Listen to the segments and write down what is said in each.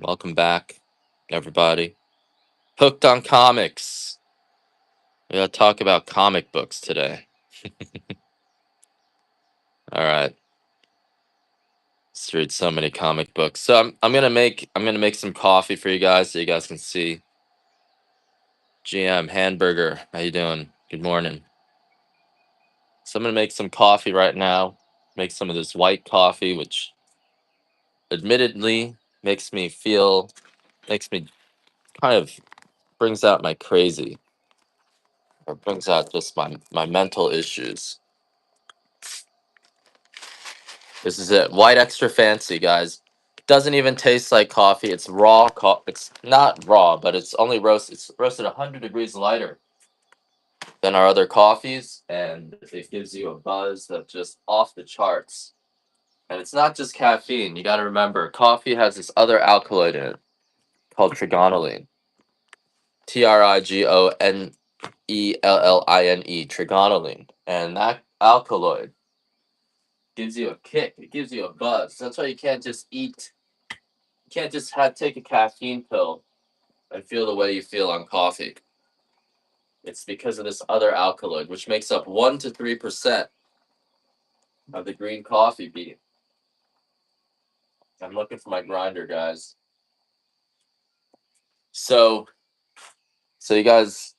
Welcome back, everybody. Hooked on comics. We gotta talk about comic books today. All right. Let's read so many comic books. So I'm gonna make some coffee for you guys so you guys can see. GM Hamburger, how you doing? Good morning. So I'm gonna make some coffee right now. Make some of this white coffee, which admittedly makes me kind of brings out my crazy or brings out just my mental issues. This is it. White extra fancy, guys. Doesn't even taste like coffee. It's raw. It's not raw, but it's only roasted. It's roasted 100 degrees lighter than our other coffees, and it gives you a buzz that's just off the charts. And it's not just caffeine. You got to remember, coffee has this other alkaloid in it called trigonylene. Trigonelline. Trigonylene, and that alkaloid gives you a kick. It gives you a buzz. That's why you can't just eat. You can't just take a caffeine pill and feel the way you feel on coffee. It's because of this other alkaloid, which makes up 1 to 3% of the green coffee bean. I'm looking for my grinder, guys. So, so you guys,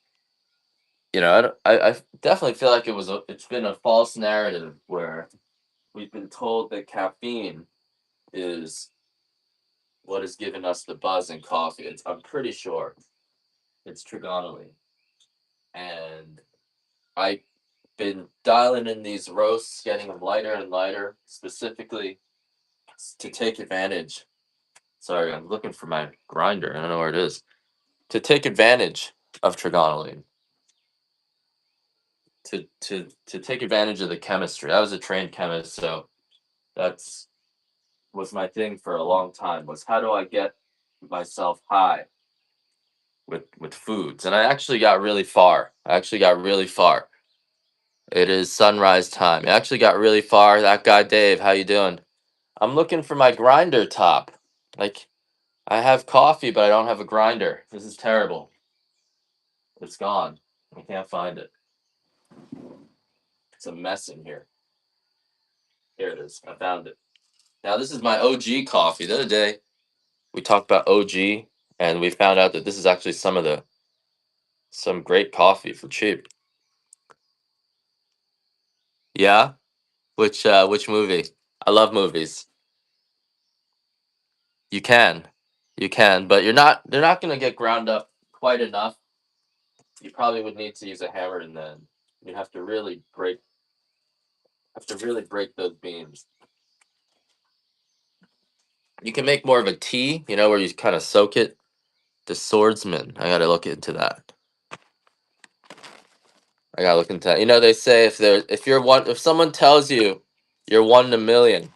I definitely feel like it's been a false narrative where we've been told that caffeine is what has given us the buzz in coffee. I'm pretty sure it's trigonylene, and I've been dialing in these roasts, getting them lighter and lighter, specifically to take advantage. Sorry, I'm looking for my grinder. I don't know where it is. To take advantage of trigonylene. To take advantage of the chemistry. I was a trained chemist, so that's was my thing for a long time. Was how do I get myself high with foods? And I actually got really far. It is sunrise time. I actually got really far. That guy Dave, how you doing? I'm looking for my grinder top. Like, I have coffee, but I don't have a grinder. This is terrible. It's gone. I can't find it. It's a mess in here. Here it is. I found it. Now, this is my OG coffee. The other day, we talked about OG, and we found out that this is actually some great coffee for cheap. Yeah? Which movie? I love movies. You can. You can, but they're not gonna get ground up quite enough. You probably would need to use a hammer, and then you have to really break those beans. You can make more of a tea, where you kind of soak it. The swordsman. I gotta look into that. I gotta look into that. They say if someone tells you you're 1 in a million,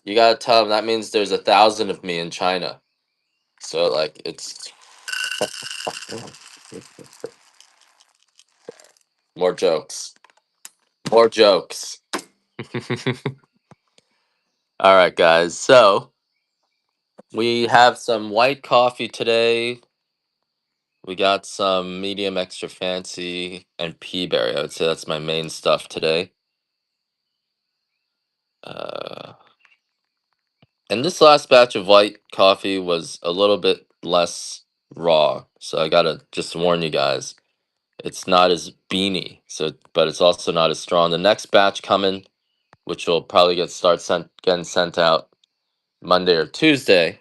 you gotta tell them that means there's 1,000 of me in China. So like it's more jokes. More jokes. All right, guys. So we have some white coffee today. We got some medium extra fancy and pea berry. I would say that's my main stuff today. Uh, and this last batch of white coffee was a little bit less raw, so I gotta just warn you guys, it's not as beany. So, but it's also not as strong. The next batch coming, which will probably getting sent out Monday or Tuesday,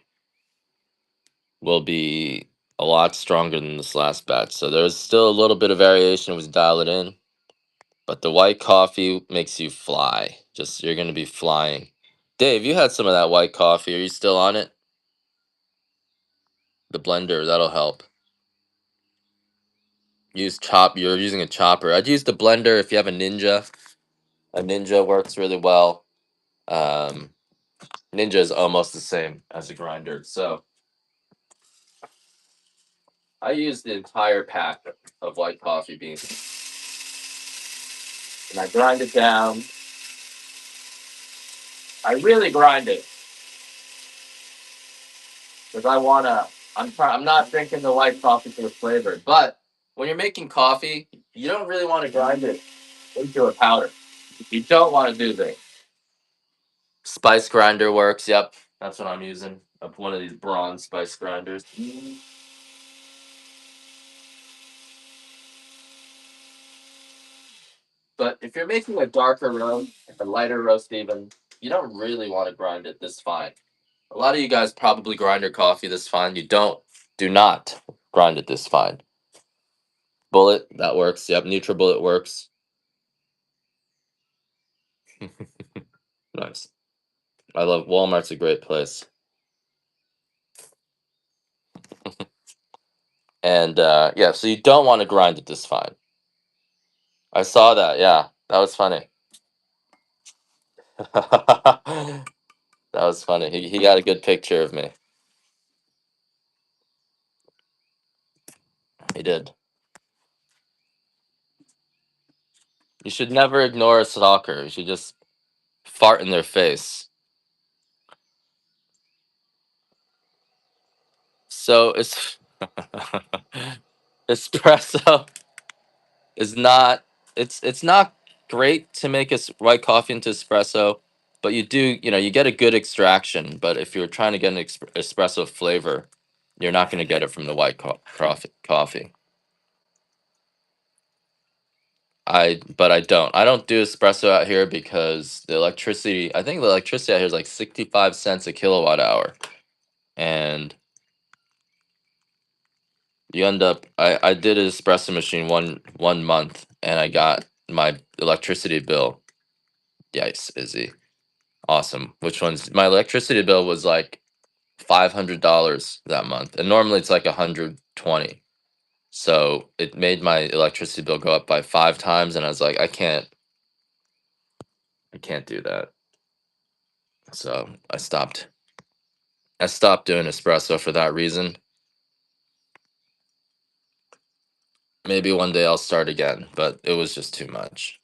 will be a lot stronger than this last batch. So there's still a little bit of variation. We dial it in, but the white coffee makes you fly. Just you're gonna be flying. Dave, you had some of that white coffee. Are you still on it? The blender, that'll help. You're using a chopper. I'd use the blender if you have a Ninja. A Ninja works really well. Um, Ninja is almost the same as a grinder. So I use the entire pack of white coffee beans. And I grind it down. I really grind it. because I'm not drinking the white coffee for the flavor. But when you're making coffee, you don't really want to grind it into a powder. You don't want to do that. Spice grinder works. Yep, that's what I'm using. One of these bronze spice grinders. But if you're making a darker roast, a lighter roast even, you don't really want to grind it this fine. A lot of you guys probably grind your coffee this fine. Do not grind it this fine. Bullet, that works. Yep, NutriBullet works. Nice. I love Walmart's a great place. And yeah, so you don't want to grind it this fine. I saw that. Yeah, that was funny. That was funny. He got a good picture of me. He did. You should never ignore a stalker. You should just fart in their face. So it's espresso is not it's not great to make white coffee into espresso, but you get a good extraction. But if you're trying to get an espresso flavor, you're not going to get it from the white coffee. I don't do espresso out here because I think the electricity out here is like 65 cents a kilowatt hour. And you end up I did an espresso machine one month and I got my electricity bill. Yikes, Izzy. Awesome. Which one's my electricity bill was like $500 that month. And normally it's like 120. So it made my electricity bill go up by 5 times and I was like, I can't do that. So I stopped doing espresso for that reason. Maybe one day I'll start again, but it was just too much.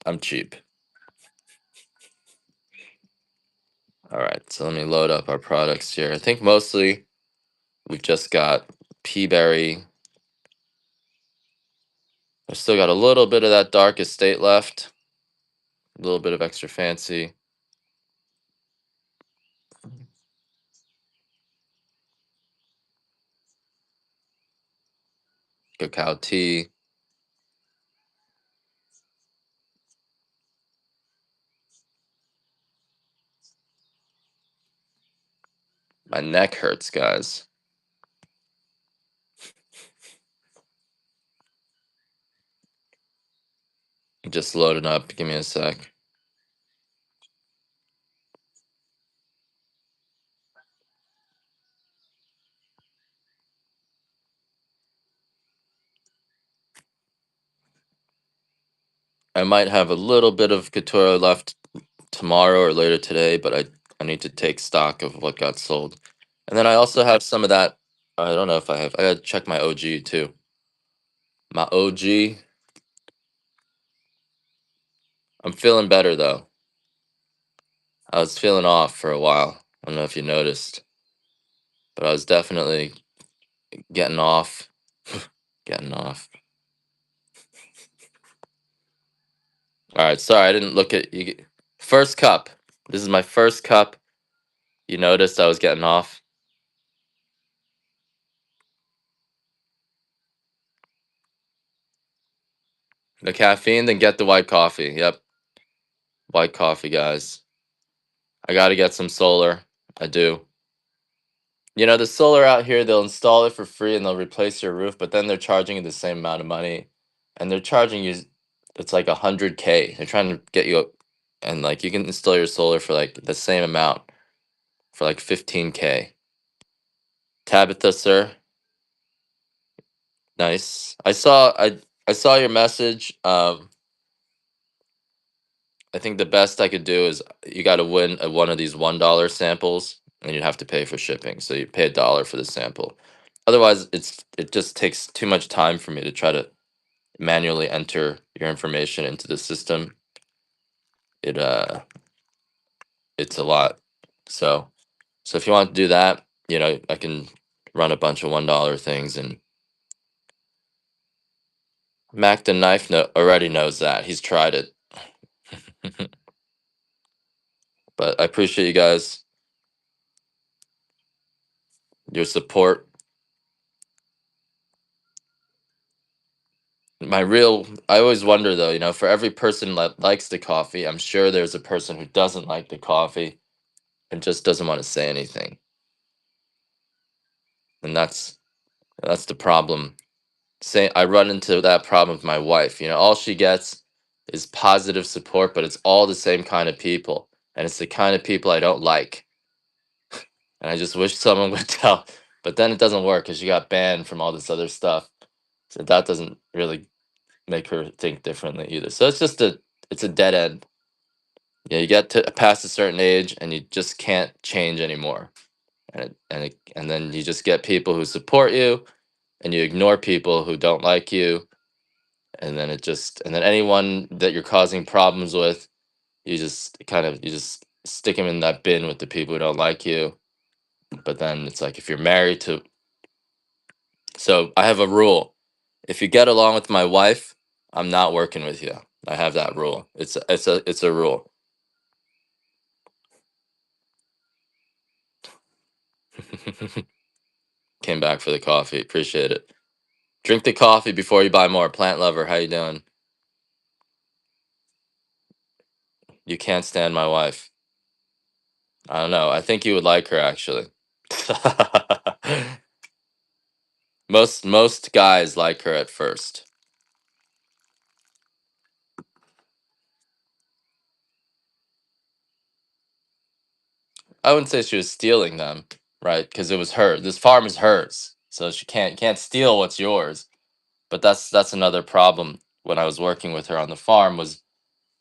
I'm cheap. All right, so let me load up our products here. I think mostly we've just got pea berry. I've still got a little bit of that dark estate left. A little bit of extra fancy. Cacao tea. My neck hurts, guys. Just loading up. Give me a sec. I might have a little bit of Couture left tomorrow or later today, but I need to take stock of what got sold. And then I also have some of that. I don't know if I have. I gotta check my OG too. My OG. I'm feeling better though. I was feeling off for a while. I don't know if you noticed, but I was definitely getting off. Getting off. All right, sorry, I didn't look at you. First cup. This is my first cup. You noticed I was getting off. The caffeine, then get the white coffee. Yep, white coffee, guys. I got to get some solar. I do. The solar out here, they'll install it for free and they'll replace your roof, but then they're charging you the same amount of money, and they're charging you. It's like 100K. They're trying to get you up, and like you can install your solar for like the same amount for like 15K. Tabitha, sir. Nice. I saw your message. I think the best I could do is you got to win one of these $1 samples, and you'd have to pay for shipping. So you pay $1 for the sample. Otherwise, it just takes too much time for me to try to manually enter your information into the system. It it's a lot. So if you want to do that, I can run a bunch of $1 things, and Mac the Knife already knows that. He's tried it. But I appreciate you guys, your support. I always wonder though, for every person that likes the coffee, I'm sure there's a person who doesn't like the coffee and just doesn't want to say anything. And that's the problem. Say I run into that problem with my wife. All she gets is positive support, but it's all the same kind of people. And it's the kind of people I don't like. And I just wish someone would tell. But then it doesn't work because she got banned from all this other stuff. So that doesn't really make her think differently either. So it's a dead end. Yeah, you get to past a certain age and you just can't change anymore. And then you just get people who support you, and you ignore people who don't like you, and then anyone that you're causing problems with, you just stick them in that bin with the people who don't like you. But then it's like if you're married to so I have a rule. If you get along with my wife, I'm not working with you. I have that rule. It's a rule. Came back for the coffee. Appreciate it. Drink the coffee before you buy more. Plant lover, how you doing? You can't stand my wife. I don't know. I think you would like her actually. Most guys like her at first. I wouldn't say she was stealing them, right? Because it was her. This farm is hers, so she can't steal what's yours. But that's another problem. When I was working with her on the farm, and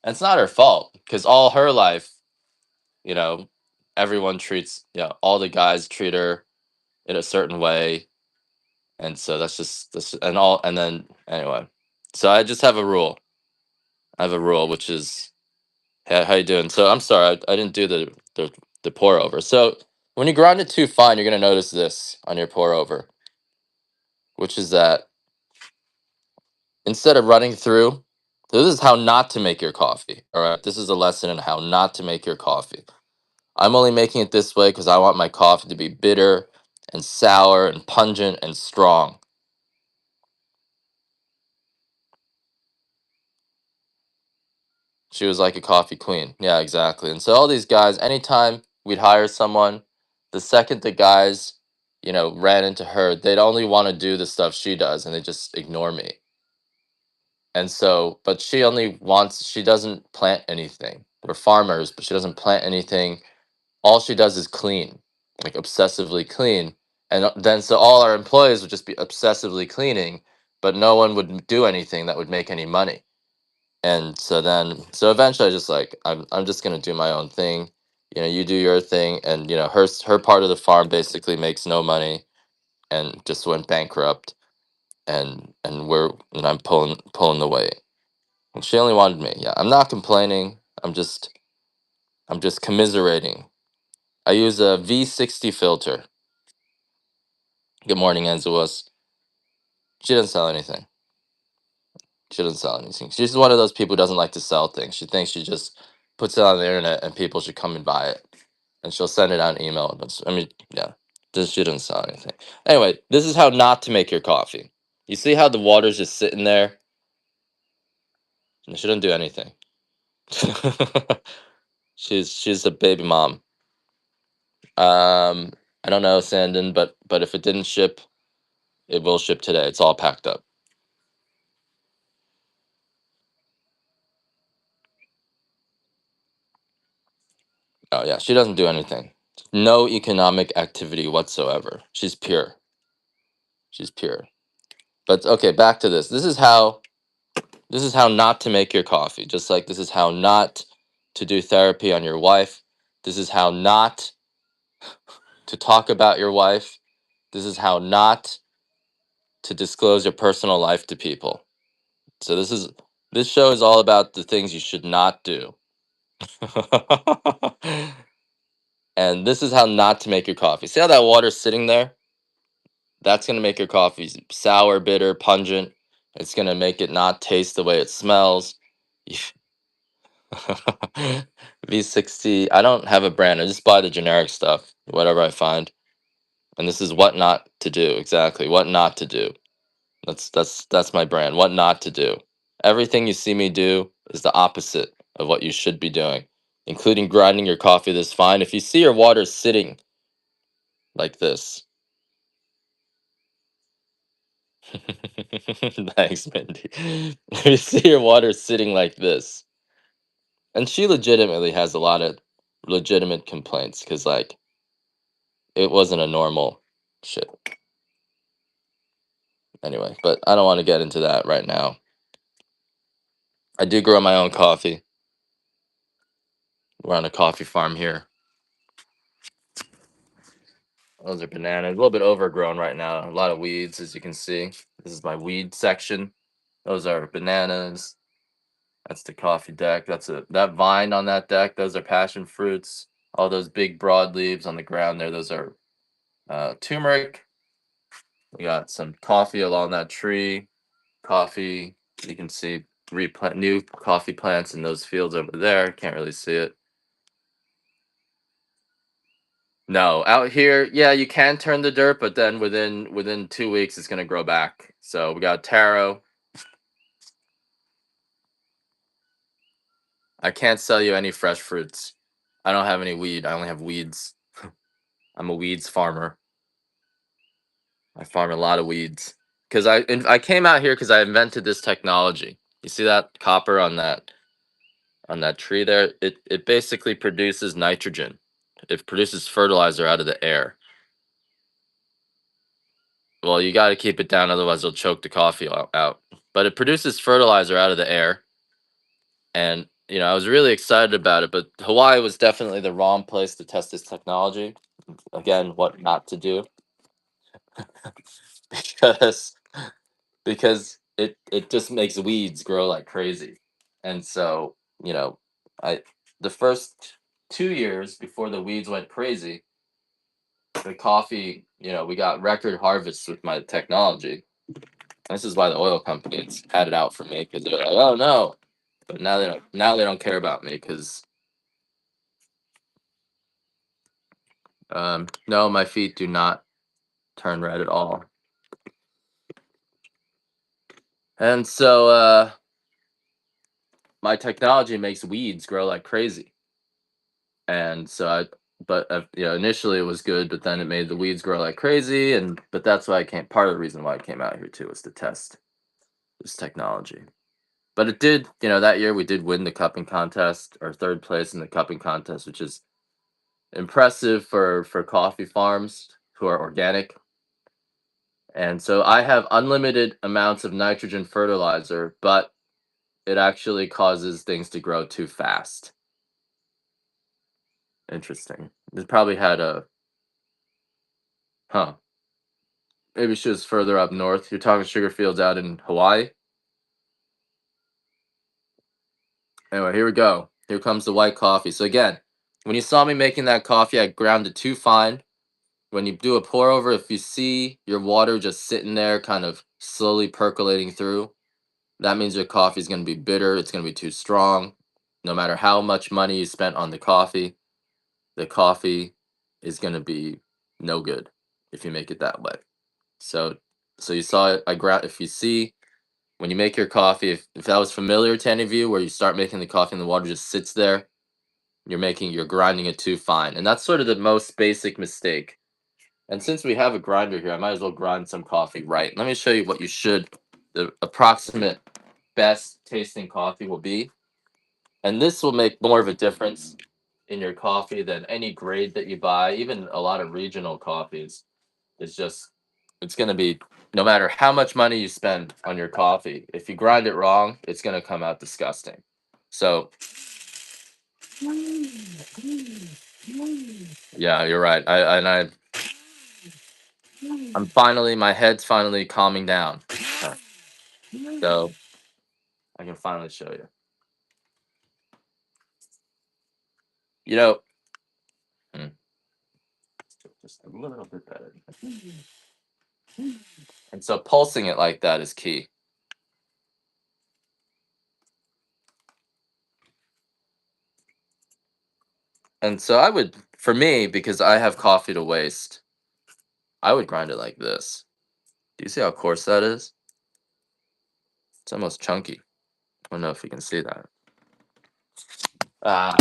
it's not her fault because all her life, you know, everyone treats, all the guys treat her in a certain way, and so and then anyway. So I just have a rule. I have a rule, which is, hey, how you doing? So I'm sorry, I didn't do the pour over. So when you grind it too fine, you're gonna notice this on your pour over, which is that instead of running through, so this is how not to make your coffee. All right, this is a lesson in how not to make your coffee. I'm only making it this way because I want my coffee to be bitter and sour and pungent and strong. She was like a coffee queen. Yeah, exactly. And so all these guys, anytime we'd hire someone, the second the guys, ran into her, they'd only want to do the stuff she does and they just ignore me. And so, but she doesn't plant anything. We're farmers, but she doesn't plant anything. All she does is clean, like obsessively clean. And then so all our employees would just be obsessively cleaning, but no one would do anything that would make any money. And so eventually I just like I'm just gonna do my own thing. You do your thing, and her part of the farm basically makes no money and just went bankrupt, and I'm pulling the weight. And she only wanted me. Yeah, I'm not complaining. I'm just commiserating. I use a V60 filter. Good morning, Angelos. She doesn't sell anything. She doesn't sell anything. She's one of those people who doesn't like to sell things. She thinks she just puts it on the internet and people should come and buy it. And she'll send it out an email. But I mean, yeah, she doesn't sell anything. Anyway, this is how not to make your coffee. You see how the water's just sitting there? And she doesn't do anything. She's a baby mom. I don't know, Sandon, but if it didn't ship, it will ship today. It's all packed up. Oh yeah, she doesn't do anything. No economic activity whatsoever. She's pure. She's pure. But okay, back to this. This is how not to make your coffee. Just like this is how not to do therapy on your wife. This is how not to talk about your wife. This is how not to disclose your personal life to people. So this show is all about the things you should not do. And this is how not to make your coffee. See how that water's sitting there? That's going to make your coffee sour, bitter, pungent. It's going to make it not taste the way it smells. V60. I don't have a brand. I just buy the generic stuff, whatever I find. And this is what not to do. Exactly. What not to do. That's my brand. What not to do. Everything you see me do is the opposite of what you should be doing, including grinding your coffee this fine. If you see your water sitting like this. Thanks, Mindy. If you see your water sitting like this, and she legitimately has a lot of legitimate complaints because, like, it wasn't a normal shit. Anyway, but I don't want to get into that right now. I do grow my own coffee. We're on a coffee farm here. Those are bananas. A little bit overgrown right now. A lot of weeds, as you can see. This is my weed section. Those are bananas. That's the coffee deck. That vine on that deck. Those are passion fruits. All those big broad leaves on the ground there. Those are turmeric. We got some coffee along that tree. Coffee. You can see replant new coffee plants in those fields over there. Can't really see it. No, out here, yeah, you can turn the dirt, but then within 2 weeks it's gonna grow back. So we got taro. I can't sell you any fresh fruits. I don't have any weed. I only have weeds. I'm a weeds farmer. I farm a lot of weeds because I came out here because I invented this technology. You see that copper on that tree there? It basically produces nitrogen. It produces fertilizer out of the air. Well, you got to keep it down, otherwise it'll choke the coffee out. But it produces fertilizer out of the air, and I was really excited about it. But Hawaii was definitely the wrong place to test this technology. Again, what not to do, because it just makes weeds grow like crazy. And so, I the first 2 years before the weeds went crazy, the coffee, we got record harvests with my technology. This is why the oil companies had it out for me, because they're like, oh no. But now they don't care about me because no, my feet do not turn red at all. And so my technology makes weeds grow like crazy. And so initially it was good, but then it made the weeds grow like crazy. But that's why part of the reason why I came out here too was to test this technology. But it did, that year we did win the cupping contest, or third place in the cupping contest, which is impressive for coffee farms who are organic. And so I have unlimited amounts of nitrogen fertilizer, but it actually causes things to grow too fast. Interesting. It probably had huh. Maybe she was further up north. You're talking sugar fields out in Hawaii? Anyway, here we go. Here comes the white coffee. So again, when you saw me making that coffee, I ground it too fine. When you do a pour over, if you see your water just sitting there kind of slowly percolating through, that means your coffee is going to be bitter. It's going to be too strong. No matter how much money you spent on the coffee is going to be no good if you make it that way. So you saw it. If you see, when you make your coffee, if that was familiar to any of you, where you start making the coffee and the water just sits there, you're grinding it too fine. And that's sort of the most basic mistake. And since we have a grinder here, I might as well grind some coffee right. Let me show you what the approximate best tasting coffee will be. And this will make more of a difference in your coffee than any grade that you buy. Even a lot of regional coffees, it's going to be, no matter how much money you spend on your coffee, if you grind it wrong, it's going to come out disgusting. So yeah, you're right. My head's finally calming down. So I can finally show you. You know, hmm. just a little bit better. And so pulsing it like that is key. And so I would, for me, because I have coffee to waste, I would grind it like this. Do you see how coarse that is? It's almost chunky. I don't know if you can see that. Ah.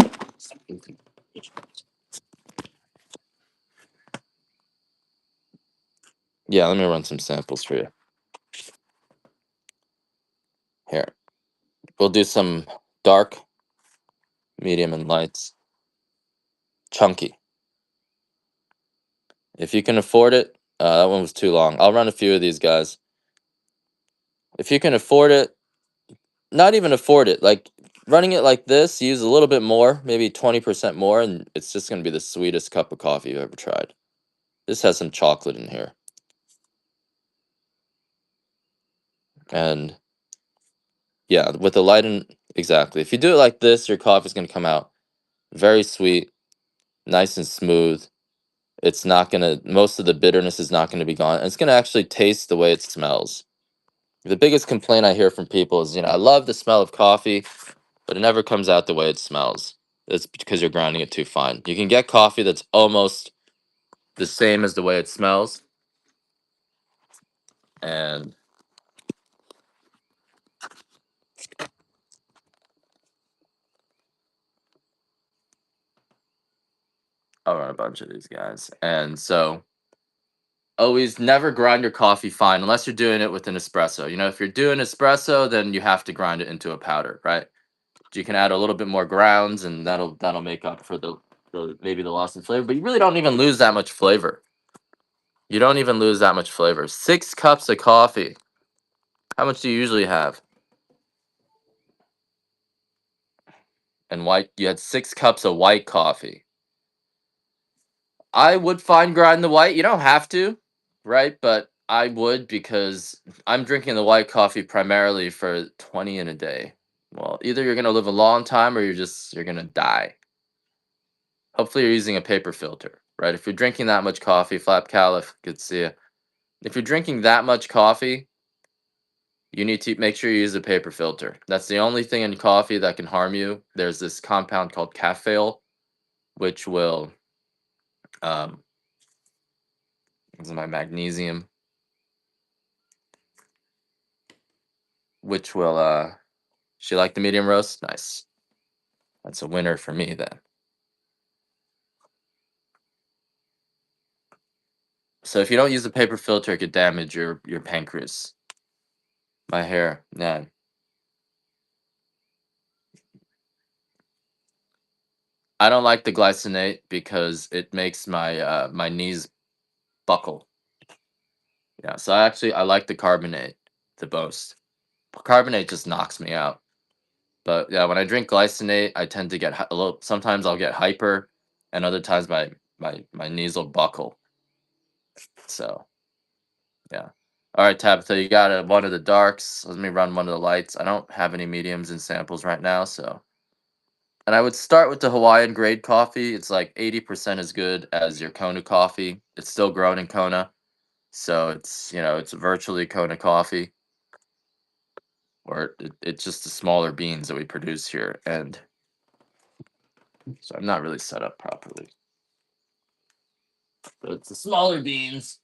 Yeah, let me run some samples for you. Here. We'll do some dark, medium, and lights. Chunky. If you can afford it, that one was too long. I'll run a few of these guys. If you can afford it, not even afford it, like running it like this, use a little bit more, maybe 20% more, and it's just going to be the sweetest cup of coffee you've ever tried. This has some chocolate in here. And yeah, with the light and exactly. If you do it like this, your coffee's going to come out very sweet, nice and smooth. It's not going to, most of the bitterness is not going to be gone. And it's going to actually taste the way it smells. The biggest complaint I hear from people is, I love the smell of coffee, but it never comes out the way it smells. It's because you're grinding it too fine. You can get coffee that's almost the same as the way it smells. And I'll run a bunch of these guys. And so always never grind your coffee fine unless you're doing it with an espresso. If you're doing espresso, then you have to grind it into a powder, right? You can add a little bit more grounds, and that'll make up for the maybe the loss in flavor. But you really don't even lose that much flavor. You don't even lose that much flavor. 6 cups of coffee. How much do you usually have? And white, you had 6 cups of white coffee. I would fine grind the white. You don't have to, right? But I would, because I'm drinking the white coffee primarily for 20 in a day. Well, either you're gonna live a long time or you're gonna die. Hopefully you're using a paper filter, right? If you're drinking that much coffee, Flap Caliph, good to see you. If you're drinking that much coffee, you need to make sure you use a paper filter. That's the only thing in coffee that can harm you. There's this compound called caffeine, which will, this is my magnesium, which will, she like the medium roast? Nice. That's a winner for me then. So if you don't use a paper filter, it could damage your pancreas. My hair, man. I don't like the glycinate because it makes my knees buckle. Yeah, so I like the carbonate the most. Carbonate just knocks me out. But yeah, when I drink glycinate, I tend to get a little. Sometimes I'll get hyper, and other times my knees will buckle. So yeah. All right, Tabitha, you got one of the darks. Let me run one of the lights. I don't have any mediums in samples right now, so. And I would start with the Hawaiian grade coffee. It's like 80% as good as your Kona coffee. It's still grown in Kona, so it's virtually Kona coffee, or it's just the smaller beans that we produce here, and so I'm not really set up properly. But it's the smaller beans.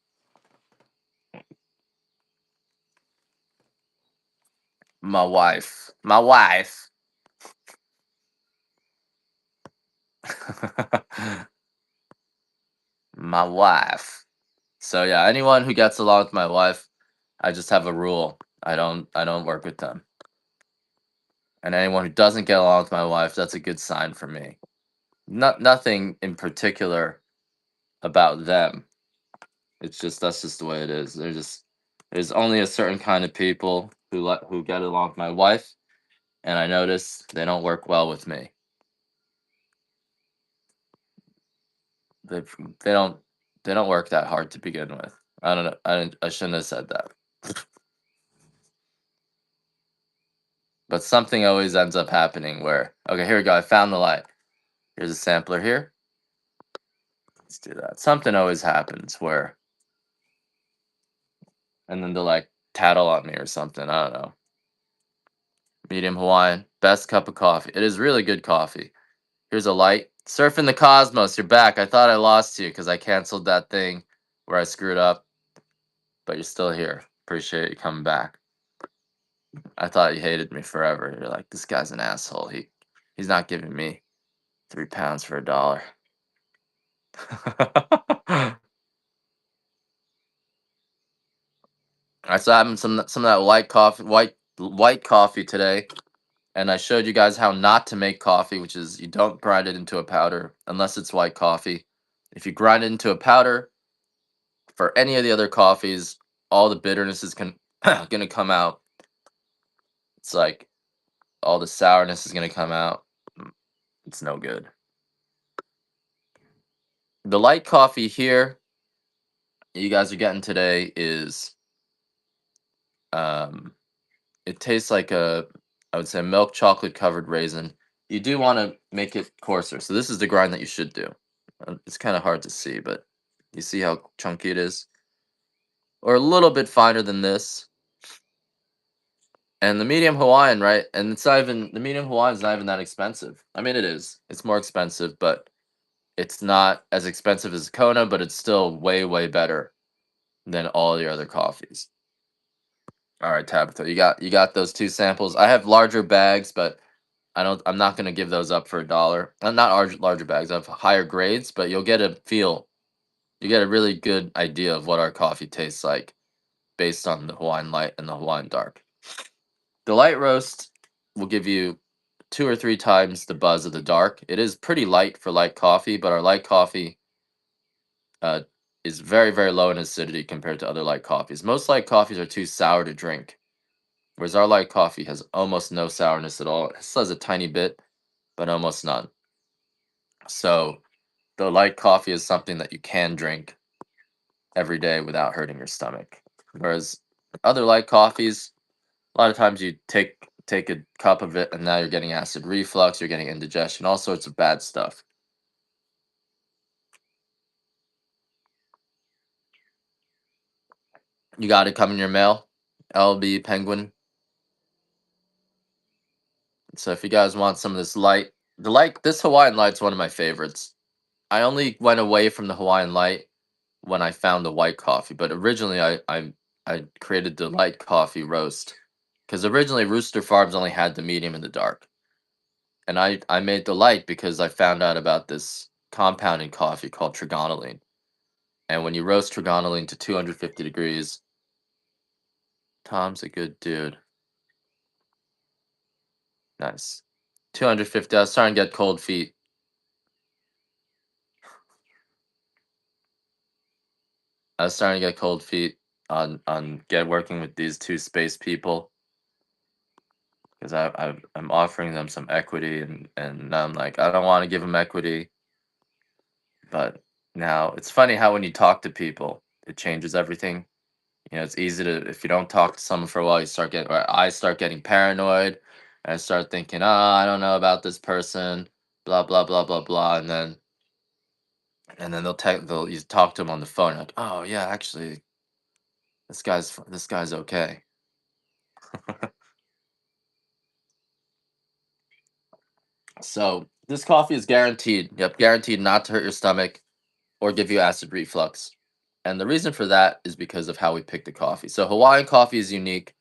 My wife. My wife. My wife. So yeah, anyone who gets along with my wife, I just have a rule. I don't work with them. And anyone who doesn't get along with my wife, that's a good sign for me. Nothing in particular about them. It's just that's just the way it is. There's only a certain kind of people who get along with my wife, and I notice they don't work well with me. They they don't they don't work that hard to begin with. I don't know. I shouldn't have said that. But something always ends up happening where, okay, here we go. I found the light. Here's a sampler here. Let's do that. Something always happens where, and then they'll like tattle on me or something. I don't know. Medium Hawaiian, best cup of coffee. It is really good coffee. Here's a light. Surfing the cosmos, you're back. I thought I lost you because I canceled that thing where I screwed up, but you're still here. Appreciate you coming back. I thought you hated me forever. You're like, this guy's an asshole. He's not giving me £3 for $1. I saw having some of that white coffee today, and I showed you guys how not to make coffee, which is you don't grind it into a powder unless it's white coffee. If you grind it into a powder for any of the other coffees, all the bitterness is gonna come out. It's like all the sourness is gonna come out. It's no good. The light coffee here you guys are getting today is um it tastes like a, I would say, milk chocolate covered raisin. You do want to make it coarser. So this is the grind that you should do. It's kind of hard to see, but you see how chunky it is? Or a little bit finer than this. And the medium Hawaiian, right? And it's not even, the medium Hawaiian is not even that expensive. I mean, it is. It's more expensive, but it's not as expensive as Kona, but it's still way, way better than all the other coffees. All right, Tabitha, you got those two samples. I have larger bags, but I'm not gonna give those up for $1. Not larger bags. I have higher grades, but you'll get a feel. You get a really good idea of what our coffee tastes like based on the Hawaiian Light and the Hawaiian Dark. The light roast will give you 2 or 3 times the buzz of the dark. It is pretty light for light coffee, but our light coffee uh, is very, very low in acidity compared to other light coffees. Most light coffees are too sour to drink, whereas our light coffee has almost no sourness at all. It still has a tiny bit, but almost none. So the light coffee is something that you can drink every day without hurting your stomach. Whereas other light coffees, a lot of times you take a cup of it and now you're getting acid reflux, you're getting indigestion, all sorts of bad stuff. You got it coming in your mail, LB Penguin. So if you guys want some of this light, this Hawaiian light's one of my favorites. I only went away from the Hawaiian light when I found the white coffee, but originally I created the light coffee roast because originally Rooster Farms only had the medium and the dark, and I made the light because I found out about this compounded coffee called trigonylene, and when you roast trigonylene to 250 degrees, Tom's a good dude. Nice. 250. I was starting to get cold feet. I was starting to get cold feet on get working with these two space people because I'm offering them some equity and I'm like I don't want to give them equity, but now it's funny how when you talk to people it changes everything. You know, it's easy to, if you don't talk to someone for a while, you start getting, or I start getting paranoid and I start thinking, oh, I don't know about this person, blah blah blah blah blah, and then they'll you talk to them on the phone like, oh yeah, actually this guy's okay. So this coffee is guaranteed, yep, guaranteed not to hurt your stomach or give you acid reflux. And the reason for that is because of how we pick the coffee. So Hawaiian coffee is unique,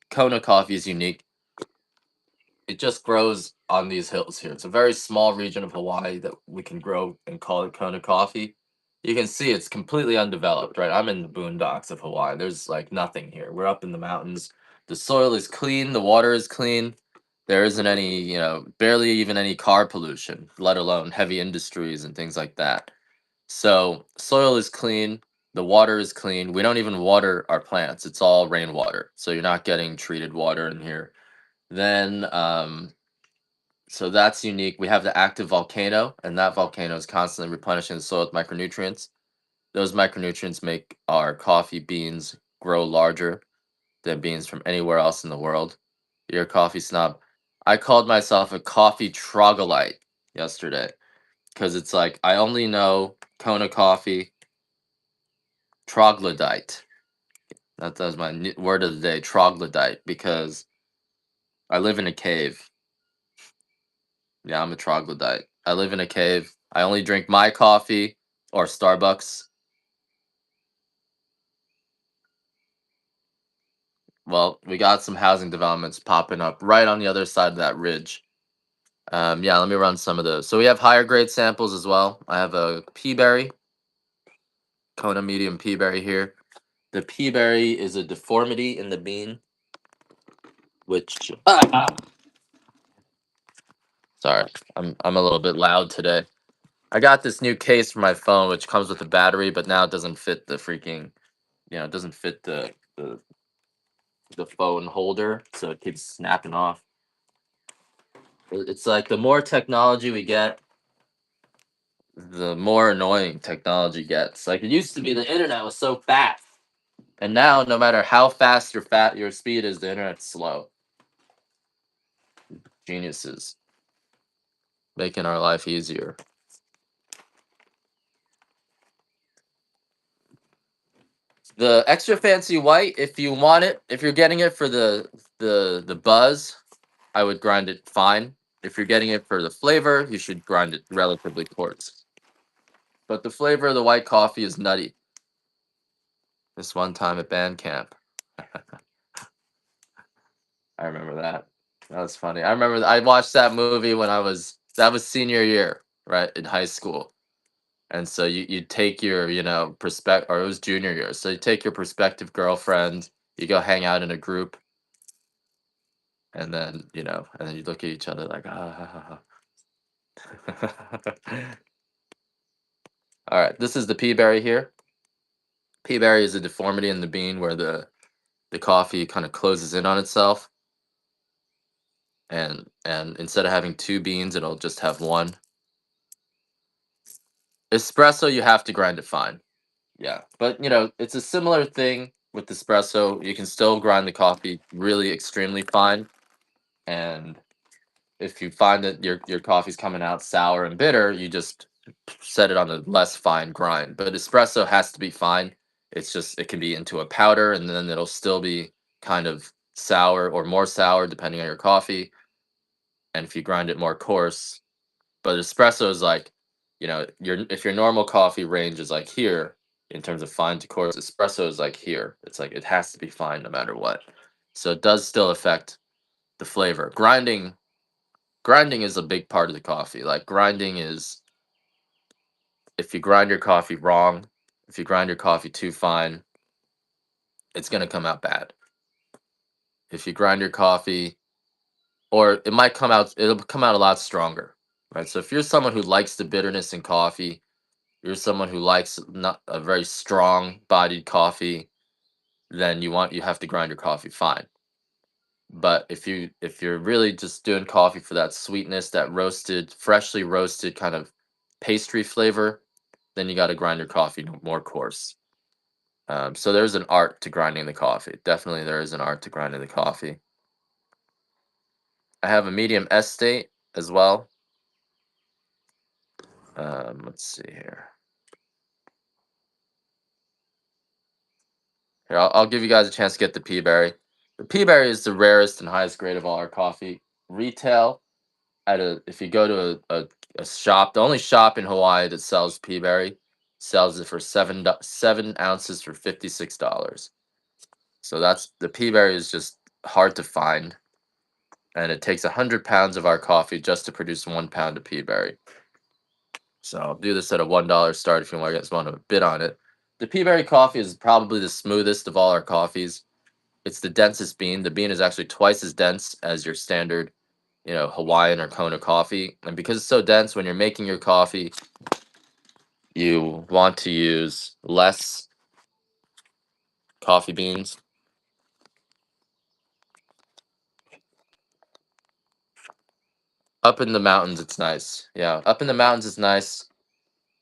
Kona coffee is unique. It just grows on these hills here. It's a very small region of Hawaii that we can grow and call it Kona coffee. You can see it's completely undeveloped, right? I'm in the boondocks of Hawaii. There's like nothing here. We're up in the mountains. The soil is clean, the water is clean. There isn't any, barely even any car pollution, let alone heavy industries and things like that. So, soil is clean, the water is clean. We don't even water our plants. It's all rainwater. So you're not getting treated water in here. Then so that's unique. We have the active volcano, and that volcano is constantly replenishing the soil with micronutrients. Those micronutrients make our coffee beans grow larger than beans from anywhere else in the world. You're a coffee snob. I called myself a coffee troglodyte yesterday because it's like I only know Kona coffee, troglodyte. That's my word of the day, troglodyte, because I live in a cave. Yeah, I'm a troglodyte. I live in a cave. I only drink my coffee or Starbucks. Well, we got some housing developments popping up right on the other side of that ridge. Yeah, let me run some of those. So we have higher grade samples as well. I have a pea berry, Kona medium pea berry here. The pea berry is a deformity in the bean, which sorry, I'm a little bit loud today. I got this new case for my phone, which comes with a battery, but now it doesn't fit the freaking, it doesn't fit the phone holder, so it keeps snapping off. It's like the more technology we get, the more annoying technology gets. Like it used to be, the internet was so fast, and now no matter how fast your speed is, the internet's slow. Geniuses making our life easier. The extra fancy white, if you want it, if you're getting it for the buzz, I would grind it fine. If you're getting it for the flavor, you should grind it relatively coarse. But the flavor of the white coffee is nutty. This one time at band camp, I remember that. That was funny. I remember I watched that movie when that was senior year, right, in high school. And so you take your, or it was junior year. So you take your prospective girlfriend, you go hang out in a group, and then, and then you look at each other like, ah. All right, this is the pea berry here. Pea berry is a deformity in the bean where the coffee kind of closes in on itself, and instead of having two beans, it'll just have one. Espresso, you have to grind it fine. Yeah, but it's a similar thing with espresso. You can still grind the coffee really extremely fine, and if you find that your coffee's coming out sour and bitter, you just set it on a less fine grind. But espresso has to be fine. It's just it can be into a powder, and then it'll still be kind of sour or more sour depending on your coffee. And if you grind it more coarse, but espresso is like, if your normal coffee range is like here in terms of fine to coarse, espresso is like here. It's like it has to be fine no matter what. So it does still affect the flavor. Grinding is a big part of the coffee. Like grinding is, if you grind your coffee wrong, if you grind your coffee too fine, it's going to come out bad. If you grind your coffee, or it'll come out a lot stronger, right? So if you're someone who likes the bitterness in coffee, you're someone who likes not a very strong bodied coffee, then you have to grind your coffee fine. But if you're really just doing coffee for that sweetness, that freshly roasted kind of pastry flavor, then you got to grind your coffee more coarse. So there's an art to grinding the coffee. Definitely, there is an art to grinding the coffee. I have a medium estate as well. Let's see here. Here, I'll give you guys a chance to get the pea berry. The pea berry is the rarest and highest grade of all our coffee. Retail if you go to a shop, the only shop in Hawaii that sells pea berry sells it for 7 ounces for $56. So the pea berry is just hard to find, and it takes 100 pounds of our coffee just to produce 1 pound of pea berry. So I'll do this at a $1 start if you guys want to bid on it. The pea berry coffee is probably the smoothest of all our coffees. It's the densest bean. The bean is actually twice as dense as your standard, Hawaiian or Kona coffee. And because it's so dense, when you're making your coffee, you want to use less coffee beans. Up in the mountains, it's nice. Yeah, up in the mountains, it's nice.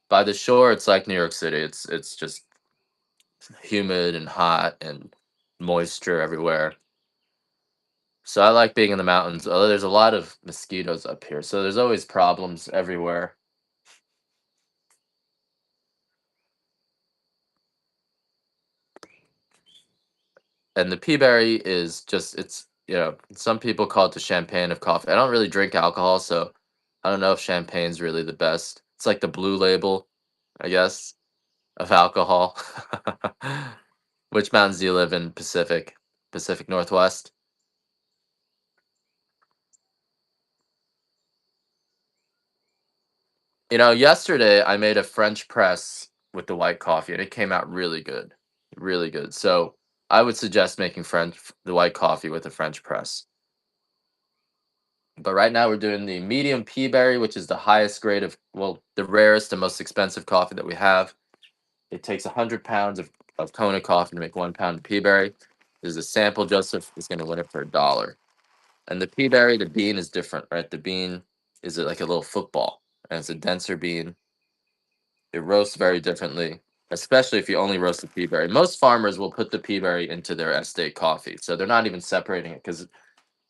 By the shore, it's like New York City. It's just humid and hot and moisture everywhere. So I like being in the mountains. Although there's a lot of mosquitoes up here, so there's always problems everywhere. And the pea berry is just it's some people call it the champagne of coffee. I don't really drink alcohol, so I don't know if champagne's really the best. It's like the blue label, I guess, of alcohol. Which mountains do you live in? Pacific Northwest? Yesterday I made a French press with the white coffee and it came out really good. Really good. So I would suggest making the white coffee with a French press. But right now we're doing the medium pea berry, which is the highest grade well, the rarest and most expensive coffee that we have. It takes 100 pounds of Kona coffee to make 1 pound of pea berry. There's a sample. Joseph is going to win it for $1. And the pea berry, the bean is different, right? The bean is like a little football, and it's a denser bean. It roasts very differently, especially if you only roast the pea berry. Most farmers will put the pea berry into their estate coffee, so they're not even separating it because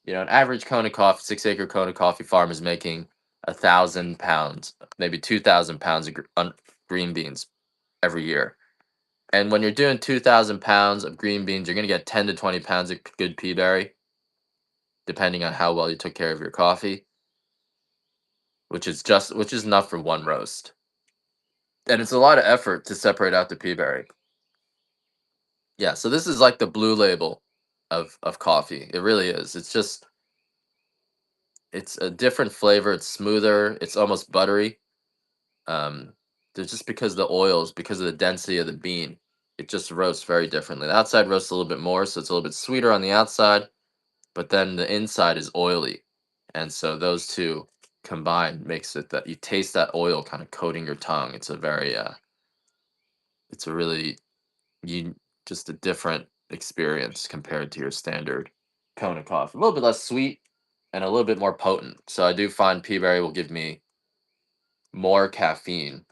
an average Kona coffee, 6 acre Kona coffee farm is making 1,000 pounds, maybe 2,000 pounds of green beans every year. And when you're doing 2,000 pounds of green beans, you're gonna get 10 to 20 pounds of good pea berry, depending on how well you took care of your coffee, which is enough for one roast. And it's a lot of effort to separate out the pea berry. Yeah, so this is like the blue label of coffee. It really is. It's a different flavor. It's smoother. It's almost buttery. Um, there's just because of the oils, because of the density of the bean, it just roasts very differently. The outside roasts a little bit more, so it's a little bit sweeter on the outside, but then the inside is oily, and so those two combined makes it that you taste that oil kind of coating your tongue. It's a really you just a different experience compared to your standard Kona coffee. A little bit less sweet and a little bit more potent. So I do find pea berry will give me more caffeine,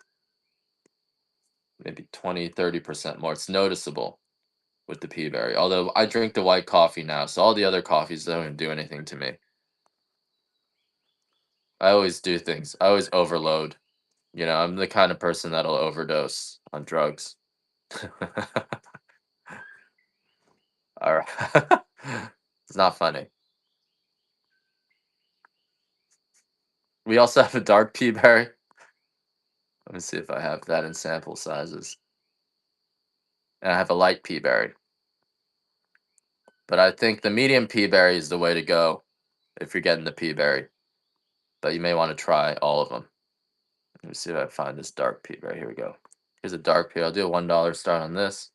maybe 20, 30% more. It's noticeable with the pea berry. Although I drink the white coffee now, so all the other coffees don't do anything to me. I always do things. I always overload. I'm the kind of person that'll overdose on drugs. All right. It's not funny. We also have a dark pea berry. Let me see if I have that in sample sizes. And I have a light pea berry. But I think the medium pea berry is the way to go if you're getting the pea berry. But you may want to try all of them. Let me see if I find this dark pea berry. Here we go. Here's a dark pea. I'll do a $1 start on this.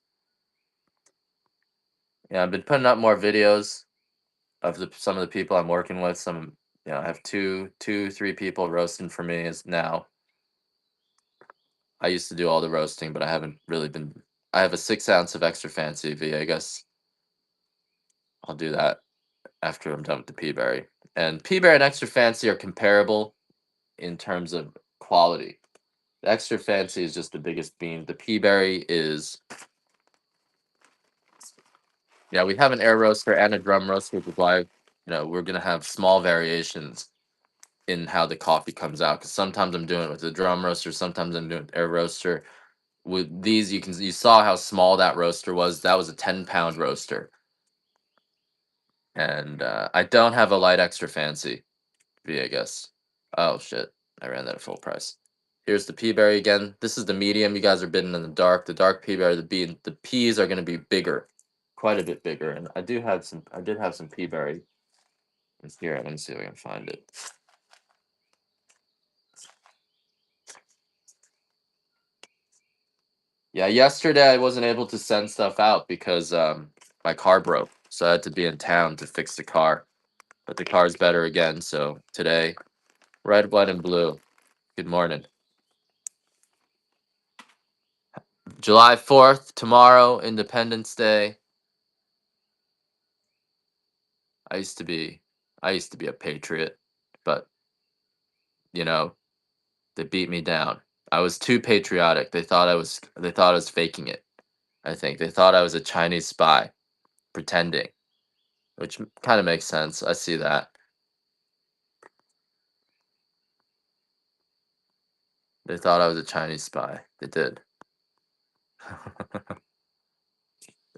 Yeah, I've been putting up more videos of some of the people I'm working with. I have three people roasting for me is now. I used to do all the roasting, but I haven't really been. I have a 6 ounce of extra fancy V. I guess I'll do that after I'm done with the pea berry. And pea berry and extra fancy are comparable in terms of quality. The extra fancy is just the biggest bean. The pea berry is, yeah, we have an air roaster and a drum roaster, which is why we're gonna have small variations in how the coffee comes out. Because sometimes I'm doing it with the drum roaster, sometimes I'm doing air roaster. With these, you saw how small that roaster was. That was a 10-pound roaster, and I don't have a light extra fancy V, I guess. Oh shit, I ran that at full price. Here's the pea berry again. This is the medium. You guys are bidding in the dark. The dark pea berry, the peas are going to be bigger, quite a bit bigger. And I did have some pea berry. It's here. Let me see if I can find it. Yeah, yesterday I wasn't able to send stuff out because my car broke, so I had to be in town to fix the car. But the car's better again. So today, red, white, and blue. Good morning. July 4th, tomorrow, Independence Day. I used to be I used to be a patriot, but you know, they beat me down. I was too patriotic. They thought I was faking it. I think they thought I was a Chinese spy pretending, which kind of makes sense. I see that. They thought I was a Chinese spy. They did.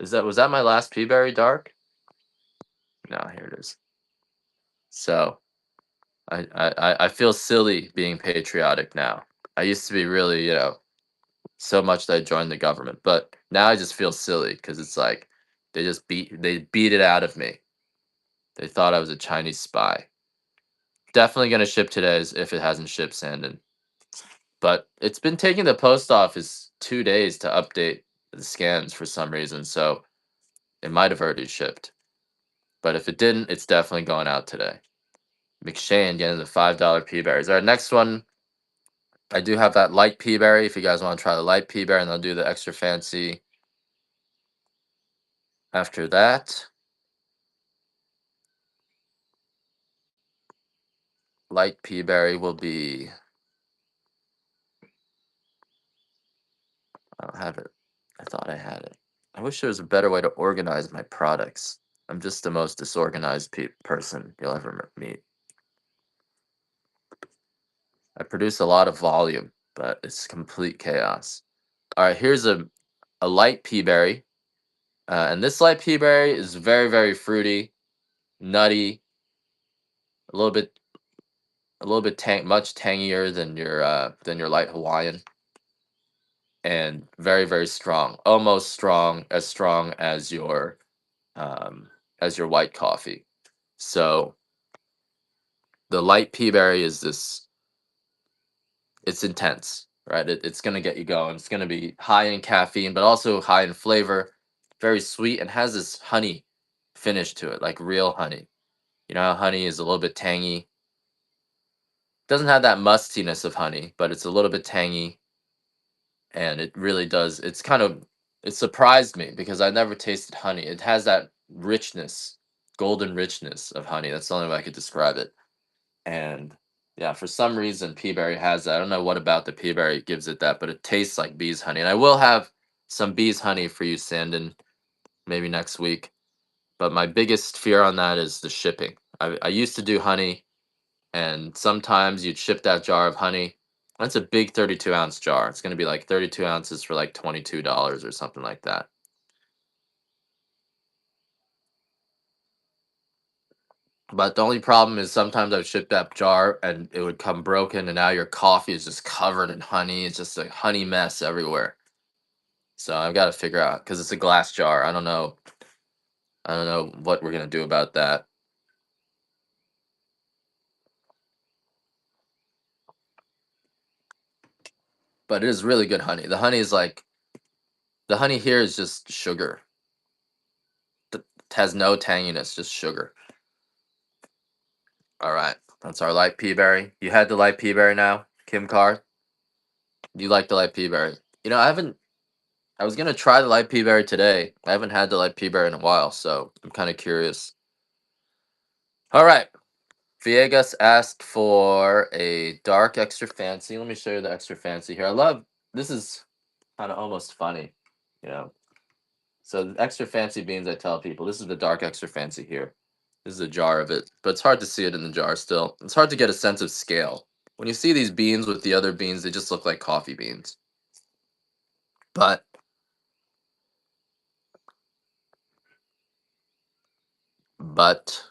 Was that my last Peaberry Dark? No, here it is. So I feel silly being patriotic now. I used to be really, so much that I joined the government, but now I just feel silly because it's like they beat it out of me. They thought I was a Chinese spy. Definitely gonna ship today if it hasn't shipped, Sandon. But it's been taking the post office 2 days to update the scans for some reason, so it might have already shipped. But if it didn't, it's definitely going out today. McShane getting the $5 pea berries. All right, next one. I do have that light pea berry. If you guys want to try the light pea berry, and I'll do the extra fancy after that. Light pea berry will be. I don't have it. I thought I had it. I wish there was a better way to organize my products. I'm just the most disorganized person you'll ever meet. I produce a lot of volume, but it's complete chaos. All right, here's a light pea berry, and this light pea berry is very very fruity, nutty, a little bit much tangier than your light Hawaiian, and very very strong, almost strong um, as your white coffee. So the light pea berry is this. It's intense, right? It's gonna get you going. It's gonna be high in caffeine, but also high in flavor, very sweet, and has this honey finish to it, like real honey. You know how honey is a little bit tangy. Doesn't have that mustiness of honey, but it's a little bit tangy, and it really does. It surprised me because I never tasted honey. It has that richness, golden richness of honey. That's the only way I could describe it. And yeah, for some reason, peaberry has that. I don't know what about the peaberry gives it that, but it tastes like bees honey. And I will have some bees honey for you, Sandon, maybe next week. But my biggest fear on that is the shipping. I used to do honey, and sometimes you'd ship that jar of honey. That's a big 32-ounce jar. It's going to be like 32 ounces for like $22 or something like that. But the only problem is sometimes I would ship that jar and it would come broken, and now your coffee is just covered in honey. It's just a honey mess everywhere. So I've got to figure out because it's a glass jar. I don't know. I don't know what we're gonna do about that. But it is really good honey. The honey here is just sugar. It has no tanginess, just sugar. All right, that's our light pea berry. You had the light pea berry now, Kim Carr. You like the light pea berry? I haven't. I was gonna try the light pea berry today. I haven't had the light pea berry in a while, so I'm kind of curious. All right, Viegas asked for a dark extra fancy. Let me show you the extra fancy here. I love this is kind of almost funny, you know. So the extra fancy beans, I tell people this is the dark extra fancy here. This is a jar of it, but it's hard to see it in the jar still. It's hard to get a sense of scale. When you see these beans with the other beans, they just look like coffee beans. But but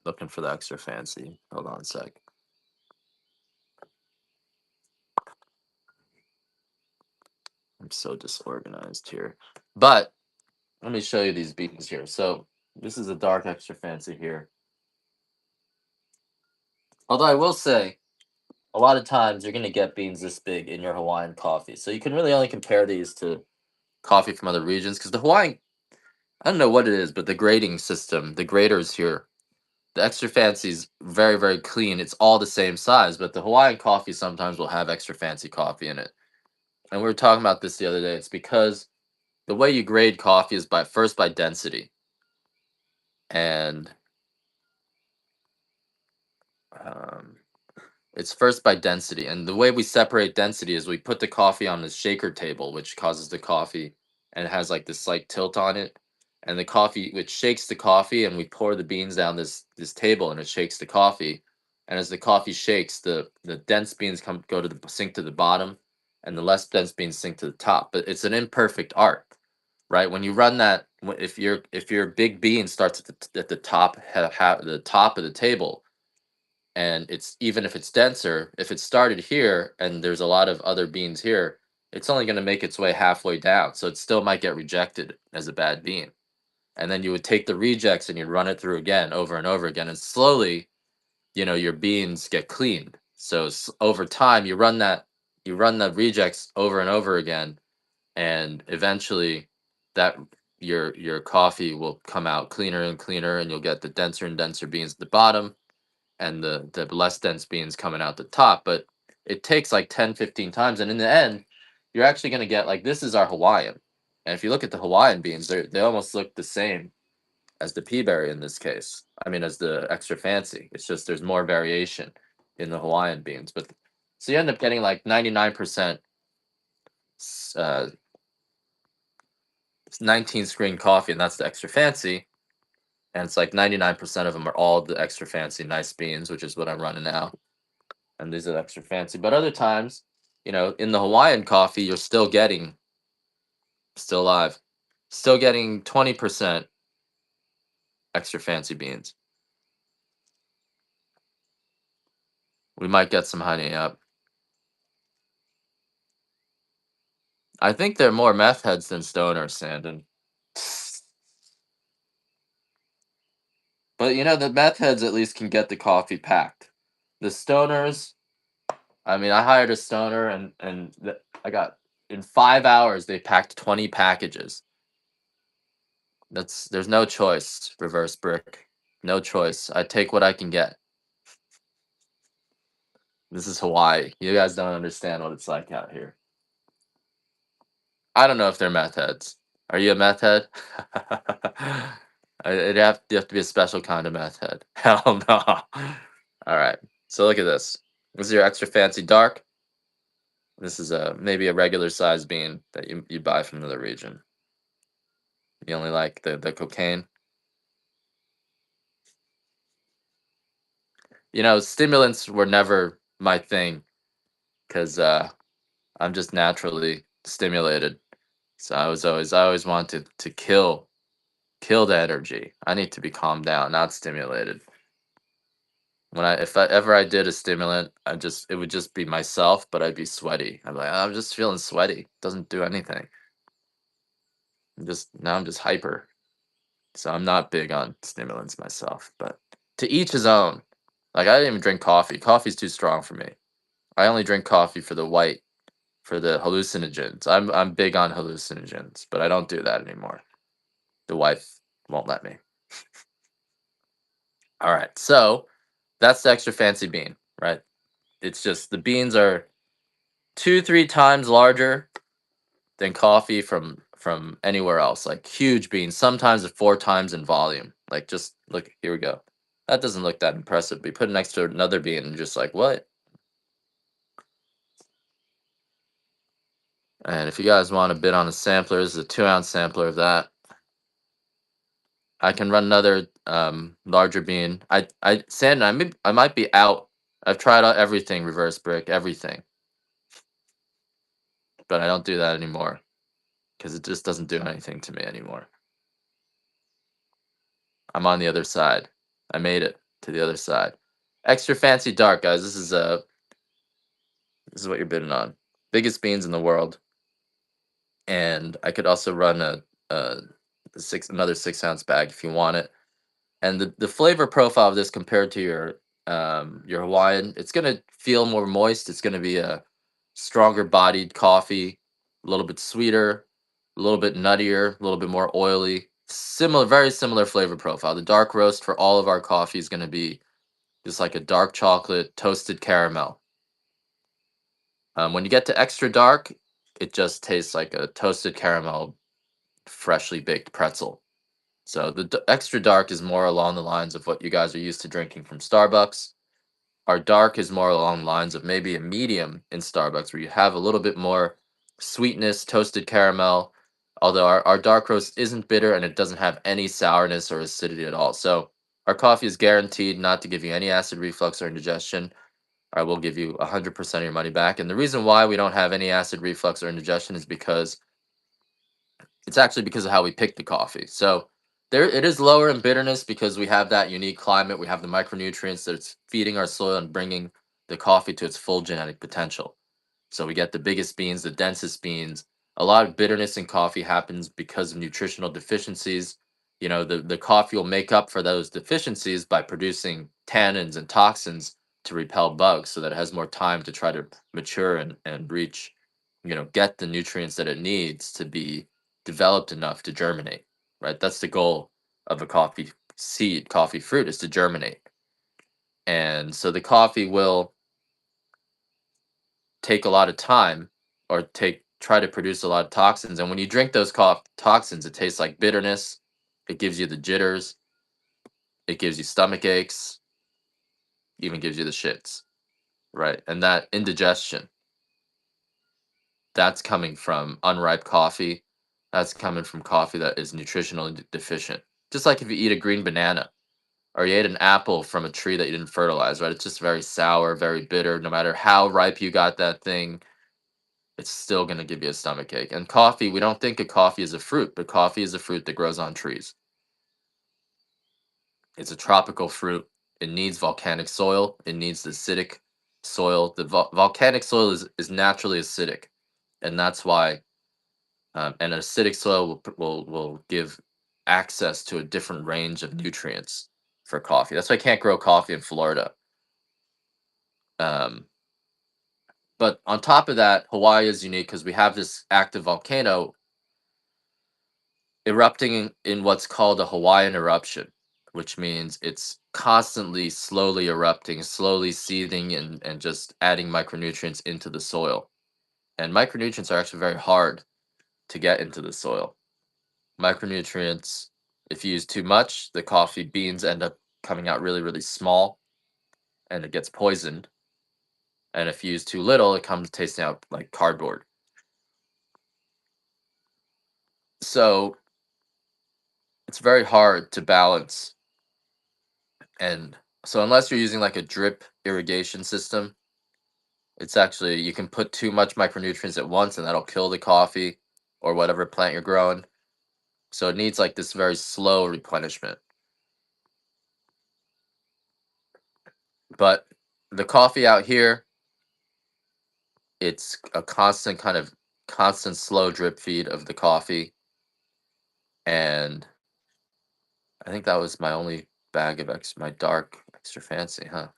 looking for the extra fancy. Hold on a sec. I'm so disorganized here. But let me show you these beans here. So this is a dark extra fancy here. Although I will say, a lot of times you're gonna get beans this big in your Hawaiian coffee. So you can really only compare these to coffee from other regions because the Hawaiian, I don't know what it is, but the grading system, the graders here, the extra fancy is very, very clean. It's all the same size, but the Hawaiian coffee sometimes will have extra fancy coffee in it. And we were talking about this the other day. It's because the way you grade coffee is by density. And um, it's first by density. And the way we separate density is we put the coffee on the shaker table, which causes the coffee, and it has like this slight tilt on it. and the coffee, which shakes the coffee, and we pour the beans down this table, and it shakes the coffee. And as the coffee shakes, the dense beans go to the sink to the bottom, and the less dense beans sink to the top. But it's an imperfect art, right? When you run that, if your big bean starts at the top, the top of the table, and it's, even if it's denser, if it started here and there's a lot of other beans here, it's only going to make its way halfway down, so it still might get rejected as a bad bean. And then you would take the rejects and you'd run it through again, over and over again, and slowly, your beans get cleaned. So over time, you run the rejects over and over again, and eventually, that your coffee will come out cleaner and cleaner, and you'll get the denser and denser beans at the bottom, and the less dense beans coming out the top. But it takes like 10, 15 times, and in the end, you're actually going to get, like, this is our Hawaiian. And if you look at the Hawaiian beans, they almost look the same as the pea berry in this case. I mean, as the extra fancy. It's just there's more variation in the Hawaiian beans. But so you end up getting like 99% 19 screen coffee, and that's the extra fancy. And it's like 99% of them are all the extra fancy nice beans, which is what I'm running now. And these are extra fancy. But other times, in the Hawaiian coffee, you're still alive, still getting 20% extra fancy beans. We might get some honey up. I think they're more meth heads than stoners, Sandon. But the meth heads at least can get the coffee packed. The stoners, I mean, I hired a stoner, and I got, in 5 hours they packed 20 packages. There's no choice, reverse brick. No choice. I take what I can get. This is Hawaii. You guys don't understand what it's like out here. I don't know if they're meth heads. Are you a meth head? You have to be a special kind of meth head. Hell no. All right. So look at this. This is your extra fancy dark. This is maybe a regular size bean that you buy from another region. You only like the cocaine. Stimulants were never my thing, because I'm just naturally stimulated. So I always wanted to kill the energy. I need to be calmed down, not stimulated. If I did a stimulant, it would just be myself, but I'd be sweaty. I'm like, I'm just feeling sweaty. Doesn't do anything. I'm just hyper. So I'm not big on stimulants myself, but to each his own. Like, I didn't even drink coffee. Coffee's too strong for me. I only drink coffee for the hallucinogens. I'm big on hallucinogens, but I don't do that anymore. The wife won't let me. All right, so that's the extra fancy bean, right? It's just the beans are 2-3 times larger than coffee from anywhere else. Like, huge beans, sometimes 4 times in volume. Like, just look, here we go. That doesn't look that impressive. We put another bean, and just like, what? And if you guys want a bit on a sampler, this is a 2-ounce sampler of that. I can run another larger bean. Sand, I might be out. I've tried out everything, reverse brick, everything, but I don't do that anymore because it just doesn't do anything to me anymore. I'm on the other side. I made it to the other side. Extra fancy dark, guys. This is what you're bidding on. Biggest beans in the world, and I could also run a another 6-ounce bag if you want it. And the flavor profile of this, compared to your Hawaiian, it's gonna feel more moist. It's gonna be a stronger bodied coffee, a little bit sweeter, a little bit nuttier, a little bit more oily. Very similar flavor profile. The dark roast for all of our coffee is gonna be just like a dark chocolate toasted caramel. When you get to extra dark, it just tastes like a toasted caramel, freshly baked pretzel. So the extra dark is more along the lines of what you guys are used to drinking from Starbucks. Our dark is more along the lines of maybe a medium in Starbucks, where you have a little bit more sweetness, toasted caramel, Although our dark roast isn't bitter and it doesn't have any sourness or acidity at all. So our coffee is guaranteed not to give you any acid reflux or indigestion. I will give you 100% of your money back. And the reason why we don't have any acid reflux or indigestion is because it's actually because of how we pick the coffee. So there it is lower in bitterness because we have that unique climate. We have the micronutrients that's feeding our soil and bringing the coffee to its full genetic potential. So we get the biggest beans, the densest beans. A lot of bitterness in coffee happens because of nutritional deficiencies. The coffee will make up for those deficiencies by producing tannins and toxins to repel bugs so that it has more time to try to mature and reach, get the nutrients that it needs to be developed enough to germinate, right? That's the goal of a coffee seed, coffee fruit is to germinate. And so the coffee will take a lot of time or try to produce a lot of toxins. And when you drink those toxins, it tastes like bitterness. It gives you the jitters. It gives you stomach aches. Even gives you the shits, right? And that indigestion, that's coming from unripe coffee. That's coming from coffee that is nutritionally deficient. Just like if you eat a green banana or you ate an apple from a tree that you didn't fertilize, right? It's just very sour, very bitter. No matter how ripe you got that thing, it's still going to give you a stomach ache. And coffee, we don't think of coffee as a fruit, but coffee is a fruit that grows on trees. It's a tropical fruit. It needs volcanic soil. It needs the acidic soil. The volcanic soil is naturally acidic, and that's why. And an acidic soil will give access to a different range of nutrients for coffee. That's why I can't grow coffee in Florida. Um, but on top of that, Hawaii is unique because we have this active volcano erupting in what's called a Hawaiian eruption, which means it's constantly slowly erupting, slowly seething, and just adding micronutrients into the soil. And micronutrients are actually very hard to get into the soil. Micronutrients, if you use too much, the coffee beans end up coming out really, really small and it gets poisoned. And if you use too little, it comes tasting out like cardboard. So it's very hard to balance. And so unless you're using like a drip irrigation system, it's actually you can put too much micronutrients at once and that'll kill the coffee or whatever plant you're growing. So it needs like this very slow replenishment. But the coffee out here, it's a constant slow drip feed of the coffee. And I think that was my only bag of my dark extra fancy, huh?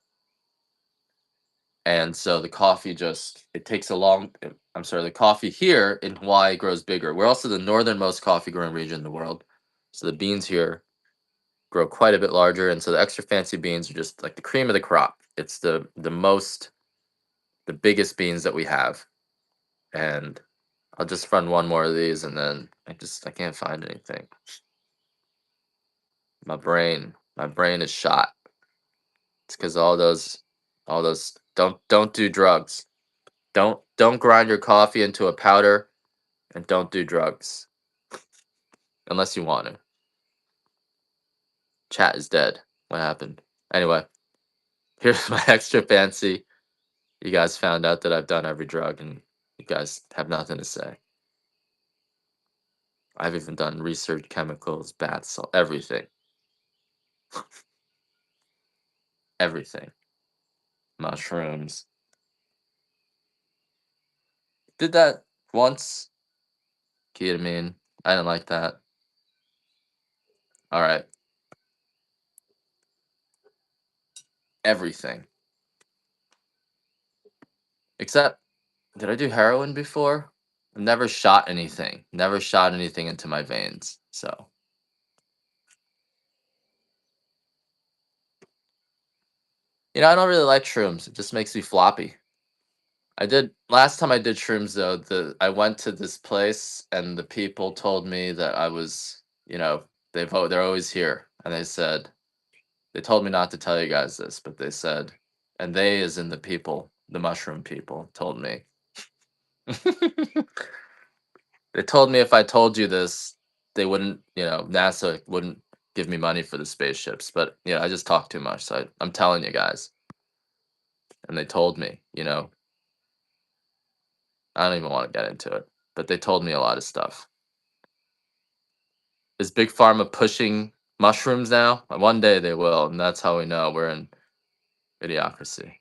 And so the coffee just it takes a long I'm sorry, the coffee here in Hawaii grows bigger. We're also the northernmost coffee growing region in the world. So the beans here grow quite a bit larger. And so the extra fancy beans are just like the cream of the crop. It's the biggest beans that we have. And I'll just run one more of these and then I can't find anything. My brain is shot. It's because all those don't do drugs. Don't grind your coffee into a powder and don't do drugs unless you want to. Chat is dead. What happened? Anyway, here's my extra fancy. You guys found out that I've done every drug and you guys have nothing to say. I've even done research chemicals, bath salt, everything. Everything. Mushrooms. Did that once. Ketamine. I didn't like that. All right. Everything. Except, did I do heroin before? I've never shot anything. Never shot anything into my veins. So, I don't really like shrooms. It just makes me floppy. I did last time I did shrooms though, I went to this place and the people told me that I was, they're always here. And they told me not to tell you guys this, but they said, and they as in the people, the mushroom people told me. They told me if I told you this, they wouldn't, NASA wouldn't give me money for the spaceships. But I just talk too much, so I'm telling you guys. And they told me, I don't even want to get into it, but they told me a lot of stuff. Is Big Pharma pushing mushrooms now? One day they will, and that's how we know we're in idiocracy.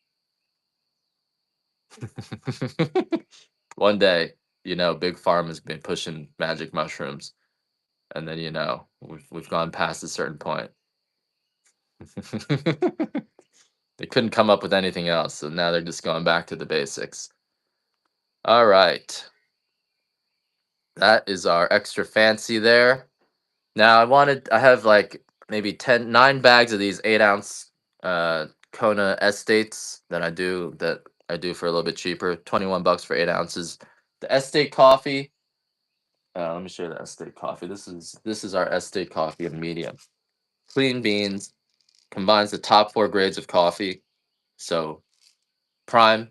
One day, Big Pharma's been pushing magic mushrooms, and then we've gone past a certain point. They couldn't come up with anything else, so now they're just going back to the basics. All right, that is our extra fancy there. Now I have like maybe 9 bags of these 8-ounce Kona estates that I do for a little bit cheaper, $21 for 8 ounces. The estate coffee. Let me show you the estate coffee. This is our estate coffee in medium. Clean beans, combines the top 4 grades of coffee. So prime,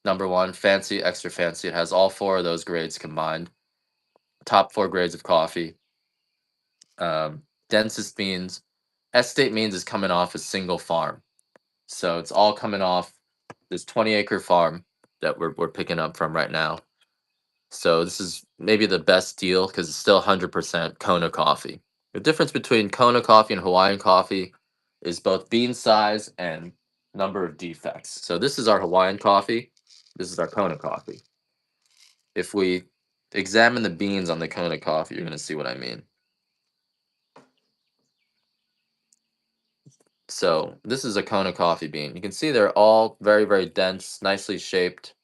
number one, fancy, extra fancy. It has all 4 of those grades combined. Top 4 grades of coffee. Densest beans. Estate means is coming off a single farm. So it's all coming off this 20-acre farm that we're picking up from right now. So this is maybe the best deal because it's still 100% Kona coffee. The difference between Kona coffee and Hawaiian coffee is both bean size and number of defects. So this is our Hawaiian coffee. This is our Kona coffee. If we examine the beans on the Kona coffee, you're going to see what I mean. So this is a Kona coffee bean. You can see they're all very, very dense, nicely shaped,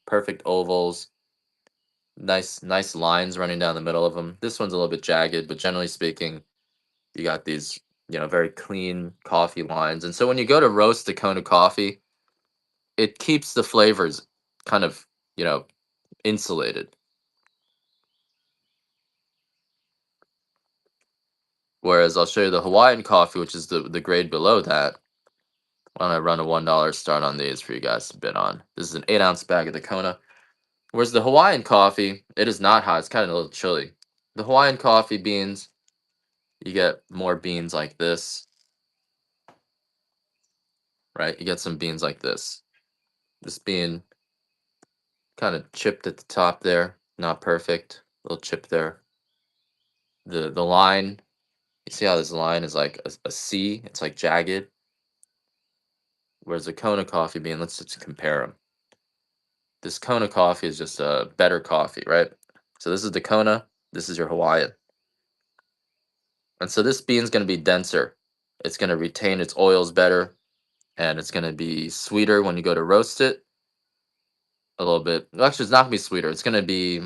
perfect ovals, nice lines running down the middle of them. This one's a little bit jagged, but generally speaking, you got these, very clean coffee lines. And so when you go to roast the Kona coffee, it keeps the flavors kind of, insulated. Whereas I'll show you the Hawaiian coffee, which is the grade below that. Why don't I run a $1 start on these for you guys to bid on? This is an 8-ounce bag of the Kona. Whereas the Hawaiian coffee, it is not hot. It's kind of a little chilly. The Hawaiian coffee beans, you get more beans like this, right? You get some beans like this. This bean kind of chipped at the top there, not perfect. Little chip there. The line, you see how this line is like a C? It's like jagged. Whereas the Kona coffee bean, let's just compare them. This Kona coffee is just a better coffee, right? So this is the Kona, this is your Hawaiian. And so this bean's going to be denser. It's going to retain its oils better, and it's going to be sweeter when you go to roast it. A little bit. Well, actually, it's not going to be sweeter. It's going to be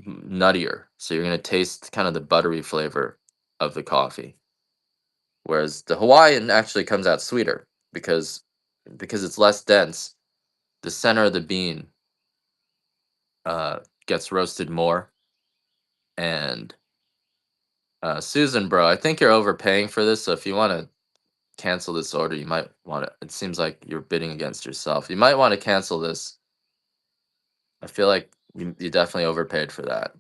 nuttier. So you're going to taste kind of the buttery flavor of the coffee. Whereas the Hawaiian actually comes out sweeter because it's less dense. The center of the bean gets roasted more. And Susan, bro, I think you're overpaying for this. So if you want to cancel this order, you might want to. It seems like you're bidding against yourself. You might want to cancel this. I feel like you definitely overpaid for that.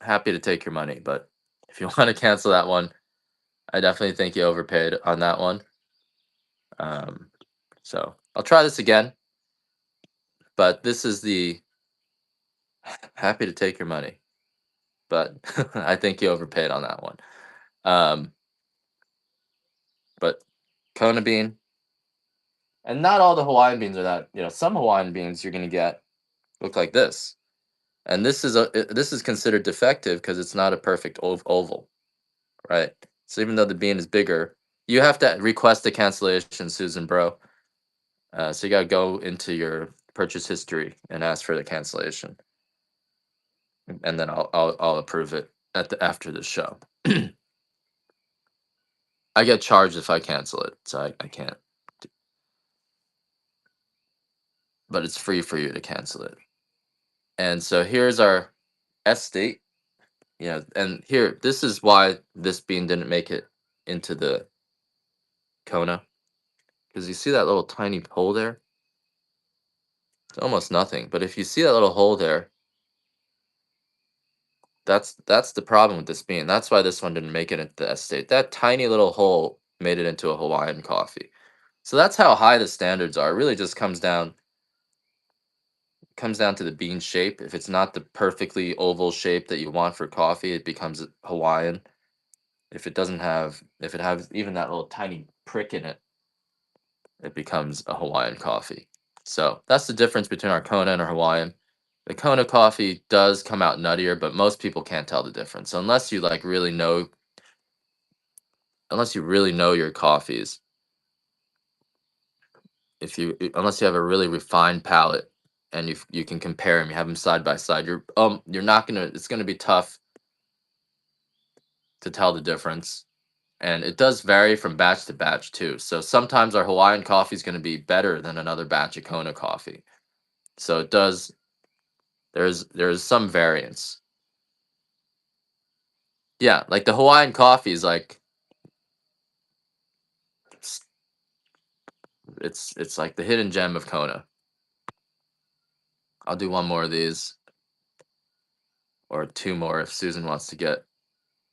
Happy to take your money, but if you want to cancel that one, I definitely think you overpaid on that one. So I'll try this again, but this is the happy to take your money, but I think you overpaid on that one. But Kona bean, and not all the Hawaiian beans are that. Some Hawaiian beans you're gonna get look like this, and this is considered defective because it's not a perfect oval, right? So even though the bean is bigger, you have to request a cancellation, Susan, bro. So you gotta go into your purchase history and ask for the cancellation, and then I'll approve it after the show. I get charged if I cancel it, so I can't. But it's free for you to cancel it. And so here's our estate. And here, this is why this bean didn't make it into the Kona. Because you see that little tiny hole there? It's almost nothing. But if you see that little hole there, That's the problem with this bean. That's why this one didn't make it into the estate. That tiny little hole made it into a Hawaiian coffee. So that's how high the standards are. It really just comes down to the bean shape. If it's not the perfectly oval shape that you want for coffee, it becomes a Hawaiian. If it has even that little tiny prick in it, it becomes a Hawaiian coffee. So that's the difference between our Kona and our Hawaiian. The Kona coffee does come out nuttier, but most people can't tell the difference. So unless you really know your coffees, unless you have a really refined palate and you can compare them, you have them side by side, you're not gonna it's gonna be tough to tell the difference. And it does vary from batch to batch too. So sometimes our Hawaiian coffee is going to be better than another batch of Kona coffee. So it does there's some variance. Yeah, like the Hawaiian coffee is like s- it's like the hidden gem of Kona. I'll do one more of these or two more if Susan wants to get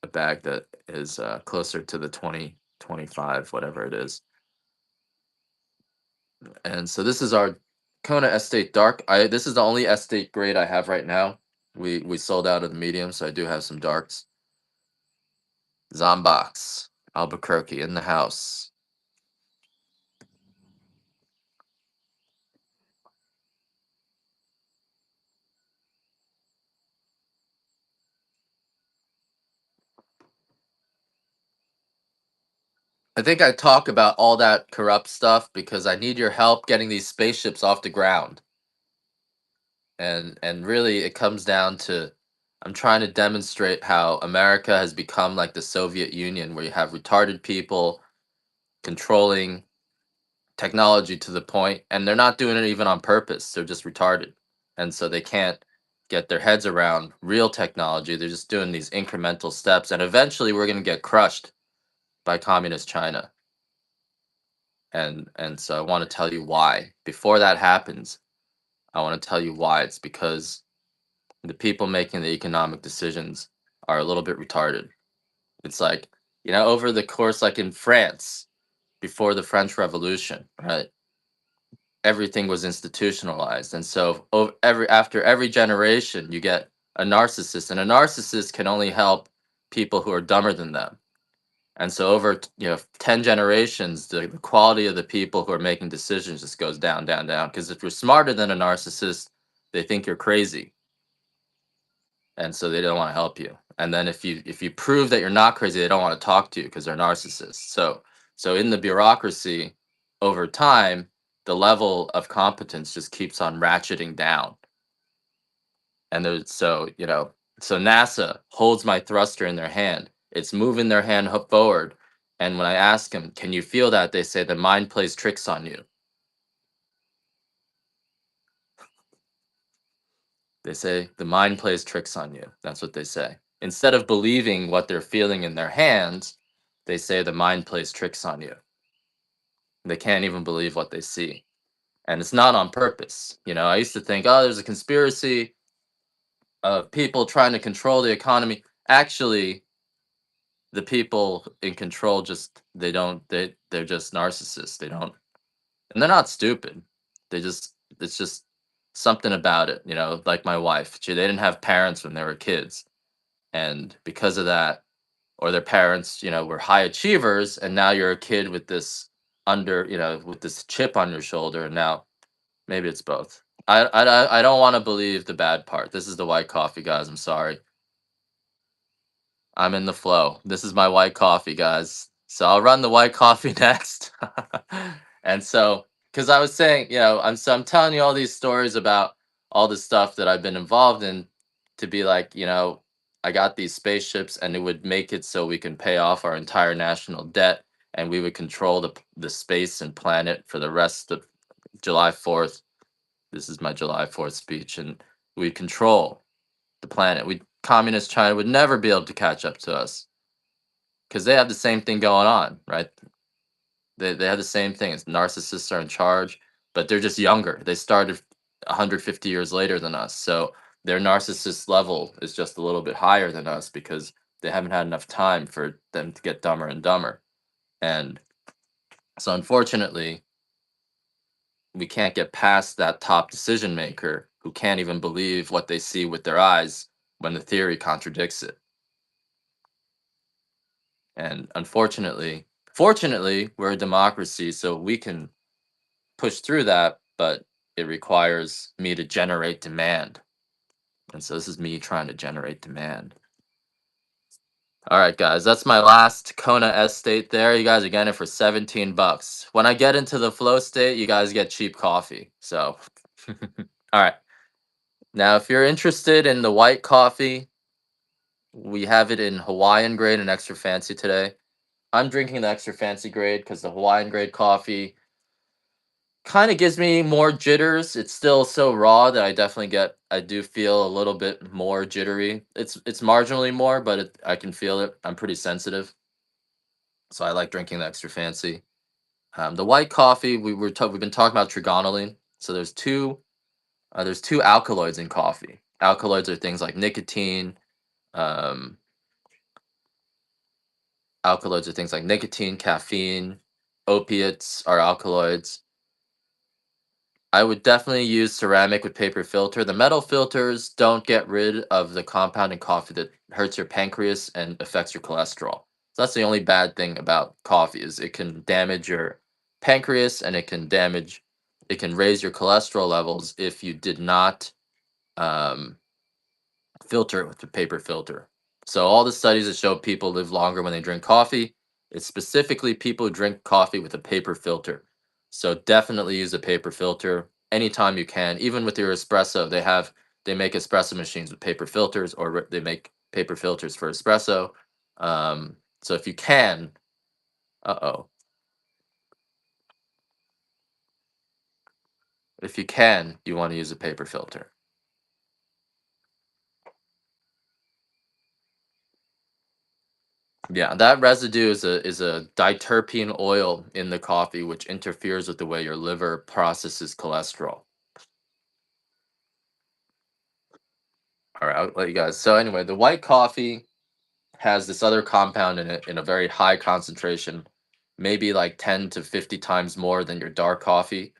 a bag that is closer to the 2025 whatever it is. And so this is our Kona Estate Dark. I This is the only Estate grade I have right now. We sold out of the medium, so I do have some darks. Zombox, Albuquerque in the house. I think I talk about all that corrupt stuff because I need your help getting these spaceships off the ground. And really it comes down to I'm trying to demonstrate how America has become like the Soviet Union where you have retarded people controlling technology to the point and they're not doing it even on purpose. They're just retarded. And so they can't get their heads around real technology. They're just doing these incremental steps and eventually we're going to get crushed by communist China. And so I want to tell you why. Before that happens, I want to tell you why. It's because the people making the economic decisions are a little bit retarded. It's like, over the course, like in France, before the French Revolution, right? Everything was institutionalized. And so after every generation, you get a narcissist, and a narcissist can only help people who are dumber than them. And so over 10 generations, the quality of the people who are making decisions just goes down, down, down. Because if you're smarter than a narcissist, they think you're crazy, and so they don't want to help you. And then if you prove that you're not crazy, they don't want to talk to you because they're narcissists. So in the bureaucracy, over time, the level of competence just keeps on ratcheting down. And so NASA holds my thruster in their hand. It's moving their hand forward. And when I ask them, can you feel that? They say the mind plays tricks on you. They say the mind plays tricks on you. That's what they say. Instead of believing what they're feeling in their hands, they say the mind plays tricks on you. They can't even believe what they see. And it's not on purpose. I used to think, oh, there's a conspiracy of people trying to control the economy. Actually, the people in control they're just narcissists. They don't and they're not stupid. It's just something about it, like my wife. They didn't have parents when they were kids. And because of that, or their parents, were high achievers, and now you're a kid with with this chip on your shoulder, and now maybe it's both. I don't want to believe the bad part. This is the white coffee, guys. I'm sorry. I'm in the flow. This is my white coffee, guys. So I'll run the white coffee next. And so, because I was saying, I'm telling you all these stories about all the stuff that I've been involved in to be like, I got these spaceships and it would make it so we can pay off our entire national debt and we would control the space and planet for the rest of July 4th. This is my July 4th speech. And we control the planet. Communist China would never be able to catch up to us because they have the same thing going on, right? They have the same thing. It's narcissists are in charge, but they're just younger. They started 150 years later than us. So their narcissist level is just a little bit higher than us because they haven't had enough time for them to get dumber and dumber. And so, unfortunately, we can't get past that top decision maker who can't even believe what they see with their eyes when the theory contradicts it. And unfortunately, fortunately, we're a democracy, so we can push through that, but it requires me to generate demand. And so this is me trying to generate demand. All right, guys, that's my last Kona S state there. You guys are getting it for 17 bucks. When I get into the flow state, you guys get cheap coffee. So, all right. Now, if you're interested in the white coffee, we have it in Hawaiian grade and extra fancy today. I'm drinking the extra fancy grade because the Hawaiian grade coffee kind of gives me more jitters. It's still so raw that I do feel a little bit more jittery. It's marginally more, but I can feel it. I'm pretty sensitive, so I like drinking the extra fancy. The white coffee we've been talking about trigonylene. So there's two alkaloids in coffee. Alkaloids are things like nicotine. Um, Alkaloids are things like nicotine, caffeine, opiates are alkaloids. I would definitely use ceramic with paper filter. The metal filters don't get rid of the compound in coffee that hurts your pancreas and affects your cholesterol. So that's the only bad thing about coffee is it can damage your pancreas and it can raise your cholesterol levels if you did not um, filter it with the paper filter. So all the studies that show people live longer when they drink coffee, it's specifically people who drink coffee with a paper filter. So definitely use a paper filter anytime you can. Even with your espresso, they make espresso machines with paper filters, or they make paper filters for espresso. So if you can, uh-oh, if you can, you want to use a paper filter. Yeah, that residue is a diterpene oil in the coffee which interferes with the way your liver processes cholesterol. All right, I'll let you guys. So anyway, the white coffee has this other compound in it in a very high concentration, maybe like 10 to 50 times more than your dark coffee.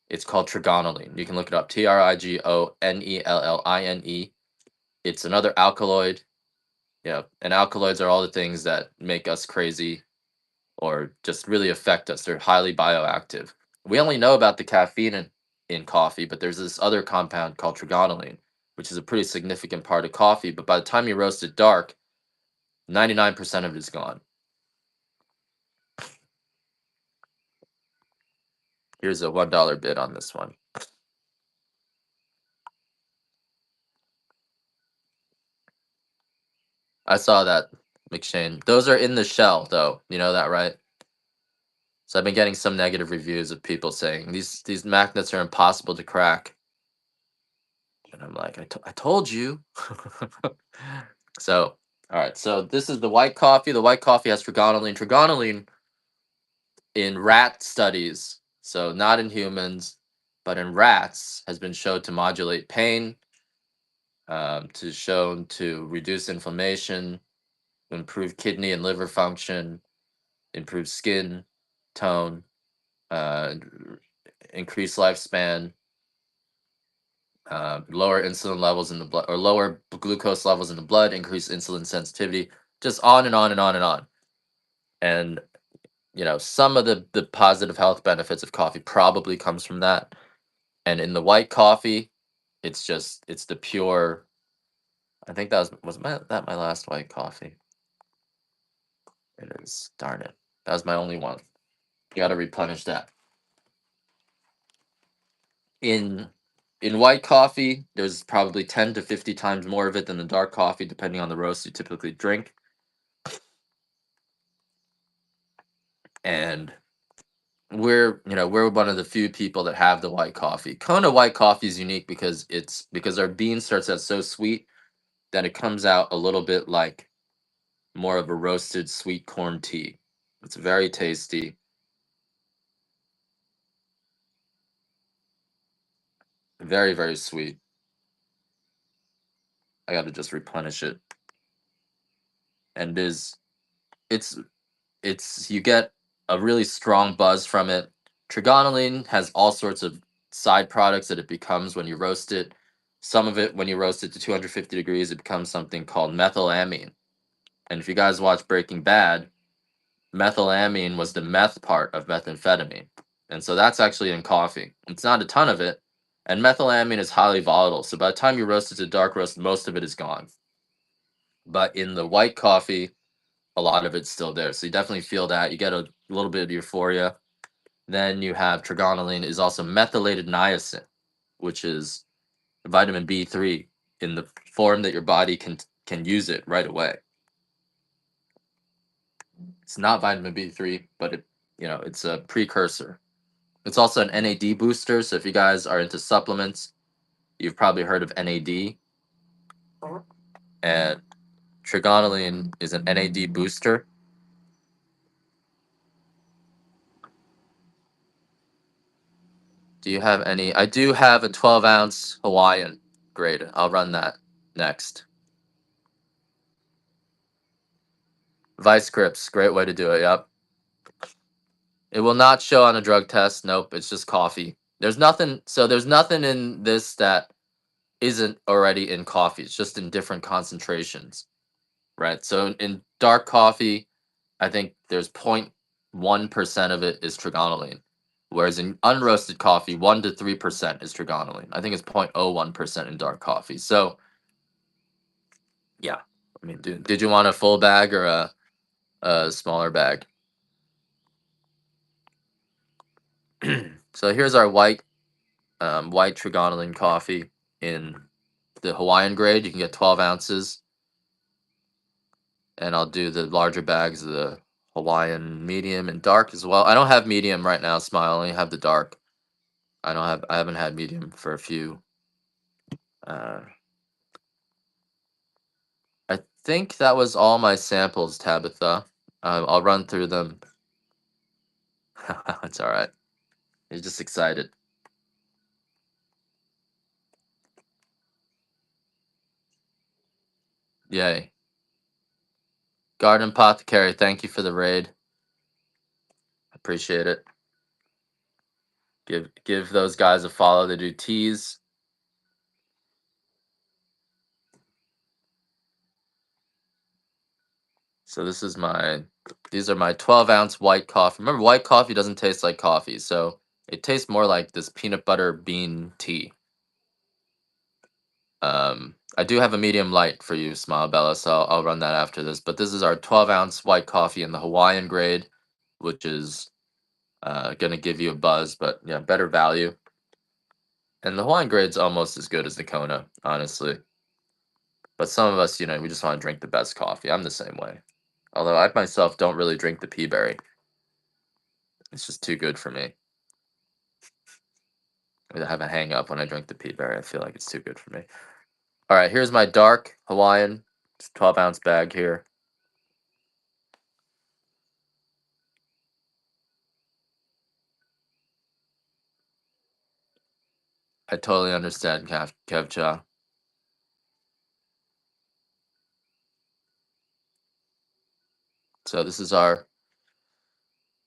It's called trigonylene. You can look it up. Trigonelline. It's another alkaloid. Yeah, and alkaloids are all the things that make us crazy or just really affect us. They're highly bioactive. We only know about the caffeine in coffee, but there's this other compound called trigonylene, which is a pretty significant part of coffee. But by the time you roast it dark, 99% of it is gone. Here's a $1 bid on this one. I saw that, McShane. Those are in the shell, though. You know that, right? So I've been getting some negative reviews of people saying these magnets are impossible to crack. And I'm like, I told you. So, all right. So this is the white coffee. The white coffee has trigonylene. Trigonylene in rat studies, so not in humans, but in rats, has been shown to modulate pain, to shown to reduce inflammation, improve kidney and liver function, improve skin tone, uh, increase lifespan, lower insulin levels in the blood, or lower glucose levels in the blood, increase insulin sensitivity, just on and on and on and on. And some of the positive health benefits of coffee probably comes from that. And in the white coffee, it's the pure. I think that my last white coffee. It is, darn it. That was my only one. You got to replenish that. In in white coffee, there's probably 10 to 50 times more of it than the dark coffee, depending on the roast you typically drink. And we're one of the few people that have the white coffee. Kona white coffee is unique because our bean starts out so sweet that it comes out a little bit like more of a roasted sweet corn tea. It's very tasty, very very sweet. I got to just replenish it. And it's you get a really strong buzz from it. Trigonylene has all sorts of side products that it becomes when you roast it. Some of it, when you roast it to 250 degrees, it becomes something called methylamine. And if you guys watch Breaking Bad, methylamine was the meth part of methamphetamine. And so that's actually in coffee. It's not a ton of it. And methylamine is highly volatile. So by the time you roast it to dark roast, most of it is gone. But in the white coffee, a lot of it's still there. So you definitely feel that. You get a little bit of euphoria. Then you have trigonylene is also methylated niacin, which is vitamin B3 in the form that your body can use it right away. It's not vitamin B3, but it's a precursor. It's also an NAD booster. So if you guys are into supplements, you've probably heard of NAD. And trigonylene is an NAD booster. Do you have any? I do have a 12-ounce Hawaiian grade. I'll run that next. Vice grips, great way to do it. Yep. It will not show on a drug test. Nope, it's just coffee. There's nothing. So there's nothing in this that isn't already in coffee. It's just in different concentrations, right? So in dark coffee, I think there's 0.1% of it is trigonylene, whereas in unroasted coffee, 1 to 3% is trigonylene. I think it's 0.01% in dark coffee. So yeah, I mean, did you want a full bag or a smaller bag? So here's our white trigonylene coffee in the Hawaiian grade. You can get 12 ounces, and I'll do the larger bags of the Hawaiian medium and dark as well. I don't have medium right now, Smile. I only have the dark. I haven't had medium for a few. Uh, I think that was all my samples, Tabitha. I'll run through them. It's all right. You're just excited. Yay. Garden Apothecary, thank you for the raid. Appreciate it. Give those guys a follow. They do teas. So these are my 12-ounce white coffee. Remember, white coffee doesn't taste like coffee, so it tastes more like this peanut butter bean tea. I do have a medium light for you, Smile Bella, so I'll run that after this. But this is our 12-ounce white coffee in the Hawaiian grade, which is gonna give you a buzz, but yeah, better value. And the Hawaiian grade's almost as good as the Kona, honestly. But some of us, we just want to drink the best coffee. I'm the same way. Although I myself don't really drink the pea berry. It's just too good for me. I have a hang up when I drink the pea berry. I feel like it's too good for me. All right, here's my dark Hawaiian. It's a 12-ounce bag here. I totally understand, Kevcha. So this is our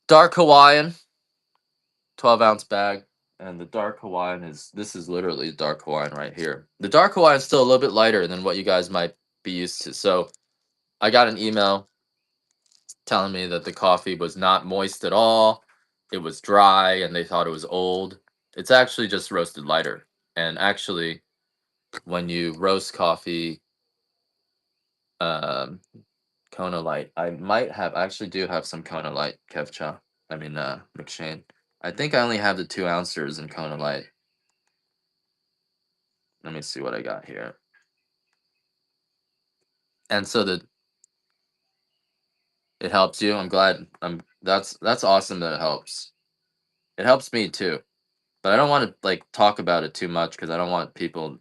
dark Hawaiian, 12-ounce bag. And the dark Hawaiian this is literally dark Hawaiian right here. The dark Hawaiian is still a little bit lighter than what you guys might be used to. So I got an email telling me that the coffee was not moist at all. It was dry and they thought it was old. It's actually just roasted lighter. And actually, when you roast coffee, um, Kona Light, I actually do have some Kona Light, Kevcha. McShane. I think I only have the 2 ounces in Kona Light. Let me see what I got here. And so it helps you. I'm glad. That's awesome that it helps. It helps me too. But I don't want to talk about it too much because I don't want people,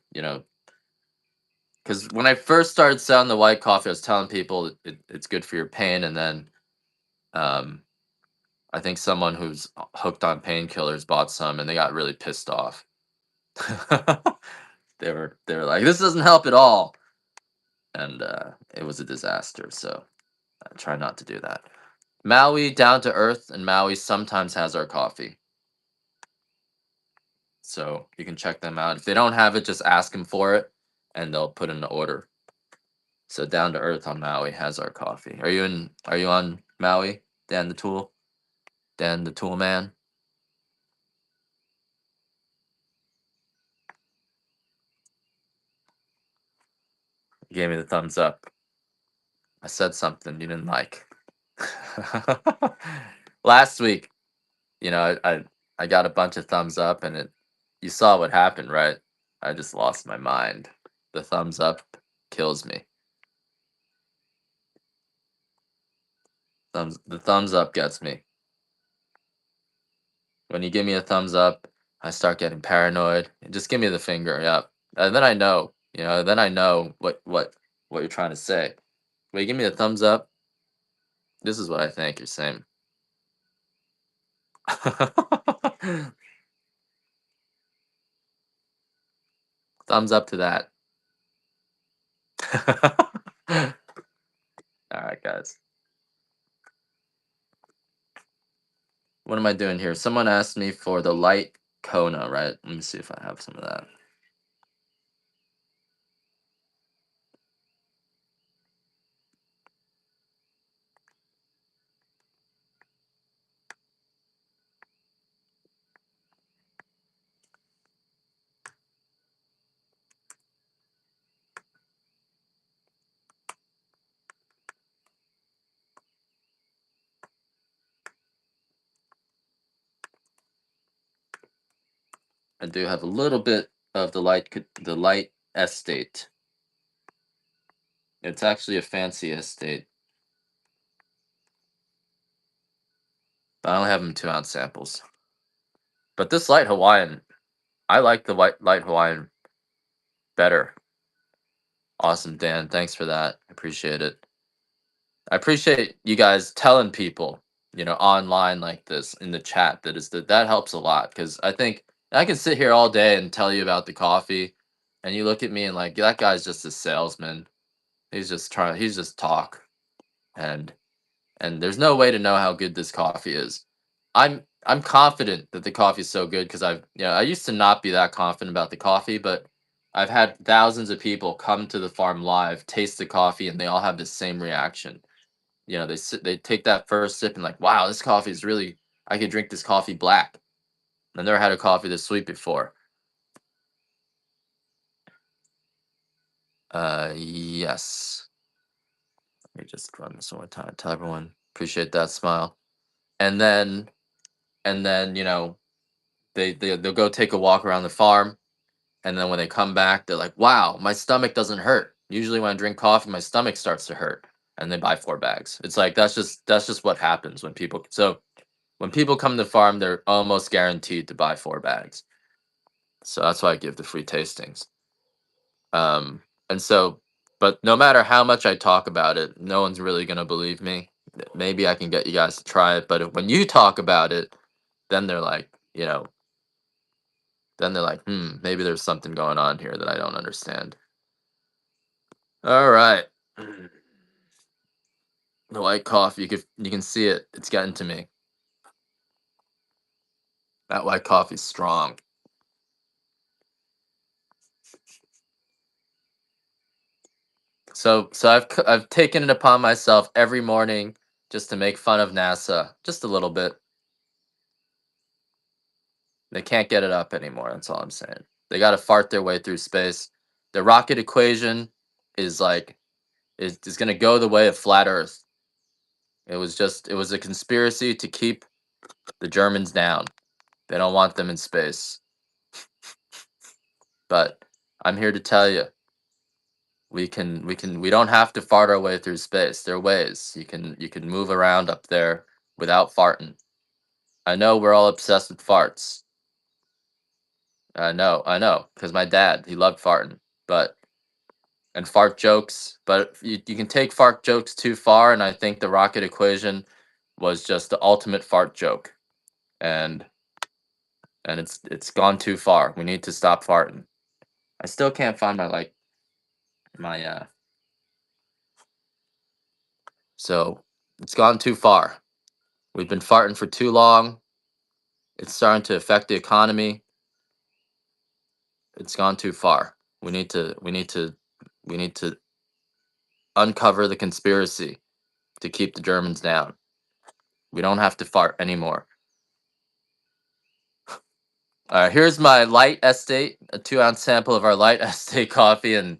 because when I first started selling the white coffee, I was telling people it's good for your pain, and then um, I think someone who's hooked on painkillers bought some, and they got really pissed off. They were like, "This doesn't help at all." and it was a disaster. So I try not to do that. Maui down to earth, and Maui sometimes has our coffee, so you can check them out. If they don't have it, just ask them for it, and they'll put in the order. So down to earth on Maui has our coffee. Are you in? Are you on Maui, Dan the Tool? Dan the Tool Man? You gave me the thumbs up. I said something you didn't like. Last week, I got a bunch of thumbs up, and it. You saw what happened, right? I just lost my mind. The thumbs up kills me. The thumbs up gets me. When you give me a thumbs up, I start getting paranoid. Just give me the finger, yep. And then I know, then I know what you're trying to say. When you give me a thumbs up, this is what I think you're saying. Thumbs up to that. All right, guys. What am I doing here? Someone asked me for the light Kona, right? Let me see if I have some of that. I do have a little bit of the light estate. It's actually a fancy estate, but I only have them 2-ounce samples. But this light Hawaiian, I like the light Hawaiian better. Awesome, Dan. Thanks for that. I appreciate it. I appreciate you guys telling people, online like this in the chat that helps a lot, because I think I can sit here all day and tell you about the coffee, and you look at me and like that guy's just a salesman. He's just talk, and there's no way to know how good this coffee is. I'm confident that the coffee is so good because I used to not be that confident about the coffee, but I've had thousands of people come to the farm live, taste the coffee, and they all have the same reaction. They take that first sip and like, wow, this coffee is really. I could drink this coffee black. I never had a coffee this sweet before. Yes. Let me just run this one more time. Tell everyone appreciate that smile, and then they'll go take a walk around the farm, and then when they come back, they're like, wow, my stomach doesn't hurt. Usually when I drink coffee, my stomach starts to hurt, and they buy 4 bags. It's like that's just what happens when people. So when people come to the farm, they're almost guaranteed to buy 4 bags. So that's why I give the free tastings. And so, but no matter how much I talk about it, no one's really gonna believe me. Maybe I can get you guys to try it, but when you talk about it, then they're like, maybe there's something going on here that I don't understand. All right. The white coffee, you can see it. It's getting to me. That white coffee's strong. So I've taken it upon myself every morning just to make fun of NASA, just a little bit. They can't get it up anymore. That's all I'm saying. They got to fart their way through space. The rocket equation is like is going to go the way of flat Earth. It was a conspiracy to keep the Germans down. They don't want them in space. But I'm here to tell you, we don't have to fart our way through space. There are ways. You can move around up there without farting. I know we're all obsessed with farts. I know, because my dad, he loved farting, but and fart jokes, but you can take fart jokes too far, and I think the rocket equation was just the ultimate fart joke, and it's gone too far. We need to stop farting. I still can't find my So it's gone too far. We've been farting for too long. It's starting to affect the economy. It's gone too far. We need to uncover the conspiracy to keep the Germans down. We don't have to fart anymore. All right, here's my light estate, a 2-ounce sample of our light estate coffee. And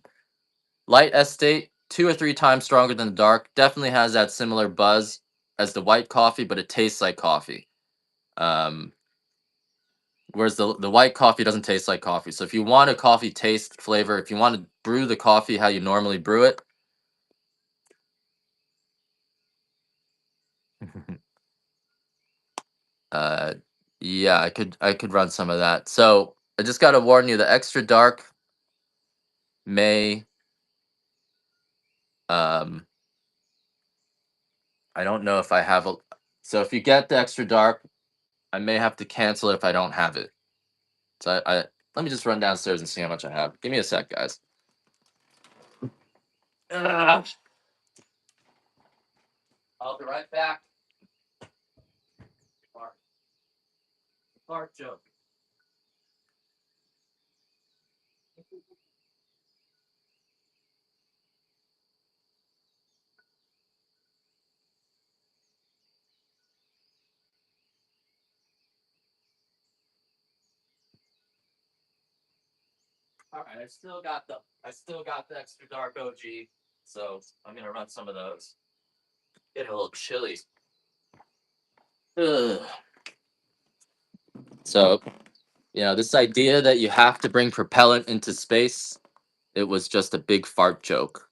light estate, 2 or 3 times stronger than the dark. Definitely has that similar buzz as the white coffee, but it tastes like coffee. Um, Whereas the white coffee doesn't taste like coffee. So if you want a coffee taste flavor, if you want to brew the coffee how you normally brew it, uh, yeah, I could run some of that. So I just got to warn you, the extra dark may um I don't know if I have a. So if you get the extra dark, I may have to cancel it if I don't have it. So I let me just run downstairs and see how much I have. Give me a sec, guys. Ugh. I'll be right back. Fart, fart joke. All right, I still got the extra dark OG, so I'm gonna run some of those. Get a little chilly. Ugh. So this idea that you have to bring propellant into space, it was just a big fart joke.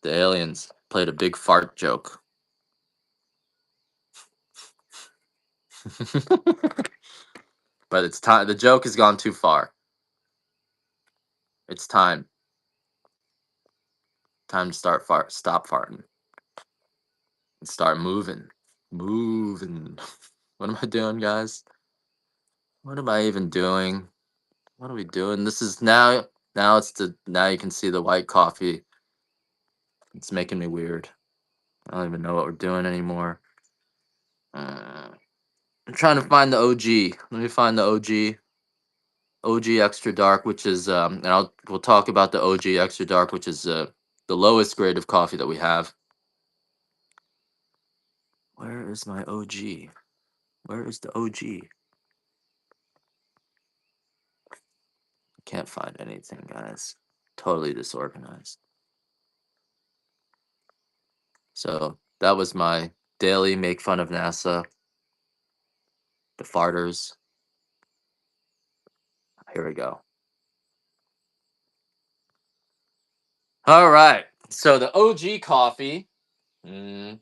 The aliens played a big fart joke. But it's time. The joke has gone too far. It's time. Time to stop farting and start moving. Moving. What am I doing, guys? What am I even doing? What are we doing? This is now. Now you can see the white coffee. It's making me weird. I don't even know what we're doing anymore. I'm trying to find the OG. Let me find the OG. OG extra dark, which is and we'll talk about the OG extra dark, which is the lowest grade of coffee that we have. Where is my OG? Where is the OG? Can't find anything, guys. Totally disorganized. So that was my daily make fun of NASA. The farters. Here we go. All right. So the OG coffee. Where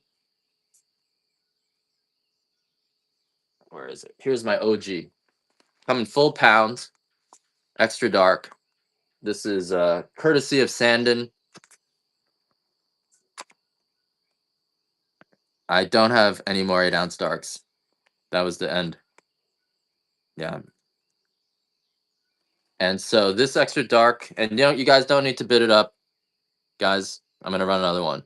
is it? Here's my OG. Coming full pound, extra dark. This is courtesy of Sandon. I don't have any more 8-ounce darks. That was the end. Yeah. And so this extra dark, and you guys don't need to bid it up, guys. I'm gonna run another one.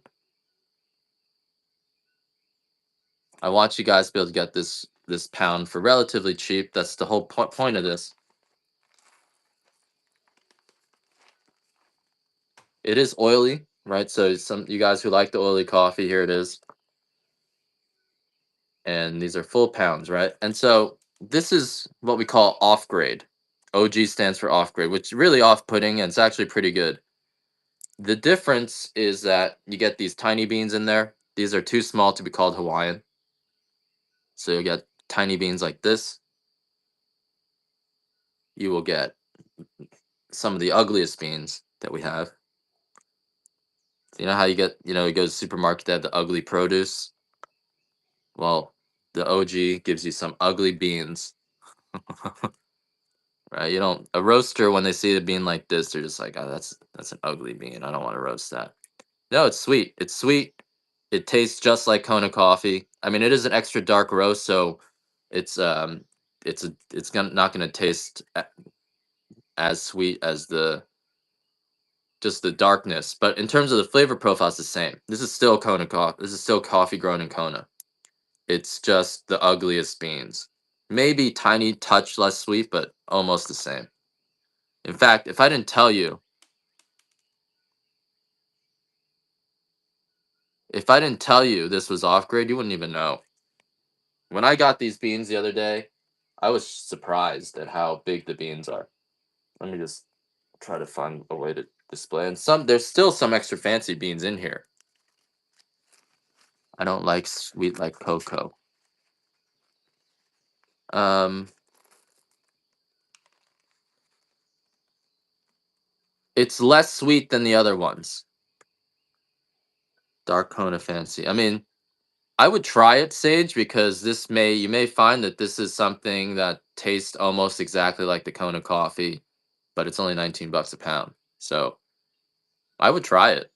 I want you guys to be able to get this pound for relatively cheap. That's the whole point of this. It is oily, right? So some you guys who like the oily coffee, here it is. And these are full pounds, right? And so this is what we call off grade. OG stands for off grade, which is really off-putting, and it's actually pretty good. The difference is that you get these tiny beans in there. These are too small to be called Hawaiian. So you'll get tiny beans like this. You will get some of the ugliest beans that we have. You know how you go to the supermarket, they have the ugly produce? Well, the OG gives you some ugly beans. Right? A roaster, when they see a bean like this, they're just like, oh, that's an ugly bean. I don't want to roast that. No, it's sweet. It's sweet. It tastes just like Kona coffee. I mean, it is an extra dark roast, so it's not gonna taste as sweet as just the darkness. But in terms of the flavor profile, it's the same. This is still Kona coffee. This is still coffee grown in Kona. It's just the ugliest beans. Maybe tiny touch less sweet, but almost the same. In fact, if I didn't tell you this was off grade, you wouldn't even know. When I got these beans the other day, I was surprised at how big the beans are. Let me just try to find a way to display. And there's still some extra fancy beans in here. I don't like sweet like cocoa. Um, it's less sweet than the other ones. Dark Kona fancy. I mean, I would try it, Sage, because you may find that this is something that tastes almost exactly like the Kona coffee, but it's only 19 bucks a pound. So I would try it.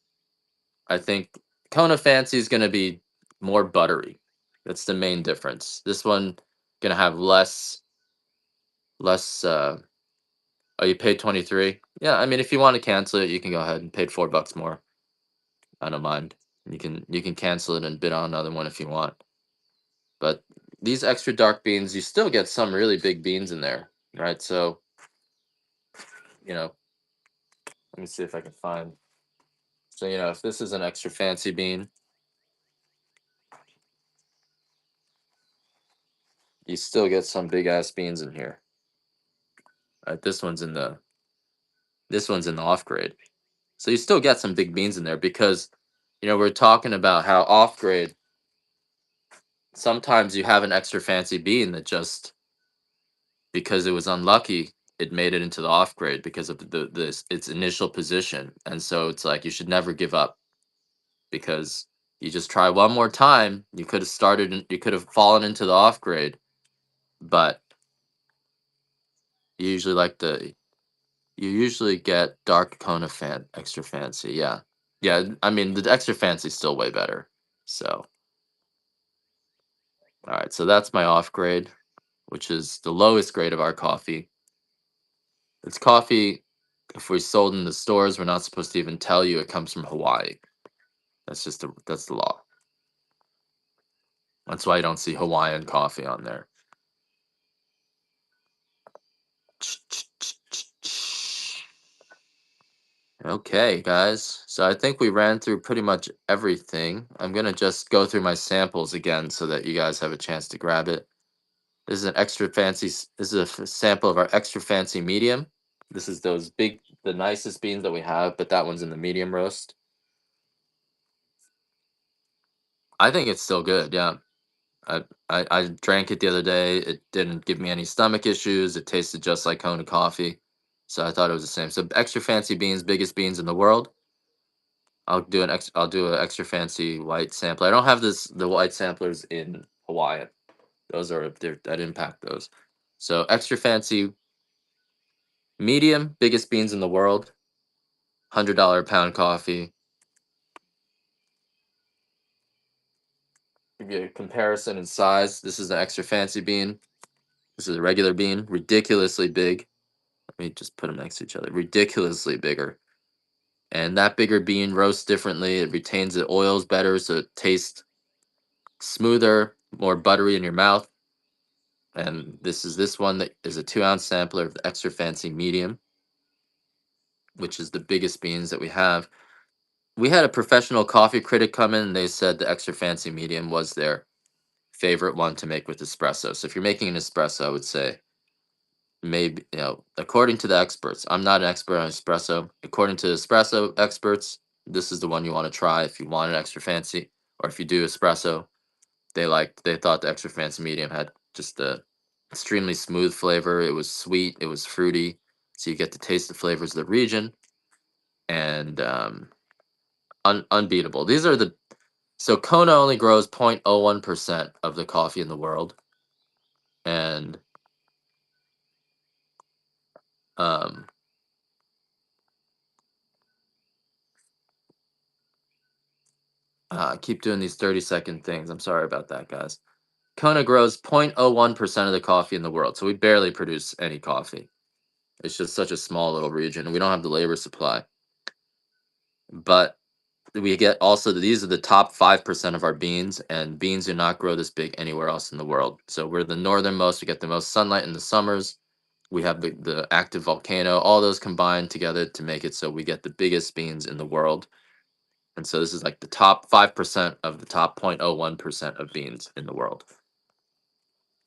I think Kona Fancy is going to be more buttery. That's the main difference. This one going to have less. Oh, you paid 23. Yeah, I mean, if you want to cancel it, you can go ahead and paid $4 more. I don't mind. You can cancel it and bid on another one if you want. But these extra dark beans, you still get some really big beans in there, right? So, let me see if I can find. So, if this is an extra fancy bean, you still get some big ass beans in here. Right? This one's in the off grade. So you still get some big beans in there because, we're talking about how off grade, sometimes you have an extra fancy bean that just, because it was unlucky, it made it into the off grade because of its initial position. And so it's like you should never give up because you just try one more time. You could have fallen into the off grade, but you usually like the you usually get dark Kona extra fancy. Yeah. Yeah, I mean the extra fancy is still way better. So, all right, so that's my off grade, which is the lowest grade of our coffee. It's coffee. If we sold in the stores, we're not supposed to even tell you it comes from Hawaii. That's the law. That's why you don't see Hawaiian coffee on there. Okay, guys. So I think we ran through pretty much everything. I'm gonna just go through my samples again so that you guys have a chance to grab it. This is an extra fancy. This is a sample of our extra fancy medium. This is the nicest beans that we have, but that one's in the medium roast. I think it's still good. Yeah, I drank it the other day. It didn't give me any stomach issues. It tasted just like Kona coffee, so I thought it was the same. So extra fancy beans, biggest beans in the world. I'll do an extra fancy white sampler. I don't have the white samplers in Hawaiian. I didn't pack those. So extra fancy medium, biggest beans in the world. $100 a pound coffee. Give you a comparison in size. This is an extra fancy bean. This is a regular bean, ridiculously big. Let me just put them next to each other. Ridiculously bigger. And that bigger bean roasts differently. It retains the oils better, so it tastes smoother, more buttery in your mouth. And this one that is a 2-ounce sampler of the extra fancy medium, which is the biggest beans that we have. We had a professional coffee critic come in and they said the extra fancy medium was their favorite one to make with espresso. So if you're making an espresso, I would say maybe, according to the experts, I'm not an expert on espresso. According to the espresso experts, this is the one you want to try if you want an extra fancy, or if you do espresso. They thought the extra fancy medium had just the extremely smooth flavor. It was sweet, it was fruity, so you get to taste the flavors of the region, and unbeatable. So Kona only grows 0.01% of the coffee in the world, and um, I keep doing these 30-second things. I'm sorry about that, guys. Kona grows 0.01% of the coffee in the world, so we barely produce any coffee. It's just such a small little region, and we don't have the labor supply. But we get also these are the top 5% of our beans, and beans do not grow this big anywhere else in the world. So we're the northernmost. We get the most sunlight in the summers. We have the active volcano. All those combined together to make it so we get the biggest beans in the world. And so this is like the top 5% of the top 0.01% of beans in the world.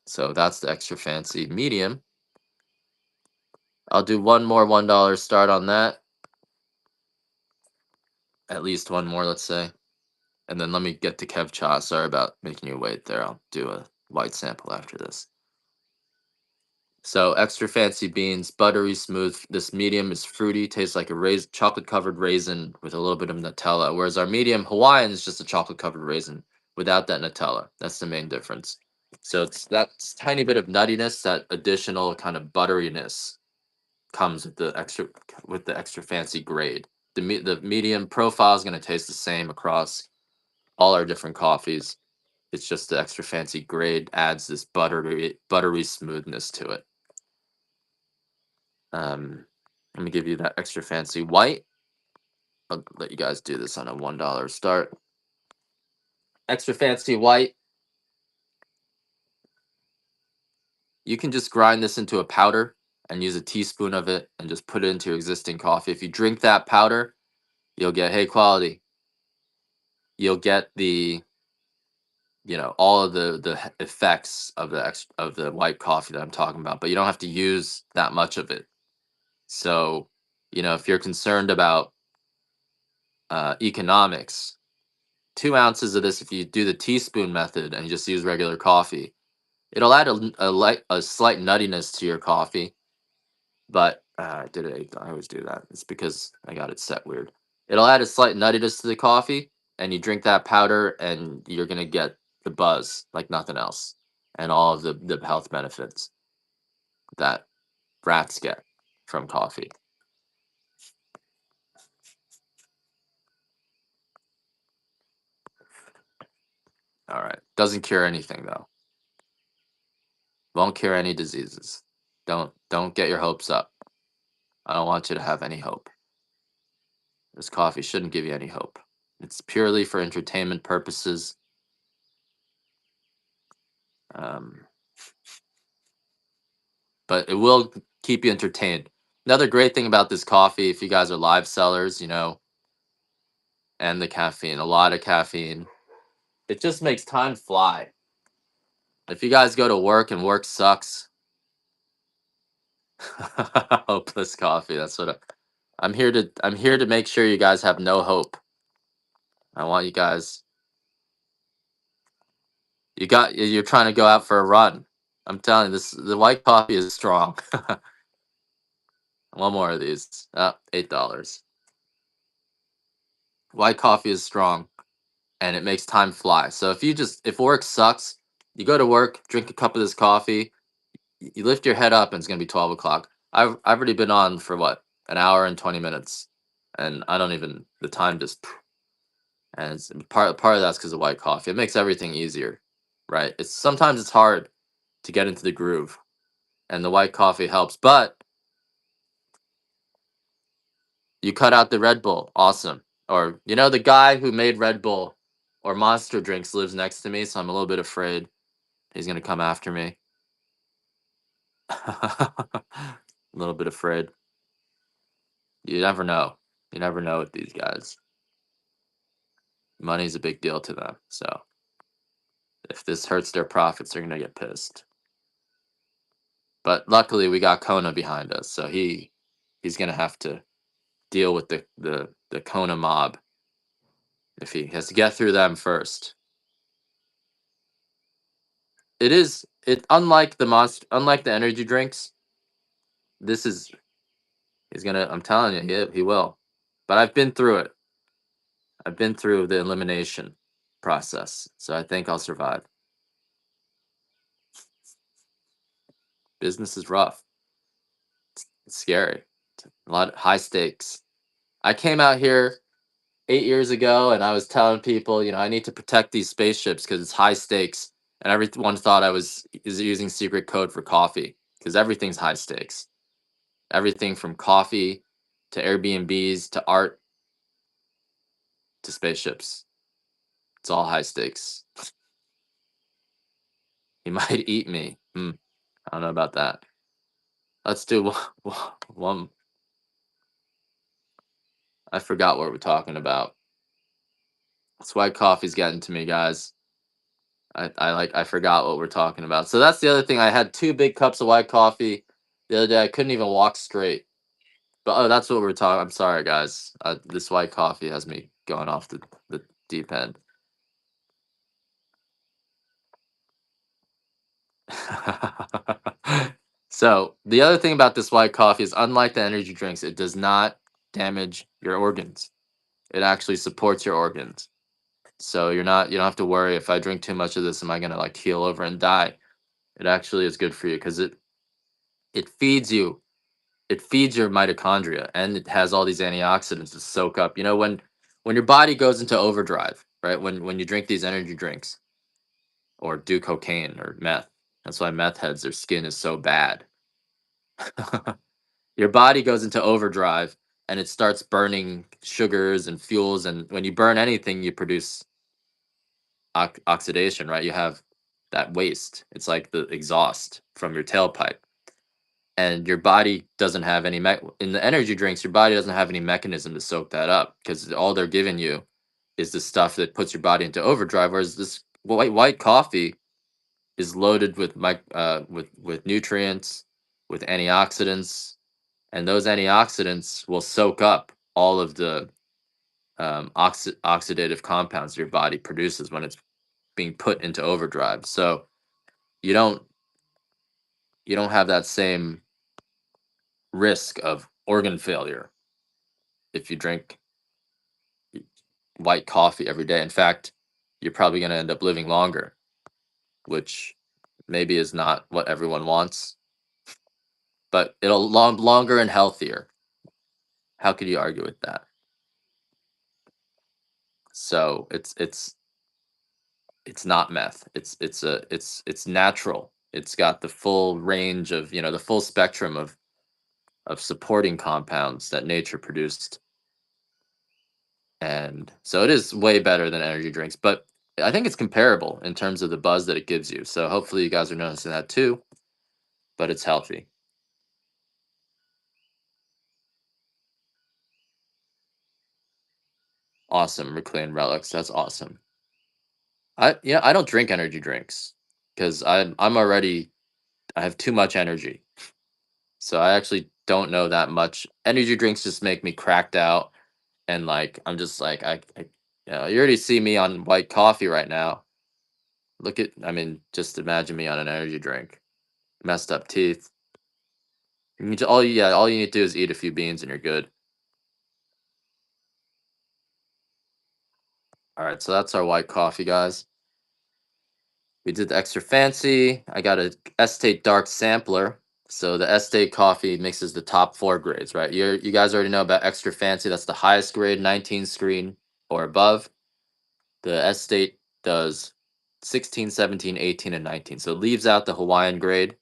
So that's the extra fancy medium. I'll do one more $1 start on that. At least one more, let's say. And then let me get to Kev Cha. Sorry about making you wait there. I'll do a white sample after this. So extra fancy beans, buttery smooth. This medium is fruity, tastes like a chocolate covered raisin with a little bit of Nutella. Whereas our medium Hawaiian is just a chocolate covered raisin without that Nutella. That's the main difference. So it's that tiny bit of nuttiness, that additional kind of butteriness comes with the extra fancy grade. The medium profile is going to taste the same across all our different coffees. It's just the extra fancy grade adds this buttery smoothness to it. Let me give you that extra fancy white. I'll let you guys do this on a $1 start. Extra fancy white. You can just grind this into a powder and use a teaspoon of it and just put it into your existing coffee. If you drink that powder, you'll get hay quality. You'll get all of the effects of the white coffee that I'm talking about, but you don't have to use that much of it. So, if you're concerned about economics, 2 ounces of this, if you do the teaspoon method and just use regular coffee, it'll add a slight nuttiness to your coffee. But I always do that. It's because I got it set weird. It'll add a slight nuttiness to the coffee, and you drink that powder, and you're gonna get the buzz like nothing else, and all of the health benefits that rats get from coffee. All right, doesn't cure anything though. Won't cure any diseases. Don't get your hopes up. I don't want you to have any hope. This coffee shouldn't give you any hope. It's purely for entertainment purposes. Um, but it will keep you entertained. Another great thing about this coffee, if you guys are live sellers, and the caffeine, a lot of caffeine, it just makes time fly. If you guys go to work and work sucks, hopeless coffee. That's what I'm here to make sure you guys have no hope. I want you guys. You're trying to go out for a run. I'm telling you, the white coffee is strong. One more of these. $8. White coffee is strong, and it makes time fly. So if work sucks, you go to work, drink a cup of this coffee, you lift your head up, and it's gonna be 12 o'clock. I've already been on for what, an hour and 20 minutes, and I don't even the time just. And part of that's because of white coffee. It makes everything easier, right? Sometimes it's hard to get into the groove, and the white coffee helps. But you cut out the Red Bull, awesome. Or the guy who made Red Bull or Monster drinks lives next to me, so I'm a little bit afraid he's gonna come after me. A little bit afraid. You never know. You never know with these guys. Money's a big deal to them, so if this hurts their profits, they're gonna get pissed. But luckily, we got Kona behind us, so he's gonna have to deal with the Kona mob if he has to get through them first. Unlike unlike the energy drinks. This is he's gonna. I'm telling you, he will. But I've been through it. I've been through the elimination process, so I think I'll survive. Business is rough. It's scary. A lot of high stakes. I came out here 8 years ago, and I was telling people, I need to protect these spaceships because it's high stakes, and everyone thought I was is using secret code for coffee because everything's high stakes. Everything from coffee to Airbnbs to art. to spaceships. It's all high stakes. He might eat me. I don't know about that. Let's do one. I forgot what we're talking about. That's why coffee's getting to me, guys. I forgot what we're talking about. So that's the other thing. I had 2 big cups of white coffee the other day. I couldn't even walk straight. But oh, that's what we're talking. I'm sorry, guys. This white coffee has me going off the deep end. So the other thing about this white coffee is, unlike the energy drinks, it does not damage your organs. It actually supports your organs. So you don't have to worry, if I drink too much of this, am I gonna like keel over and die? It actually is good for you because it feeds you. It feeds your mitochondria, and it has all these antioxidants to soak up. You know, when your body goes into overdrive, right? When you drink these energy drinks or do cocaine or meth, that's why meth heads, their skin is so bad. Your body goes into overdrive and it starts burning sugars and fuels, and when you burn anything, you produce oxidation, right? You have that waste. It's like the exhaust from your tailpipe, and your body doesn't have any in the energy drinks. Your body doesn't have any mechanism to soak that up because all they're giving you is the stuff that puts your body into overdrive. Whereas this white coffee is loaded with with nutrients, with antioxidants, and those antioxidants will soak up all of the oxidative compounds your body produces when it's being put into overdrive. So you don't you don't have that same risk of organ failure if you drink white coffee every day. In fact, you're probably going to end up living longer, which maybe is not what everyone wants, but it'll longer and healthier. How could you argue with that? So it's not meth. It's natural. It's got the full range of, the full spectrum of supporting compounds that nature produced. And so it is way better than energy drinks, but I think it's comparable in terms of the buzz that it gives you. So hopefully you guys are noticing that too, but it's healthy. Awesome. Reclaim relics. That's awesome. I don't drink energy drinks because I have too much energy. So I actually don't know that much. Energy drinks just make me cracked out, and like I'm just like you already see me on white coffee right now. I mean, just imagine me on an energy drink. Messed up teeth. All you need to do is eat a few beans and you're good. All right, so that's our white coffee, guys. We did the extra fancy. I got a estate dark sampler. So the estate coffee mixes the top 4 grades, right? You guys already know about extra fancy. That's the highest grade, 19 screen or above. The estate does 16, 17, 18, and 19. So it leaves out the Hawaiian grade,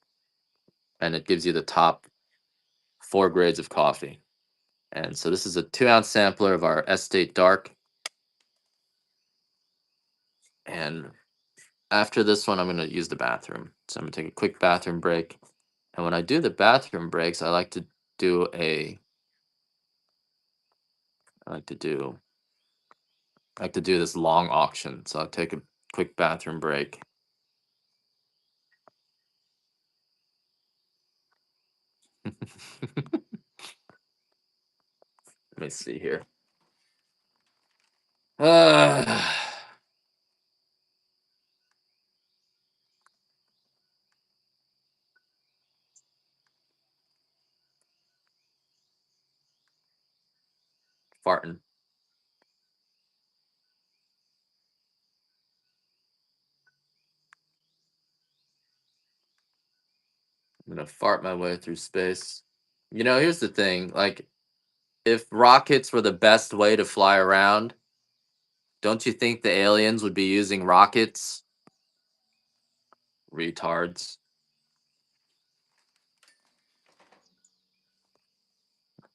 and it gives you the top 4 grades of coffee. And so this is a 2-ounce sampler of our estate dark. And after this one, I'm going to use the bathroom. So I'm going to take a quick bathroom break. And when I do the bathroom breaks, do a I like to do I like to do this long auction. So I'll take a quick bathroom break. Let me see here. Uh, farting. I'm gonna fart my way through space. Here's the thing. Like, if rockets were the best way to fly around, don't you think the aliens would be using rockets? Retards.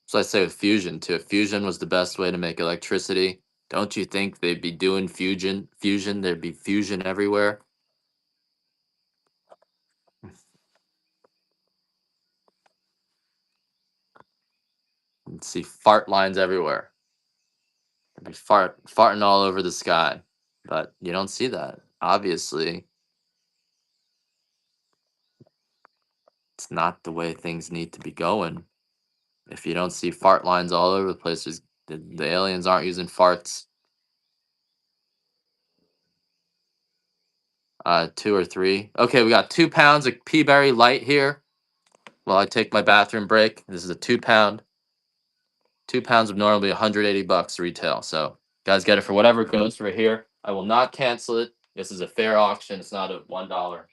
So I say with fusion too. If fusion was the best way to make electricity, Don't you think they'd be doing fusion? There'd be fusion everywhere. You'd see fart lines everywhere. There'd be farting all over the sky. But you don't see that. Obviously, it's not the way things need to be going. If you don't see fart lines all over the place, the aliens aren't using farts. 2 or 3. Okay, we got 2 pounds of Peaberry Light here. While I take my bathroom break, this is a 2 pound. 2 pounds would normally be 180 bucks retail. So guys, get it for whatever it goes for here. I will not cancel it. This is a fair auction. It's not a $1.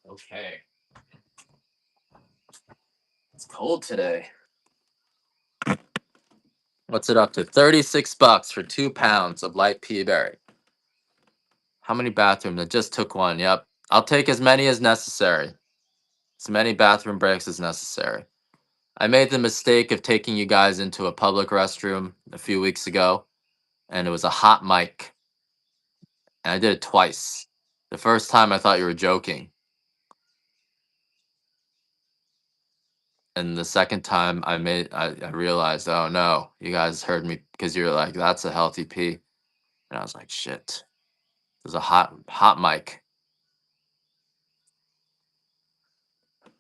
Okay. It's cold today. What's it up to? 36 bucks for 2 pounds of light Peaberry. How many bathrooms? I just took one. Yep. I'll take as many as necessary. As many bathroom breaks as necessary. I made the mistake of taking you guys into a public restroom a few weeks ago, and it was a hot mic. And I did it twice. The first time I thought you were joking. And the second time I realized, oh no, you guys heard me because you were like, that's a healthy pee. And I was like, shit. It was a hot mic.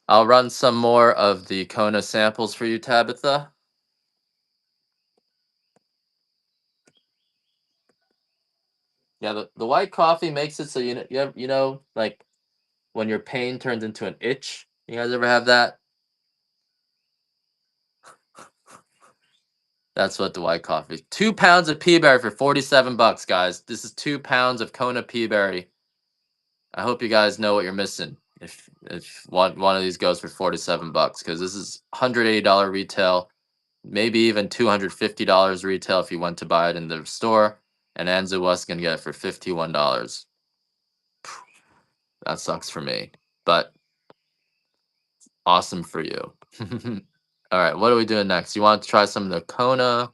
I'll run some more of the Kona samples for you, Tabitha. Yeah, the white coffee makes it so like when your pain turns into an itch. You guys ever have that? That's what the white coffee. 2 pounds of Peaberry for 47 bucks, guys. This is 2 pounds of Kona Peaberry. I hope you guys know what you're missing if one of these goes for 47 bucks, because this is $180 retail, maybe even $250 retail if you went to buy it in the store, and Anzu was gonna get it for $51. That sucks for me, but awesome for you. All right, what are we doing next? You want to try some of the Kona?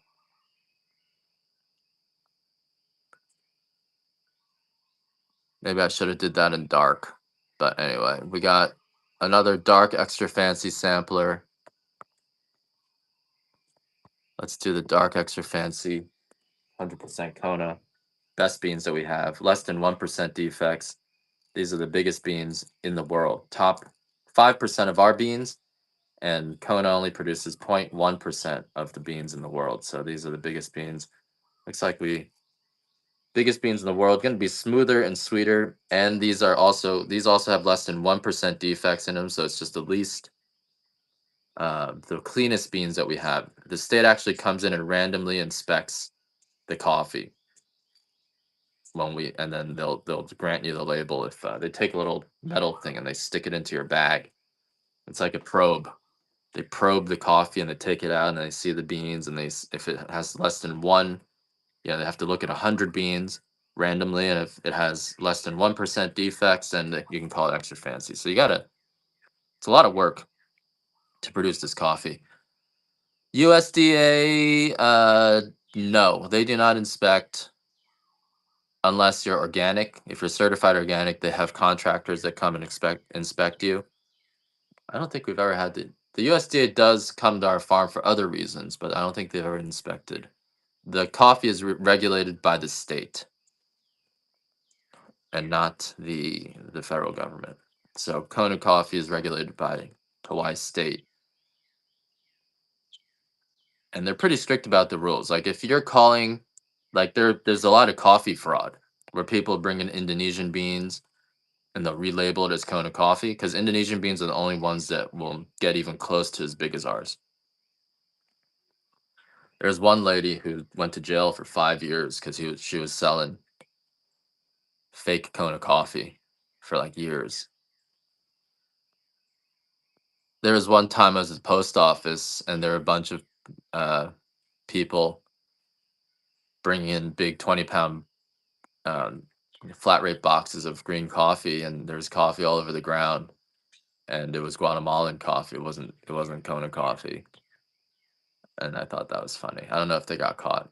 Maybe I should have did that in dark. But anyway, we got another dark extra fancy sampler. Let's do the dark extra fancy 100% Kona. Best beans that we have. Less than 1% defects. These are the biggest beans in the world. Top 5% of our beans, and Kona only produces 0.1% of the beans in the world. So these are the biggest beans. Looks like biggest beans in the world, going to be smoother and sweeter, and these also have less than 1% defects in them, so it's just the cleanest beans that we have. The state actually comes in and randomly inspects the coffee and then they'll grant you the label if they take a little metal thing and they stick it into your bag. It's like a probe. They probe the coffee and they take it out and they see the beans, and if it has less than one, yeah, they have to look at 100 beans randomly, and if it has less than 1% defects, then you can call it extra fancy. So it's a lot of work. to produce this coffee. USDA, no, they do not inspect unless you're organic. If you're certified organic, they have contractors that come and inspect you. I don't think we've ever had the USDA does come to our farm for other reasons, but I don't think they've ever inspected. The coffee is regulated by the state and not the federal government. So Kona coffee is regulated by Hawaii state, and they're pretty strict about the rules. Like if you're calling, like there's a lot of coffee fraud where people bring in Indonesian beans and they'll relabel it as Kona coffee because Indonesian beans are the only ones that will get even close to as big as ours. There's one lady who went to jail for 5 years because she was selling fake Kona coffee for like years. There was one time I was at the post office and there were a bunch of uh, people bringing in big 20-pound um, flat rate boxes of green coffee, and there was coffee all over the ground, and it was Guatemalan coffee. It wasn't Kona coffee, and I thought that was funny. I don't know if they got caught.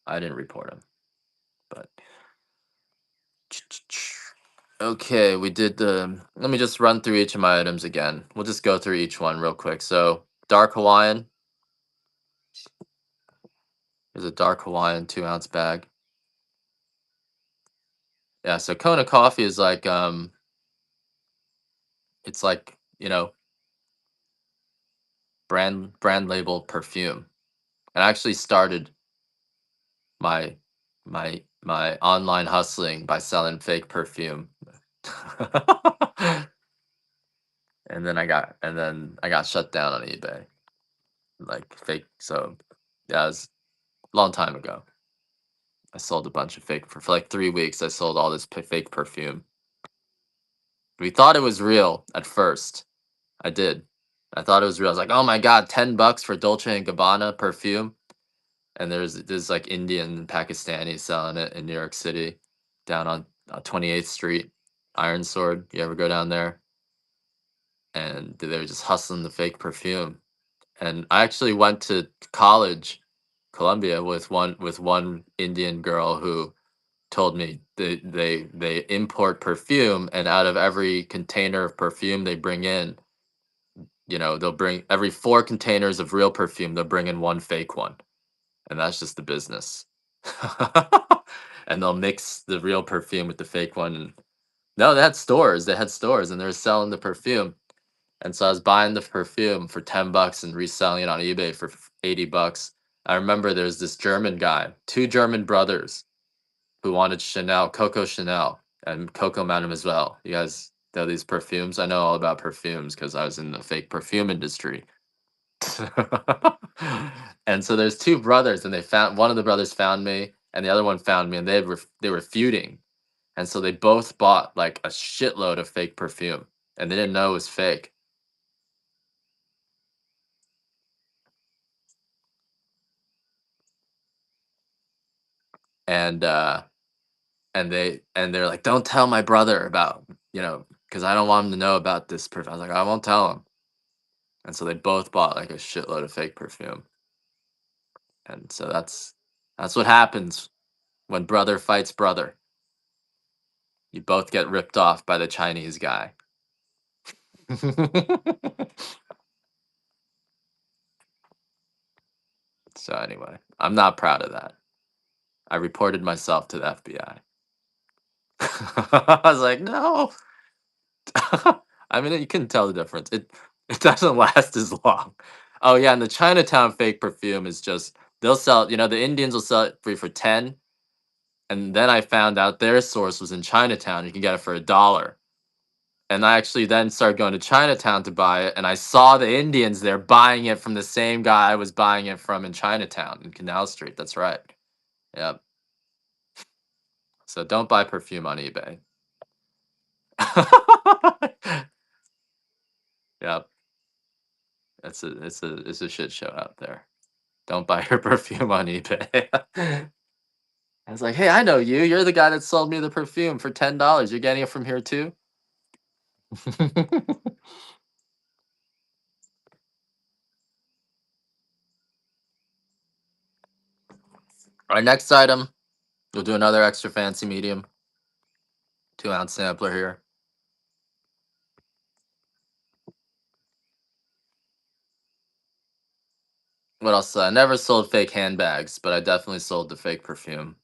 I didn't report them, but okay, we did the. Let me just run through each of my items again. We'll just go through each one real quick. So dark Hawaiian is a dark Hawaiian 2-ounce bag. Yeah, so Kona coffee is like it's like brand label perfume. And I actually started my my online hustling by selling fake perfume. And then I got shut down on eBay. Like fake, so yeah, it was a long time ago. I sold a bunch of fake for like 3 weeks. I sold all this fake perfume. We thought it was real at first. I did. I thought it was real. I was like, oh my god, $10 for Dolce and Gabbana perfume. And there's like Indian and Pakistani selling it in New York City, down on 28th Street, Iron Sword. You ever go down there? And they were just hustling the fake perfume. And I actually went to college, Columbia, with one Indian girl who told me they import perfume, and out of every container of perfume they bring in, they'll bring every 4 containers of real perfume, they'll bring in one fake one, and that's just the business. And they'll mix the real perfume with the fake one. And no, they had stores and they were selling the perfume. And so I was buying the perfume for $10 and reselling it on eBay for $80. I remember there's this German guy, 2 German brothers, who wanted Coco Chanel, and Coco Mademoiselle. You guys know these perfumes? I know all about perfumes because I was in the fake perfume industry. And so there's 2 brothers, and one of the brothers found me, and the other one found me, and they were feuding, and so they both bought like a shitload of fake perfume, and they didn't know it was fake. And they're like, don't tell my brother about, because I don't want him to know about this perfume. I was like, I won't tell him. And so they both bought like a shitload of fake perfume, and so that's what happens when brother fights brother. You both get ripped off by the Chinese guy. So anyway, I'm not proud of that. I reported myself to the FBI. I was like, no. I mean, you can tell the difference. It doesn't last as long. Oh yeah, and the Chinatown fake perfume is just they'll sell. The Indians will sell it for 10, and then I found out their source was in Chinatown. You can get it for $1. And I actually then started going to Chinatown to buy it, and I saw the Indians there buying it from the same guy I was buying it from in Chinatown in Canal Street. That's right. Yep. So don't buy perfume on eBay. Yep. It's a shit show out there. Don't buy your perfume on eBay. I was like, hey, I know you. You're the guy that sold me the perfume for $10. You're getting it from here too? All right, next item, we'll do another extra fancy medium, 2 ounce sampler here. What else? I never sold fake handbags, but I definitely sold the fake perfume.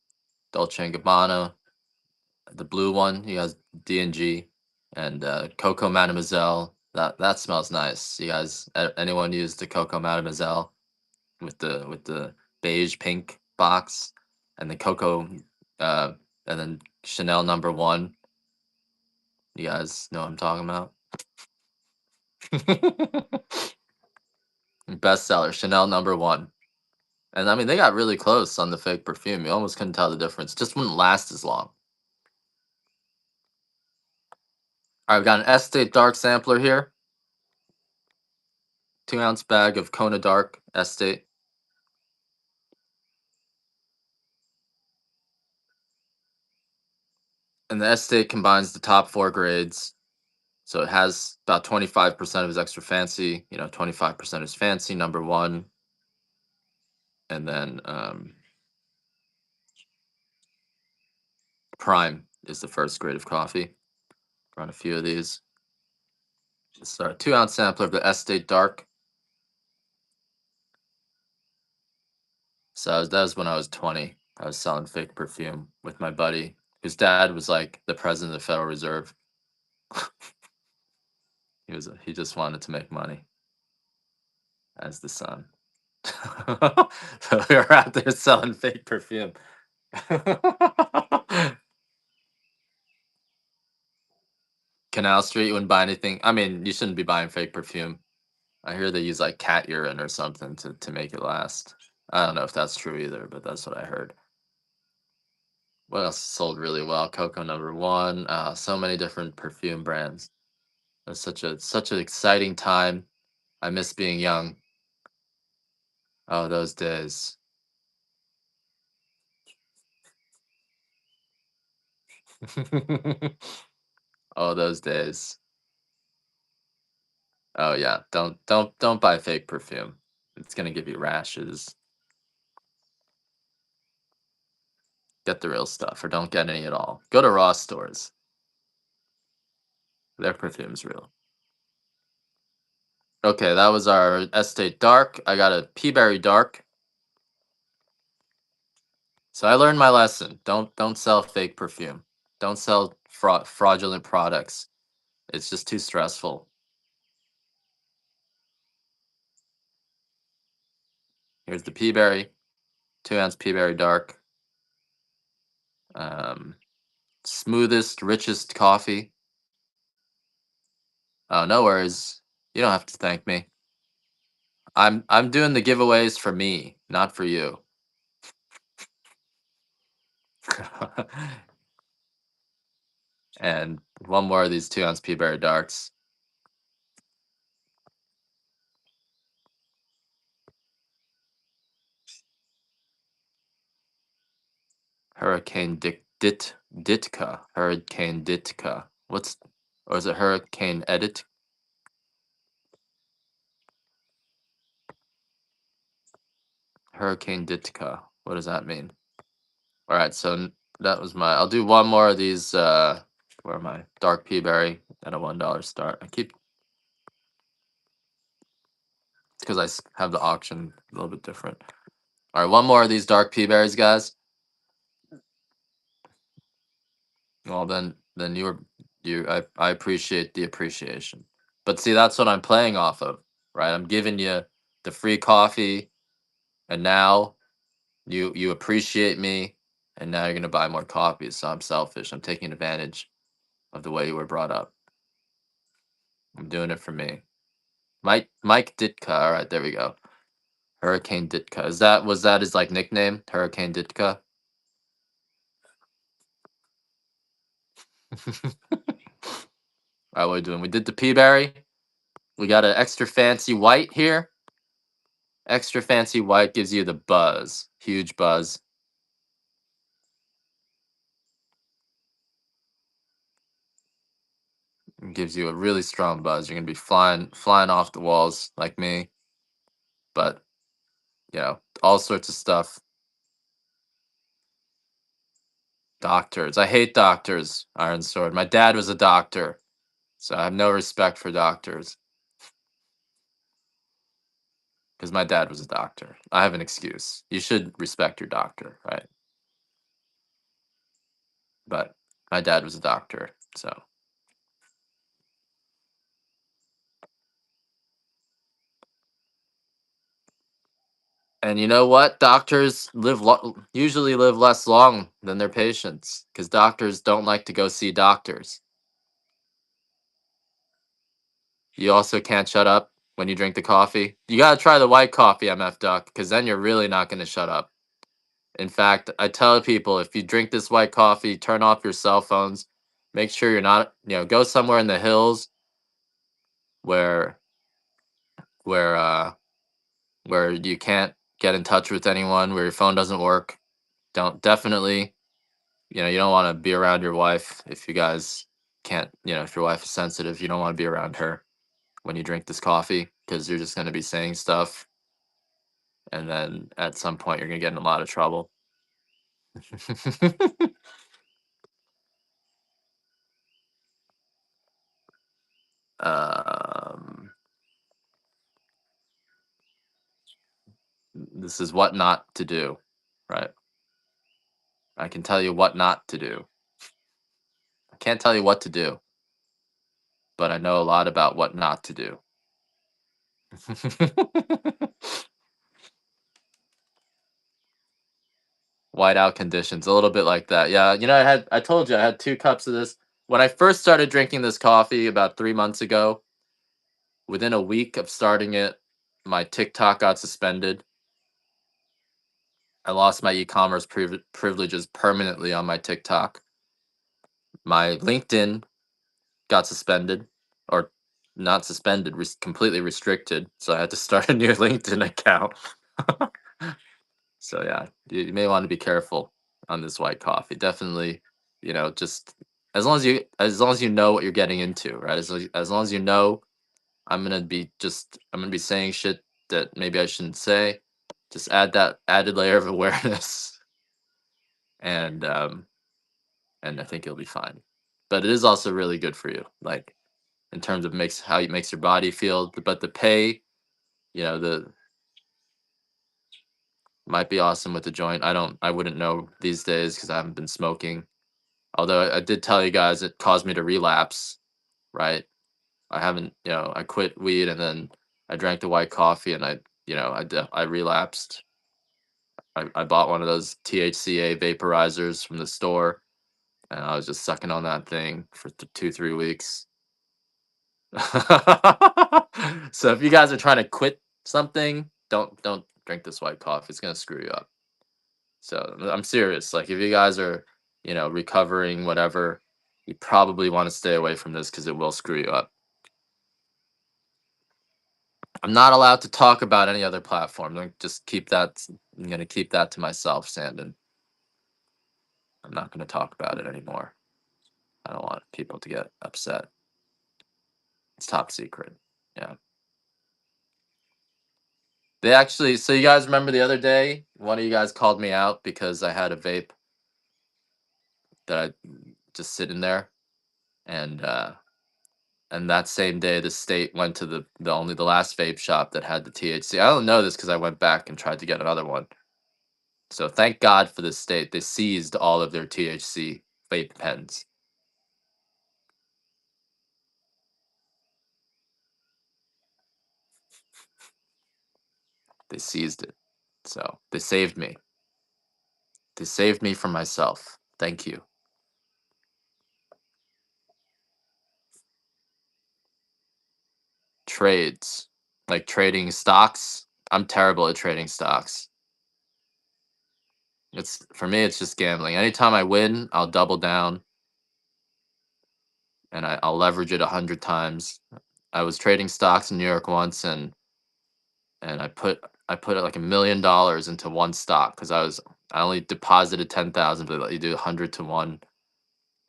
Dolce and Gabbana, the blue one. He has D&G and Coco Mademoiselle. That smells nice. You guys, anyone use the Coco Mademoiselle with the beige pink box and the Coco, uh, and then Chanel number one. You guys know what I'm talking about. Bestseller, Chanel number one. And I mean, they got really close on the fake perfume. You almost couldn't tell the difference. Just wouldn't last as long. All right, we've got an Estate Dark sampler here. 2 ounce bag of Kona Dark Estate. And the Estate combines the top 4 grades. So it has about 25% of his extra fancy, 25% is fancy, number one. And then Prime is the first grade of coffee. Run a few of these. Just a 2 ounce sampler of the Estate Dark. So that was when I was 20. I was selling fake perfume with my buddy, whose dad was like the president of the Federal Reserve. He just wanted to make money as the son. So we were out there selling fake perfume. Canal Street, you wouldn't buy anything. I mean, you shouldn't be buying fake perfume. I hear they use like cat urine or something to make it last. I don't know if that's true either, but that's what I heard. What else sold really well? Coco number one. So many different perfume brands. It was such an exciting time. I miss being young. Oh, those days. Oh, those days. Oh yeah. Don't buy fake perfume. It's gonna give you rashes. Get the real stuff or don't get any at all. Go to Ross stores. Their perfume's real. Okay, that was our Estate Dark. I got a Peaberry Dark. So I learned my lesson. Don't sell fake perfume. Don't sell fraudulent products. It's just too stressful. Here's the Peaberry, 2 ounce Peaberry Dark. Um, Smoothest, richest coffee. Oh, no worries. You don't have to thank me. I'm doing the giveaways for me, not for you. And one more of these 2 ounce Peaberry Darks. Hurricane Ditka. Hurricane Ditka. Or is it Hurricane Edit? Hurricane Ditka. What does that mean? All right, so that was I'll do one more of these. Where am I? Dark Peaberry at a $1 start. It's because I have the auction a little bit different. All right, one more of these Dark Peaberries, guys. Well, then I appreciate the appreciation. But see, that's what I'm playing off of, right? I'm giving you the free coffee, and now you appreciate me, and now you're gonna buy more copies. So I'm selfish. I'm taking advantage of the way you were brought up. I'm doing it for me. Mike Ditka. All right, there we go. Hurricane Ditka. Was that his like nickname? Hurricane Ditka. All right, what are we doing? We did the Peaberry. We got an extra fancy white here. Extra fancy white gives you the buzz. Huge buzz. It gives you a really strong buzz. You're gonna be flying off the walls like me. But all sorts of stuff. Doctors. I hate doctors, Iron Sword. My dad was a doctor, so I have no respect for doctors because my dad was a doctor. I have an excuse. You should respect your doctor, right? But my dad was a doctor, so. And you know what? Doctors usually live less long than their patients because doctors don't like to go see doctors. You also can't shut up when you drink the coffee. You gotta try the white coffee, MF Duck, because then you're really not gonna shut up. In fact, I tell people if you drink this white coffee, turn off your cell phones. Make sure you're not, go somewhere in the hills where where uh where you can't get in touch with anyone, where your phone doesn't work. Don't definitely, you don't want to be around your wife if you guys can't, if your wife is sensitive, you don't want to be around her when you drink this coffee because you're just going to be saying stuff and then at some point you're going to get in a lot of trouble. um this is what not to do, right? I can tell you what not to do. I can't tell you what to do, but I know a lot about what not to do. Whiteout conditions, a little bit like that. Yeah, I told you I had 2 cups of this. When I first started drinking this coffee about 3 months ago, within a week of starting it, my TikTok got suspended. I lost my e-commerce privileges permanently on my TikTok. My LinkedIn got suspended, or not suspended, completely restricted. So I had to start a new LinkedIn account. So yeah, you may want to be careful on this white coffee. Definitely, just as long as you know what you're getting into, right? As long as you know, I'm gonna be saying shit that maybe I shouldn't say. Just add that added layer of awareness, and um, and I think you'll be fine. But it is also really good for you, like in terms of makes how it makes your body feel. But the pay, the might be awesome with the joint. I wouldn't know these days because I haven't been smoking. Although I did tell you guys it caused me to relapse, right? I haven't, I quit weed and then I drank the white coffee and I relapsed. I bought one of those THCA vaporizers from the store and I was just sucking on that thing for 2, 3 weeks. So if you guys are trying to quit something, don't drink this white coffee. It's gonna screw you up. So I'm serious. Like if you guys are, recovering, whatever, you probably want to stay away from this because it will screw you up. I'm not allowed to talk about any other platform. Just keep that. I'm gonna keep that to myself, Sandon. I'm not gonna talk about it anymore. I don't want people to get upset. It's top secret. Yeah. They actually. So you guys remember the other day? One of you guys called me out because I had a vape that I just sitting there, and that same day the state went to the last vape shop that had the THC. I don't know this because I went back and tried to get another one. So thank God for the state. They seized all of their THC vape pens. They seized it. So they saved me. They saved me from myself. Thank you. Trades. Like trading stocks. I'm terrible at trading stocks. It's for me it's just gambling. Anytime I win, I'll double down and I'll leverage it 100 times. I was trading stocks in New York once and I put like $1 million into one stock because I only deposited 10,000, but you do 100 to 1.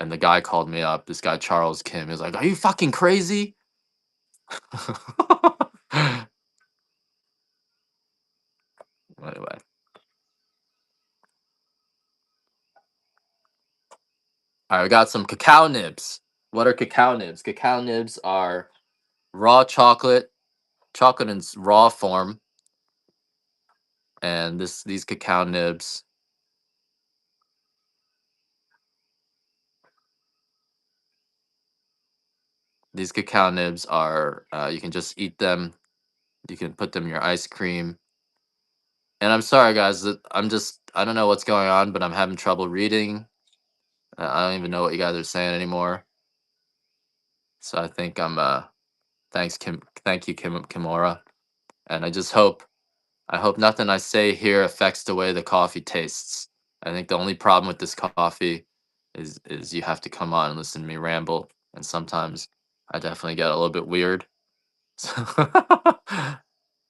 And the guy called me up. This guy Charles Kim. He was like, "Are you fucking crazy?" Anyway, All right, I got some cacao nibs. What are cacao nibs? Cacao nibs are raw chocolate, chocolate in raw form, and these cacao nibs. These cacao nibs are you can just eat them. You can put them in your ice cream. And I'm sorry, guys. That I don't know what's going on, but I'm having trouble reading. I don't even know what you guys are saying anymore. So I think I'm thank you Kimura. And I hope nothing I say here affects the way the coffee tastes. I think the only problem with this coffee is you have to come on and listen to me ramble, and sometimes I definitely get a little bit weird.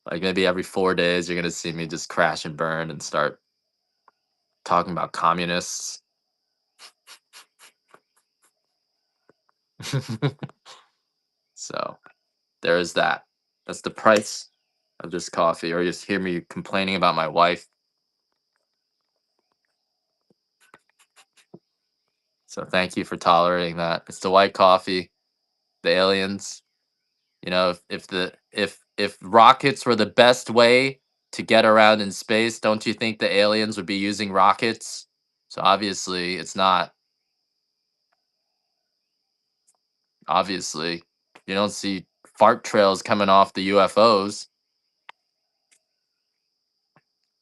Like maybe every 4 days you're gonna see me just crash and burn and start talking about communists. So there is that. That's the price of this coffee. Or you just hear me complaining about my wife. So thank you for tolerating that. It's the white coffee, the aliens. You know, if rockets were the best way to get around in space, don't you think the aliens would be using rockets? So obviously, it's not. Obviously, you don't see fart trails coming off the UFOs.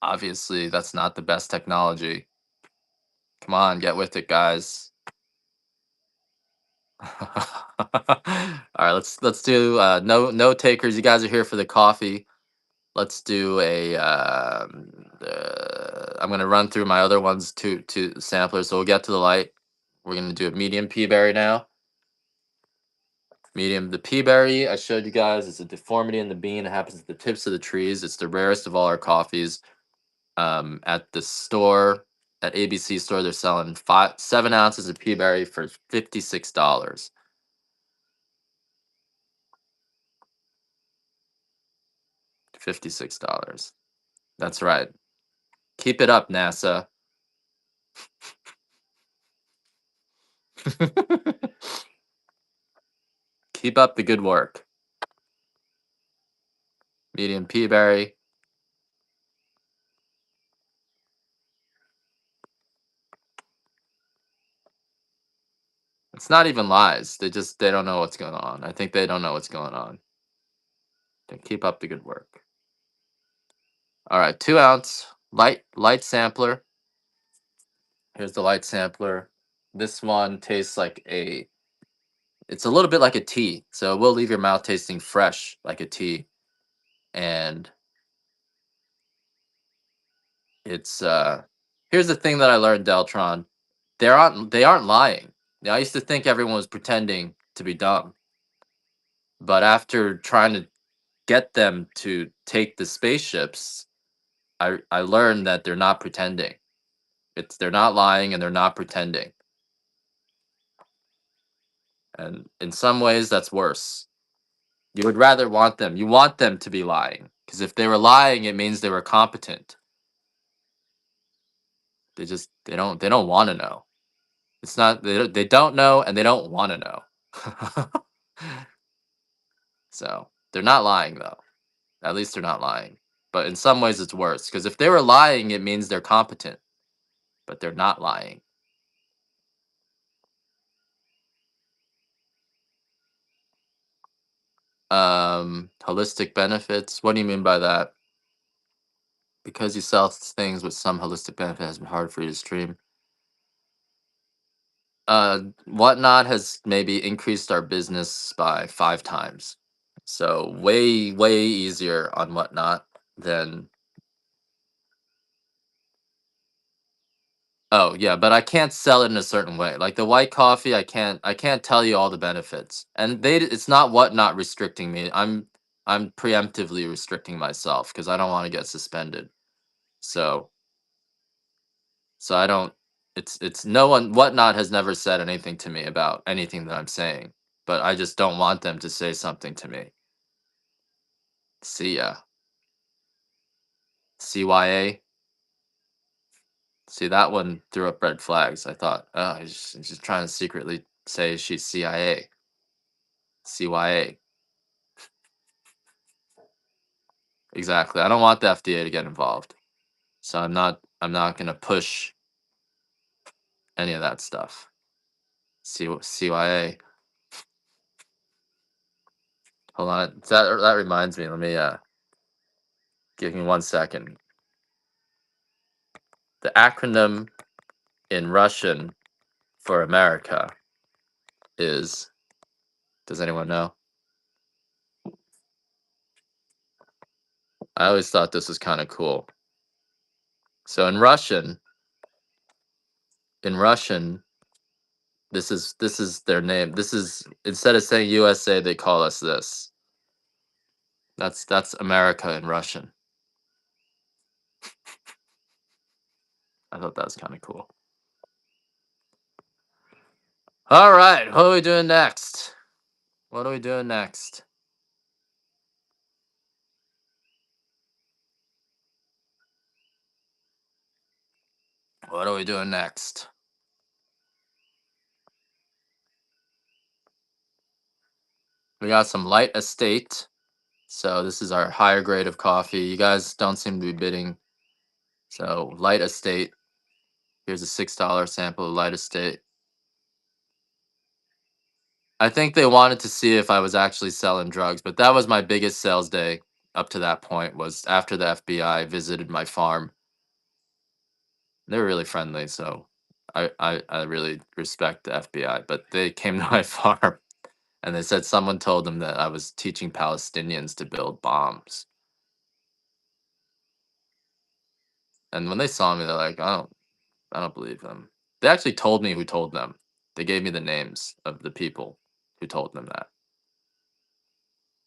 Obviously, that's not the best technology. Come on, get with it, guys. All right, let's do no takers. You guys are here for the coffee. Let's do a. I'm gonna run through my other ones to samplers. So we'll get to the light. We're gonna do a medium pea berry now. Medium. The pea berry I showed you guys is a deformity in the bean. It happens at the tips of the trees. It's the rarest of all our coffees. At the store, at ABC store, they're selling 7 ounces of pea berry for $56. $56. That's right. Keep it up, NASA. Keep up the good work. Medium pea berry. It's not even lies. They don't know what's going on. I think they don't know what's going on. Then keep up the good work. All right, 2 ounce light sampler. Here's the light sampler. This one tastes like a. It's a little bit like a tea, so it will leave your mouth tasting fresh like a tea. And it's here's the thing that I learned, Deltron. They aren't lying. Now, I used to think everyone was pretending to be dumb, but after trying to get them to take the spaceships, I learned that they're not pretending. They're not lying and they're not pretending. And in some ways that's worse. You want them to be lying, because if they were lying it means they were competent. They don't want to know. It's not they don't know and they don't want to know. So, they're not lying though. At least they're not lying. But in some ways it's worse, because if they were lying it means they're competent, but they're not lying. Holistic benefits. What do you mean by that? Because you sell things with some holistic benefit has been hard for you to stream. Whatnot has maybe increased our business by 5 times. So way easier on Whatnot than. Oh yeah, but I can't sell it in a certain way. Like the white coffee, I can't tell you all the benefits. And it's not Whatnot restricting me. I'm preemptively restricting myself because I don't want to get suspended. So I don't. It's no one. Whatnot has never said anything to me about anything that I'm saying, but I just don't want them to say something to me. See ya. CYA. See, that one threw up red flags. I thought, oh, he's just trying to secretly say she's CIA, CYA. Exactly. I don't want the FDA to get involved. So I'm not gonna push any of that stuff. CYA. Hold on. That reminds me. Let me give me 1 second. The acronym in Russian for America is, does anyone know? I always thought this was kind of cool. So in Russian, this is their name. This is, instead of saying USA, they call us this. That's America in Russian. I thought that was kind of cool. All right, what are we doing next? What are we doing next? What are we doing next? We got some light estate. So this is our higher grade of coffee. You guys don't seem to be bidding. So light estate. Here's a $6 sample of light estate. I think they wanted to see if I was actually selling drugs, but that was my biggest sales day up to that point, was after the FBI visited my farm. They were really friendly, so I really respect the FBI. But they came to my farm and they said someone told them that I was teaching Palestinians to build bombs. And when they saw me, they're like, I don't believe them. They actually told me who told them. They gave me the names of the people who told them that.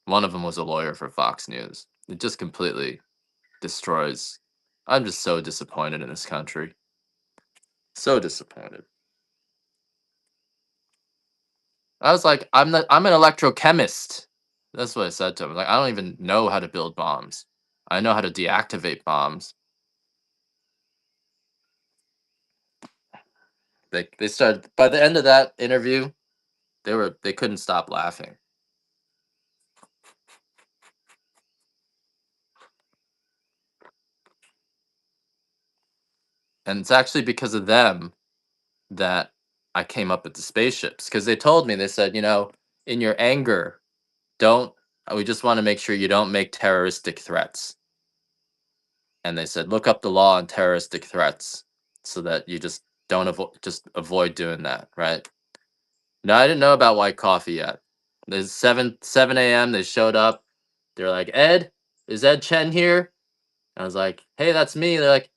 One of them was a lawyer for Fox News. It just completely destroys. I'm just so disappointed in this country. So disappointed. I was like, I'm an electrochemist. That's what I said to him. Like, I don't even know how to build bombs. I know how to deactivate bombs. They started, by the end of that interview, they couldn't stop laughing. And it's actually because of them that I came up with the spaceships, because they told me, they said, in your anger, don't we just want to make sure you don't make terroristic threats. And they said, look up the law on terroristic threats so that you just don't avoid doing that, right? No, I didn't know about white coffee yet. There's 7 a.m. They showed up. They're like, Ed, is Ed Chen here? I was like, hey, that's me. They're like,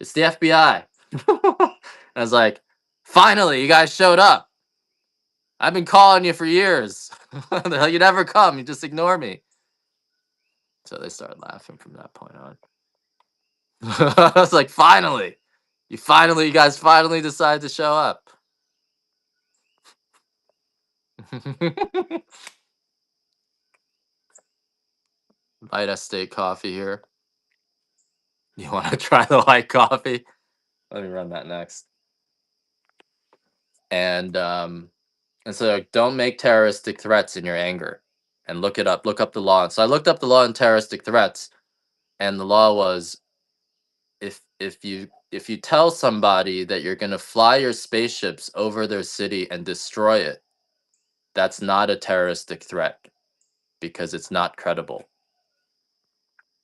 it's the FBI. I was like, finally, you guys showed up. I've been calling you for years. The hell, you never come. You just ignore me. So they started laughing from that point on. I was like, finally, you guys finally decided to show up. Light estate coffee here. You want to try the white coffee? Let me run that next. And so don't make terroristic threats in your anger, and look it up. Look up the law. So I looked up the law on terroristic threats, and the law was, if you tell somebody that you're gonna fly your spaceships over their city and destroy it, that's not a terroristic threat because it's not credible.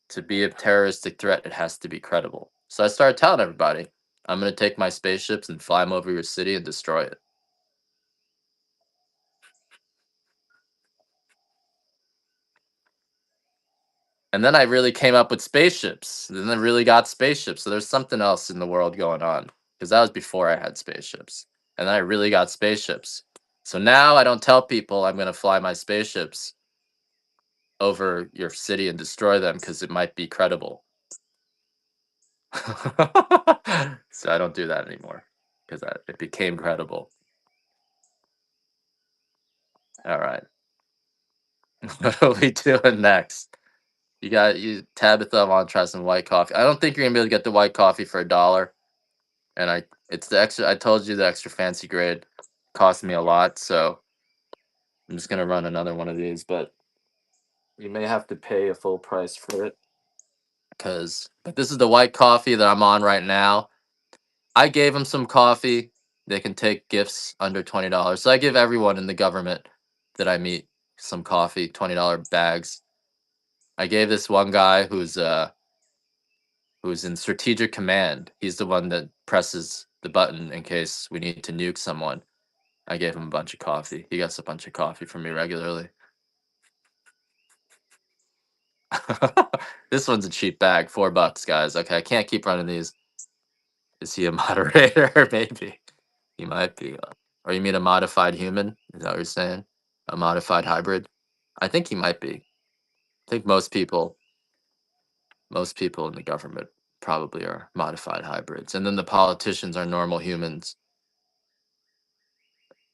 To be a terroristic threat, it has to be credible. So I started telling everybody, I'm gonna take my spaceships and fly them over your city and destroy it. And then I really came up with spaceships. Then I really got spaceships. So there's something else in the world going on, because that was before I had spaceships. And then I really got spaceships. So now I don't tell people I'm going to fly my spaceships over your city and destroy them because it might be credible. So I don't do that anymore because it became credible. All right. What are we doing next? You Tabitha, I want to try some white coffee. I don't think you're gonna be able to get the white coffee for $1. and it's the extra. I told you the extra fancy grade cost me a lot, so I'm just gonna run another one of these, but you may have to pay a full price for it. But this is the white coffee that I'm on right now. I gave them some coffee. They can take gifts under $20. So I give everyone in the government that I meet some coffee, $20 bags. I gave this one guy who's in strategic command. He's the one that presses the button in case we need to nuke someone. I gave him a bunch of coffee. He gets a bunch of coffee from me regularly. This one's a cheap bag, $4, guys. Okay, I can't keep running these. Is he a moderator? Maybe he might be. Or you mean a modified human? Is that what you're saying? A modified hybrid? I think he might be. I think most people in the government probably are modified hybrids, and then the politicians are normal humans.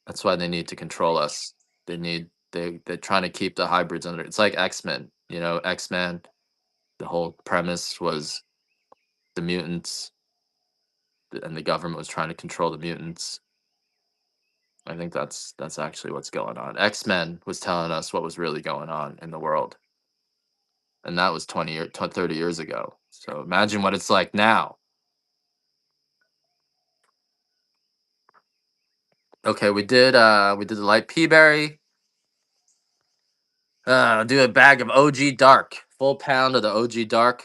That's why they need to control us. They're trying to keep the hybrids under. It's like X-Men. You know, X-Men. The whole premise was the mutants, and the government was trying to control the mutants. I think that's actually what's going on. X-Men was telling us what was really going on in the world, and that was 30 years ago. So imagine what it's like now. Okay, we did the light pea berry. I'll do a bag of OG dark, full pound of the OG dark.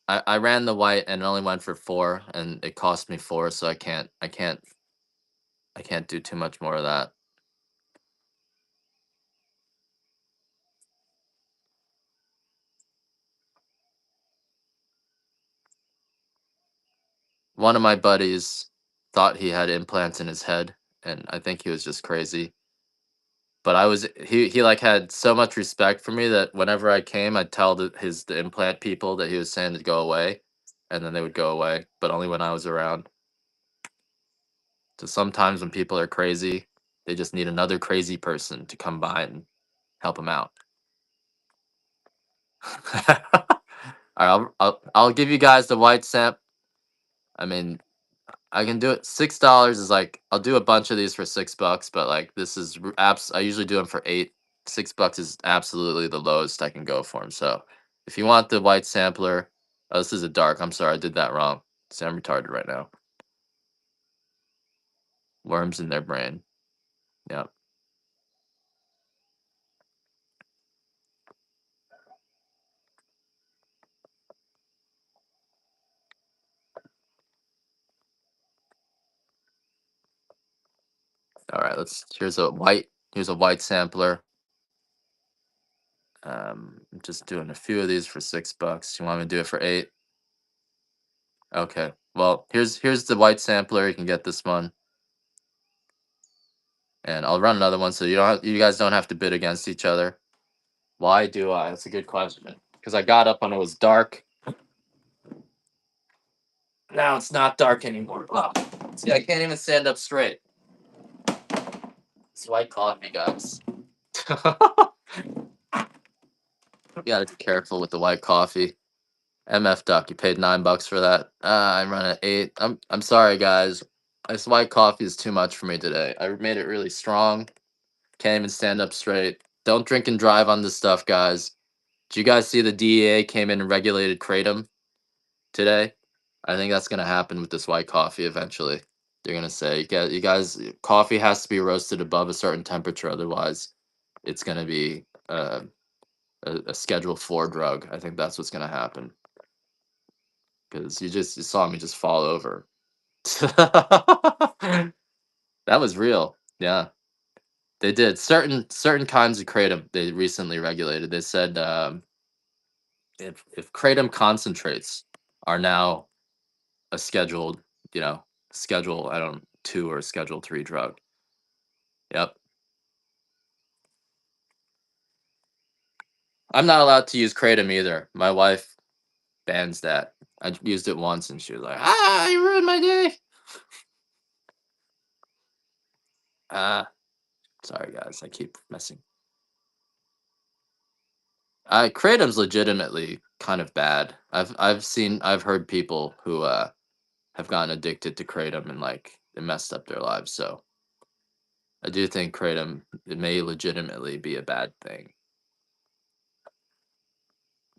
I ran the white and it only went for 4, and it cost me 4, so I can't do too much more of that. One of my buddies thought he had implants in his head, and I think he was just crazy. But he like had so much respect for me that whenever I came, I'd tell the implant people that he was saying to go away, and then they would go away, but only when I was around. So sometimes when people are crazy, they just need another crazy person to come by and help them out. All right, I'll give you guys the white samp. I mean, I can do it. $6 is like I'll do a bunch of these for $6, but like this is I usually do them for 8. $6 is absolutely the lowest I can go for them. So if you want the white sampler, oh, this is a dark. I'm sorry, I did that wrong. See, I'm retarded right now. Worms in their brain. Yep. All right. Here's a white sampler. I'm just doing a few of these for $6. You want me to do it for 8? Okay. Well, here's the white sampler. You can get this one, and I'll run another one so you guys don't have to bid against each other. Why do I? That's a good question. Because I got up when it was dark. Now it's not dark anymore. Oh, see, I can't even stand up straight. It's white coffee, guys. You gotta be careful with the white coffee. MF Duck, you paid $9 for that. I run at 8. I'm sorry, guys. This white coffee is too much for me today. I made it really strong. Can't even stand up straight. Don't drink and drive on this stuff, guys. Did you guys see the DEA came in and regulated kratom today? I think that's gonna happen with this white coffee eventually. They're gonna say, you guys, coffee has to be roasted above a certain temperature, otherwise, it's gonna be a Schedule 4 drug. I think that's what's gonna happen because you saw me just fall over. That was real. Yeah, they did certain kinds of kratom. They recently regulated. They said if kratom concentrates are now a scheduled, you know, schedule, I don't 2 or schedule 3 drug. Yep. I'm not allowed to use kratom either. My wife bans that. I used it once and she was like, "Ah, you ruined my day." Ah, sorry guys, I keep messing. Kratom's legitimately kind of bad. I've heard people who have gotten addicted to kratom and like it messed up their lives. So I do think kratom it may legitimately be a bad thing.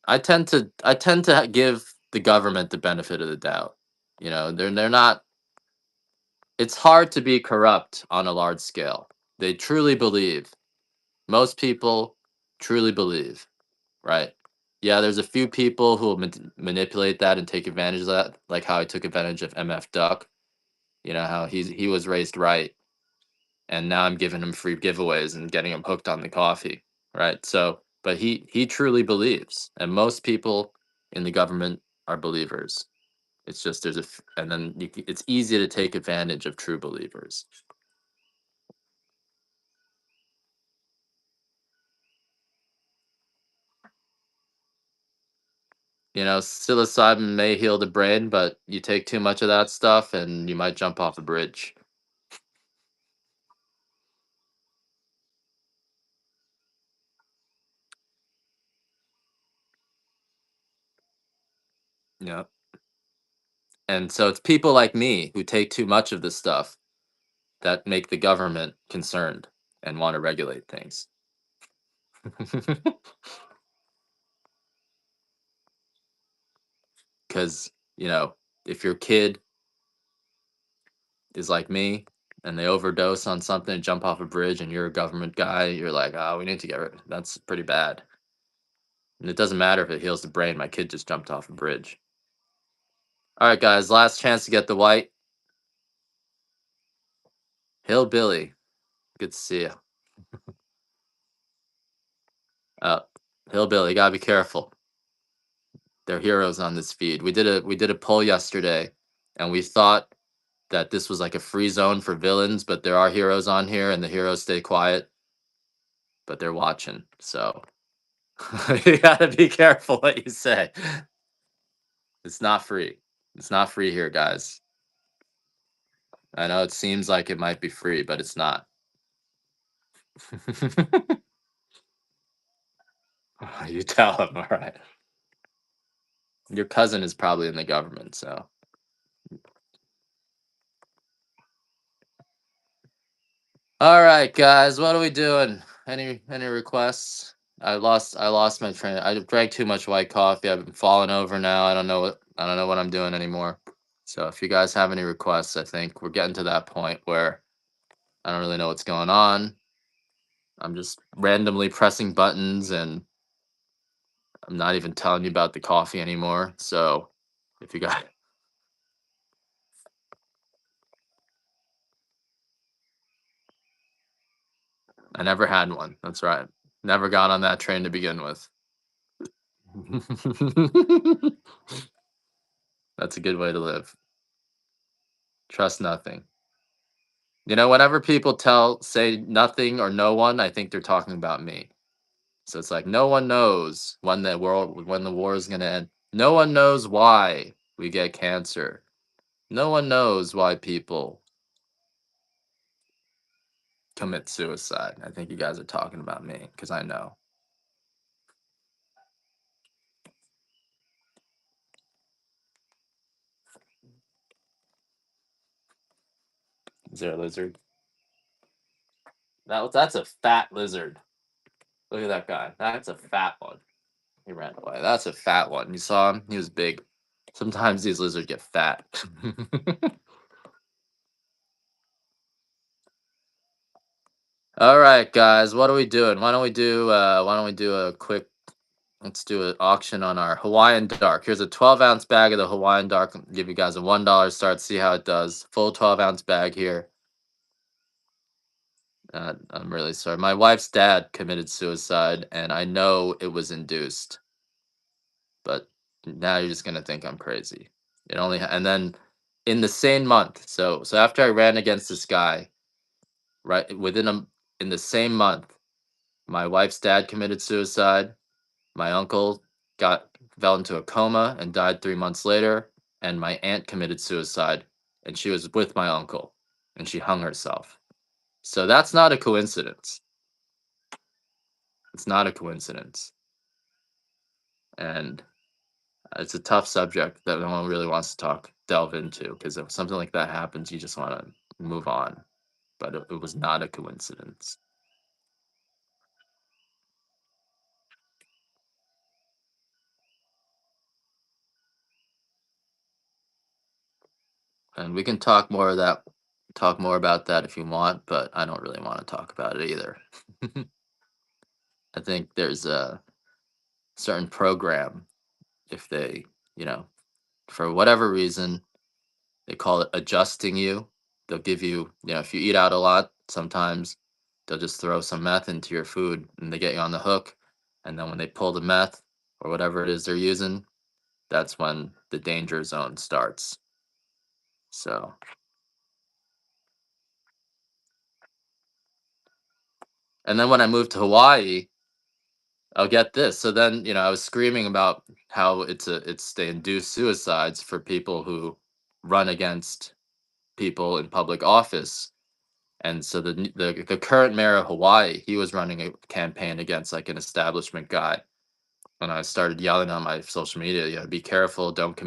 I tend to give the government the benefit of the doubt. You know, they're not. It's hard to be corrupt on a large scale. They truly believe. Most people truly believe, right? Yeah, there's a few people who will manipulate that and take advantage of that, like how I took advantage of MF Duck. You know how he was raised right, and now I'm giving him free giveaways and getting him hooked on the coffee, right? So, but he truly believes, and most people in the government are believers. It's just and then it's easy to take advantage of true believers. You know, psilocybin may heal the brain, but you take too much of that stuff, and you might jump off a bridge. Yeah, and so it's people like me who take too much of this stuff that make the government concerned and want to regulate things. Because, you know, if your kid is like me and they overdose on something, jump off a bridge, and you're a government guy, you're like, oh, we need to get rid. That's pretty bad. And it doesn't matter if it heals the brain. My kid just jumped off a bridge. All right, guys, last chance to get the white. Hillbilly. Good to see you. Uh, Hillbilly, you gotta be careful. They're heroes on this feed. We did a poll yesterday, and we thought that this was like a free zone for villains, but there are heroes on here, and the heroes stay quiet, but they're watching. So you gotta be careful what you say. It's not free. It's not free here, guys. I know it seems like it might be free, but it's not. You tell him, all right. Your cousin is probably in the government, so. All right, guys, what are we doing? Any requests? I lost my train. I drank too much white coffee. I've been falling over now. I don't know what I'm doing anymore. So if you guys have any requests, I think we're getting to that point where I don't really know what's going on. I'm just randomly pressing buttons and I'm not even telling you about the coffee anymore. So if you got I never had one. That's right. Never got on that train to begin with. That's a good way to live. Trust nothing. You know, whenever people say nothing or no one, I think they're talking about me. So it's like no one knows when the war is gonna end. No one knows why we get cancer. No one knows why people commit suicide. I think you guys are talking about me because I know. Is there a lizard? That's a fat lizard. Look at that guy. That's a fat one. He ran away. That's a fat one. You saw him? He was big. Sometimes these lizards get fat. All right, guys. What are we doing? Why don't we do a quick let's do an auction on our Hawaiian Dark. Here's a 12-ounce bag of the Hawaiian Dark. I'll give you guys a $1 start, see how it does. Full 12-ounce bag here. I'm really sorry. My wife's dad committed suicide, and I know it was induced. But now you're just gonna think I'm crazy. And then in the same month. So after I ran against this guy, right in the same month, my wife's dad committed suicide. My uncle got fell into a coma and died 3 months later, and my aunt committed suicide, and she was with my uncle, and she hung herself. So that's not a coincidence. It's not a coincidence. and it's a tough subject that no one really wants to delve into, because if something like that happens, you just want to move on. But it was not a coincidence. And we can talk more about that if you want, but I don't really want to talk about it either. I think there's a certain program, if they, you know, for whatever reason, they call it adjusting you. They'll give you, if you eat out a lot, sometimes they'll just throw some meth into your food and they get you on the hook. And then when they pull the meth or whatever it is they're using, that's when the danger zone starts. So, and then when I moved to Hawaii, I'll get this. So then, I was screaming about how they induce suicides for people who run against people in public office. And so the current mayor of Hawaii, he was running a campaign against like an establishment guy. And I started yelling on my social media, be careful, don't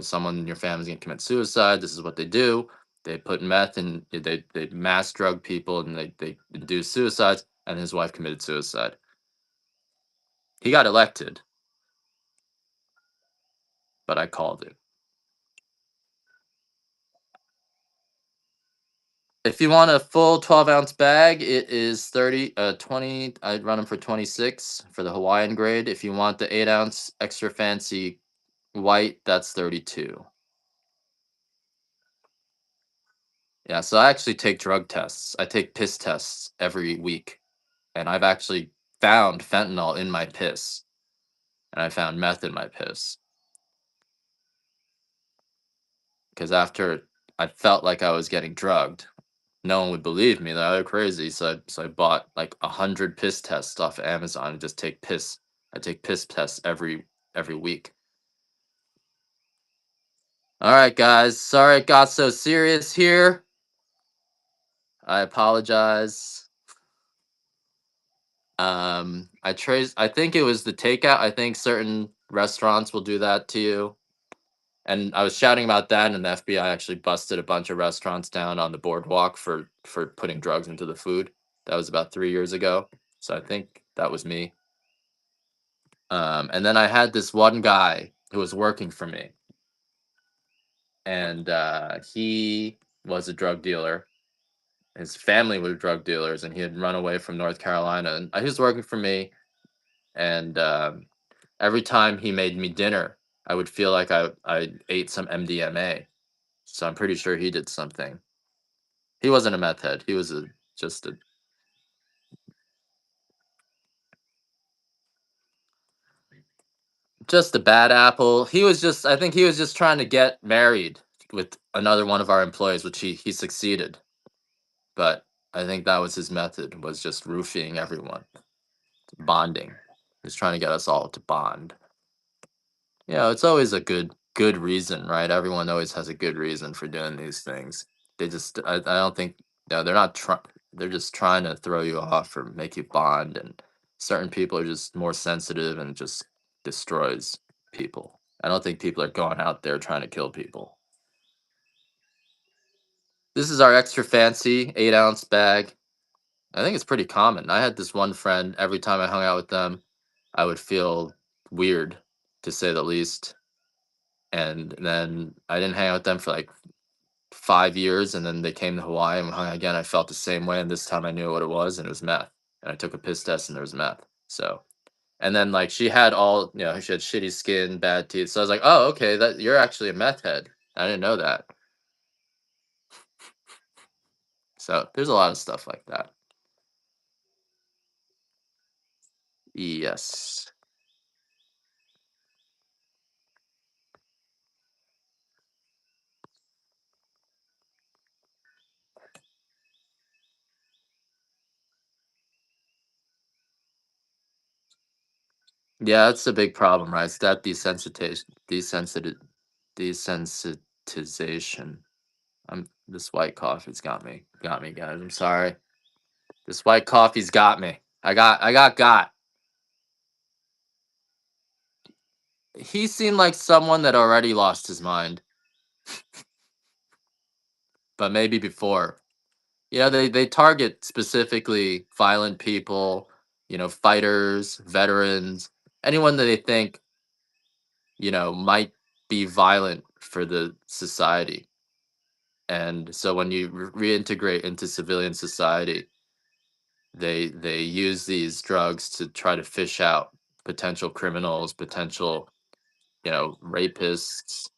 someone in your family's gonna commit suicide. This is what they do. They put meth and they mass drug people and they induce suicides. And his wife committed suicide. He got elected, but I called it. If you want a full 12-ounce bag, it is 20. I'd run them for 26 for the Hawaiian grade. If you want the 8-ounce extra fancy white, that's 32. Yeah, so I actually take drug tests. I take piss tests every week, and I've actually found fentanyl in my piss, and I found meth in my piss. Because after I felt like I was getting drugged, no one would believe me. They're crazy. So I bought like 100 piss tests off Amazon and just take piss. I take piss tests every week. All right, guys. Sorry it got so serious here. I apologize. I think it was the takeout. I think certain restaurants will do that to you. And I was shouting about that, and the FBI actually busted a bunch of restaurants down on the boardwalk for putting drugs into the food. That was about 3 years ago. So I think that was me. And then I had this one guy who was working for me, and he was a drug dealer. His family were drug dealers, and he had run away from North Carolina. And he was working for me, and every time he made me dinner, I would feel like I ate some MDMA. So I'm pretty sure he did something. He wasn't a meth head. He was just a bad apple. I think he was just trying to get married with another one of our employees, which he succeeded. But I think that was his method, was just roofing everyone, bonding. He's trying to get us all to bond. It's always a good reason, right? Everyone always has a good reason for doing these things. I don't think, they're not trying. They're just trying to throw you off or make you bond. And certain people are just more sensitive and just destroys people. I don't think people are going out there trying to kill people. This is our extra fancy 8-ounce bag. I think it's pretty common. I had this one friend, every time I hung out with them, I would feel weird, to say the least. And then I didn't hang out with them for like 5 years, and then they came to Hawaii and we hung out again. I felt the same way, and this time I knew what it was, and it was meth. And I took a piss test, and there was meth. So, and then like she had she had shitty skin, bad teeth. So I was like, oh, okay, that you're actually a meth head. I didn't know that. So there's a lot of stuff like that. Yes. Yeah, that's a big problem, right? It's that desensitization. This white coffee's got me, guys. I'm sorry. This white coffee's got me. I got. he seemed like someone that already lost his mind, but maybe before. You know, they target specifically violent people, you know, fighters, veterans, anyone that they think, you know, might be violent for the society. And so when you reintegrate into civilian society, they use these drugs to try to fish out potential criminals, potential, you know, rapists,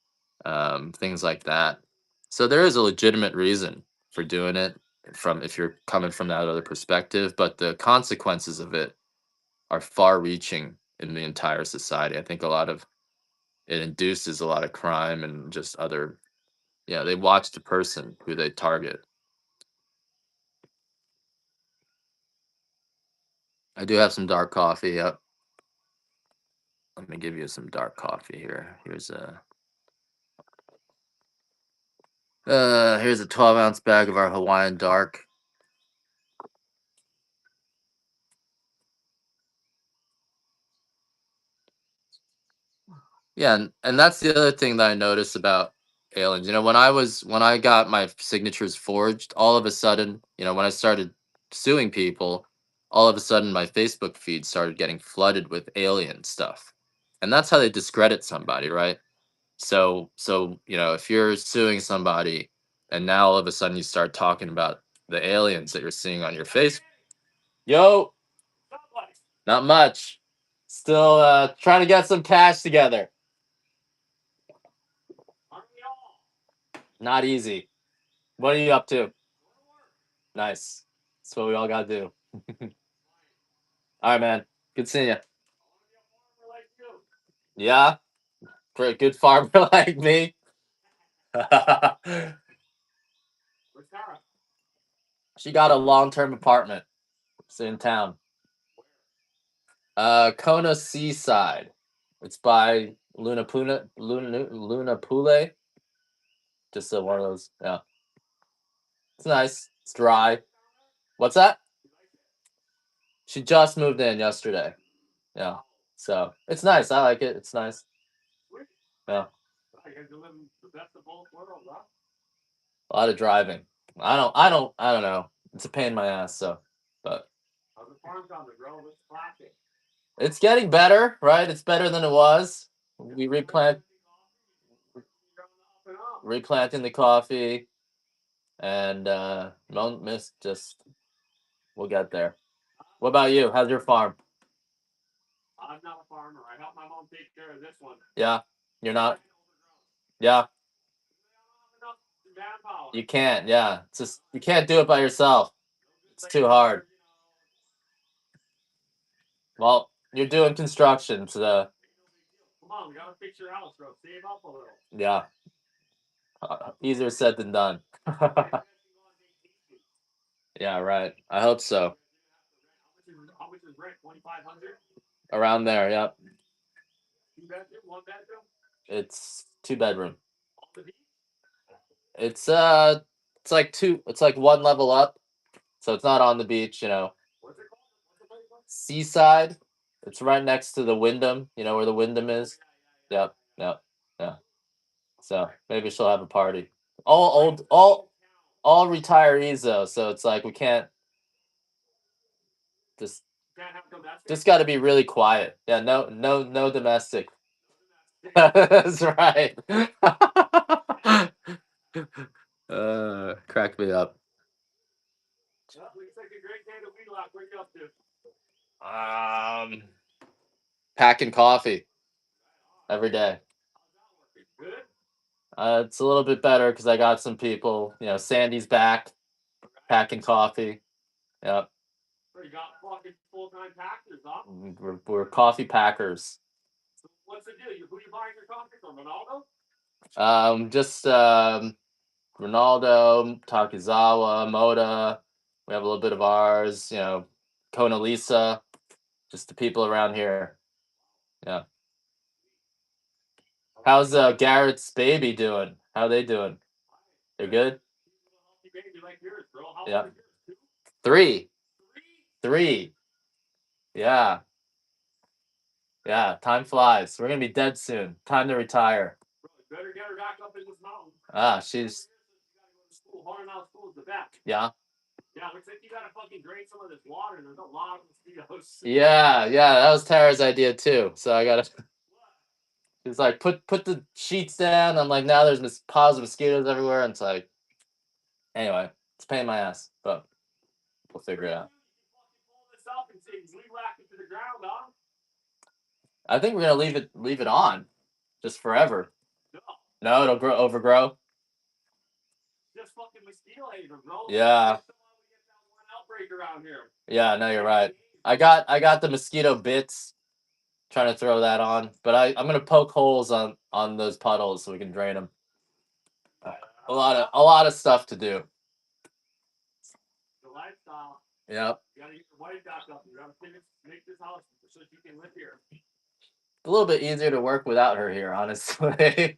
things like that. So there is a legitimate reason for doing it from if you're coming from that other perspective, but the consequences of it are far reaching in the entire society. I think a lot of it induces a lot of crime and just other, yeah, they watch the person who they target. I do have some dark coffee. Yep. Let me give you some dark coffee here. Here's a 12-ounce bag of our Hawaiian dark. Yeah, and that's the other thing that I noticed about aliens. You know, when I got my signatures forged, all of a sudden, you know, when I started suing people, all of a sudden my Facebook feed started getting flooded with alien stuff. And that's how they discredit somebody, right? So, you know, if you're suing somebody and now all of a sudden you start talking about the aliens that you're seeing on your face, yo, not much. Still trying to get some cash together. Not easy. What are you up to? Nice. That's what we all gotta do. All right, man. Good seeing you. Yeah, for a good farmer like me. She got a long-term apartment. It's in town. Kona Seaside. It's by Luna Pule. Just one of those. Yeah, it's nice. It's dry. What's that? She just moved in yesterday. Yeah, so it's nice. I like it. It's nice. Yeah, a lot of driving. I don't know. It's a pain in my ass. So, but it's getting better, right? It's better than it was. We replanting the coffee, and don't miss. Just we'll get there. What about you? How's your farm? Yeah, you're not. Yeah, you can't. Yeah, it's just you can't do it by yourself. It's too hard. Well, you're doing construction, so yeah, easier said than done. Yeah, right. I hope so. Around there, yep. It's two bedroom. It's it's like two. It's like one level up, so it's not on the beach. You know, seaside. It's right next to the Wyndham. You know where the Wyndham is. Yep, yep, yeah. So maybe she'll have a party. All old, all retirees though. So it's like we can't just got to be really quiet. Yeah, no domestic. That's right. Crack me up. Um, Packing coffee every day. It's a little bit better because I got some people. You know, Sandy's back packing coffee. Yep, we're coffee packers. Just Ronaldo, Takizawa, Moda. We have a little bit of ours. You know, Kona Lisa. Just the people around here. Yeah. How's Garrett's baby doing? How they doing? They're good. Yeah. Three. Three. Yeah. Yeah, time flies. We're gonna be dead soon. Time to retire. Better get her back up in this mountain. She's. Yeah. Yeah, looks like you gotta fucking drain some of this water. There's a lot of mosquitoes. Yeah, that was Tara's idea too. So I gotta. She's like, put the sheets down. I'm like, now there's piles of mosquitoes everywhere. And it's like, anyway, it's a pain in my ass, but we'll figure it out. I think we're gonna leave it on, just forever. No, it'll overgrow. Just fucking mosquito hater, bro. Yeah. Outbreak around here. Yeah, no, you're right. I got the mosquito bits. Trying to throw that on, but I'm gonna poke holes on those puddles so we can drain them. A lot of stuff to do. The lifestyle. Yep. You gotta get your wife back up. You gotta make this house so she can live here. A little bit easier to work without her here, honestly.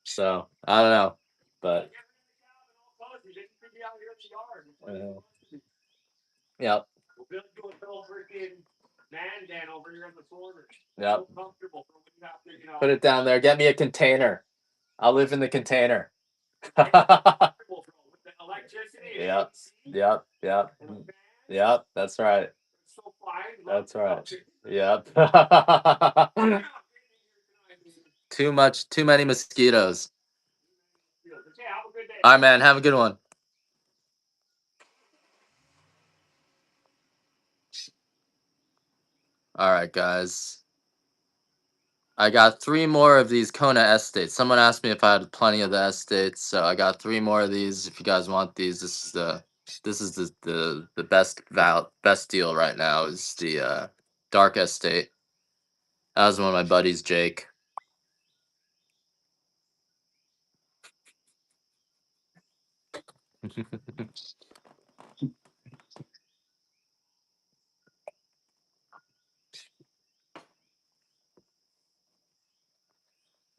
So I don't know, but yep. We'll build you a little freaking man den over here in the corner. Yep. So comfortable for when you have to, you know. Put it down there. Get me a container. I'll live in the container. With the electricity. Yep. Yep. That's right. So fine. That's right. Yep. Too many mosquitoes. Okay, have a good day. All right, man. Have a good one. All right, guys. I got 3 more of these Kona estates. Someone asked me if I had plenty of the estates, so I got 3 more of these. If you guys want these, this is the best deal right now is the dark estate. That was one of my buddies, Jake.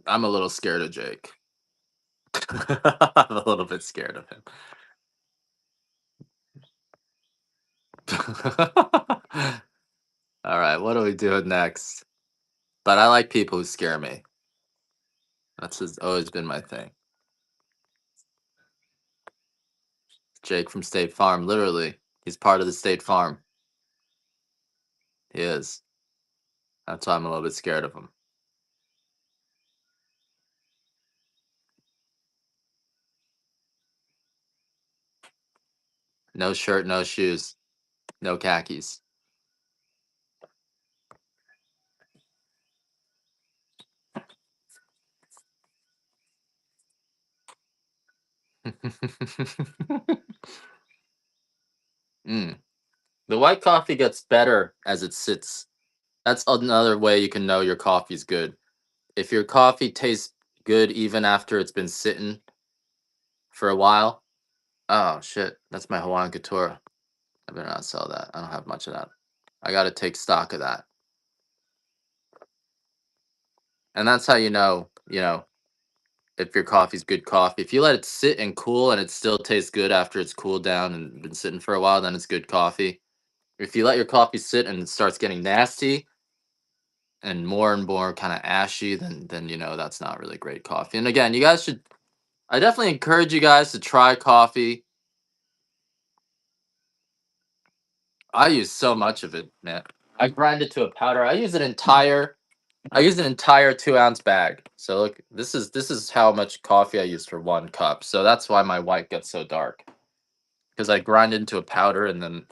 I'm a little scared of Jake. I'm a little bit scared of him. All right, what are we doing next? But I like people who scare me. That's always been my thing. Jake from State Farm, literally. He's part of the State Farm. He is. That's why I'm a little bit scared of him. No shirt, no shoes, no khakis. Mm. The white coffee gets better as it sits. That's another way you can know your coffee's good. If your coffee tastes good even after it's been sitting for a while. Oh shit, that's my Hawaiian Couture. I better not sell that. I don't have much of that. I gotta take stock of that. And that's how you know, if your coffee's good coffee. If you let it sit and cool and it still tastes good after it's cooled down and been sitting for a while, then it's good coffee. If you let your coffee sit and it starts getting nasty and more kind of ashy, then that's not really great coffee. And again, I definitely encourage you guys to try coffee. I use so much of it, man. I grind it to a powder. I use an entire 2-ounce bag. So look, this is how much coffee I use for 1 cup. So that's why my white gets so dark. Because I grind it into a powder and then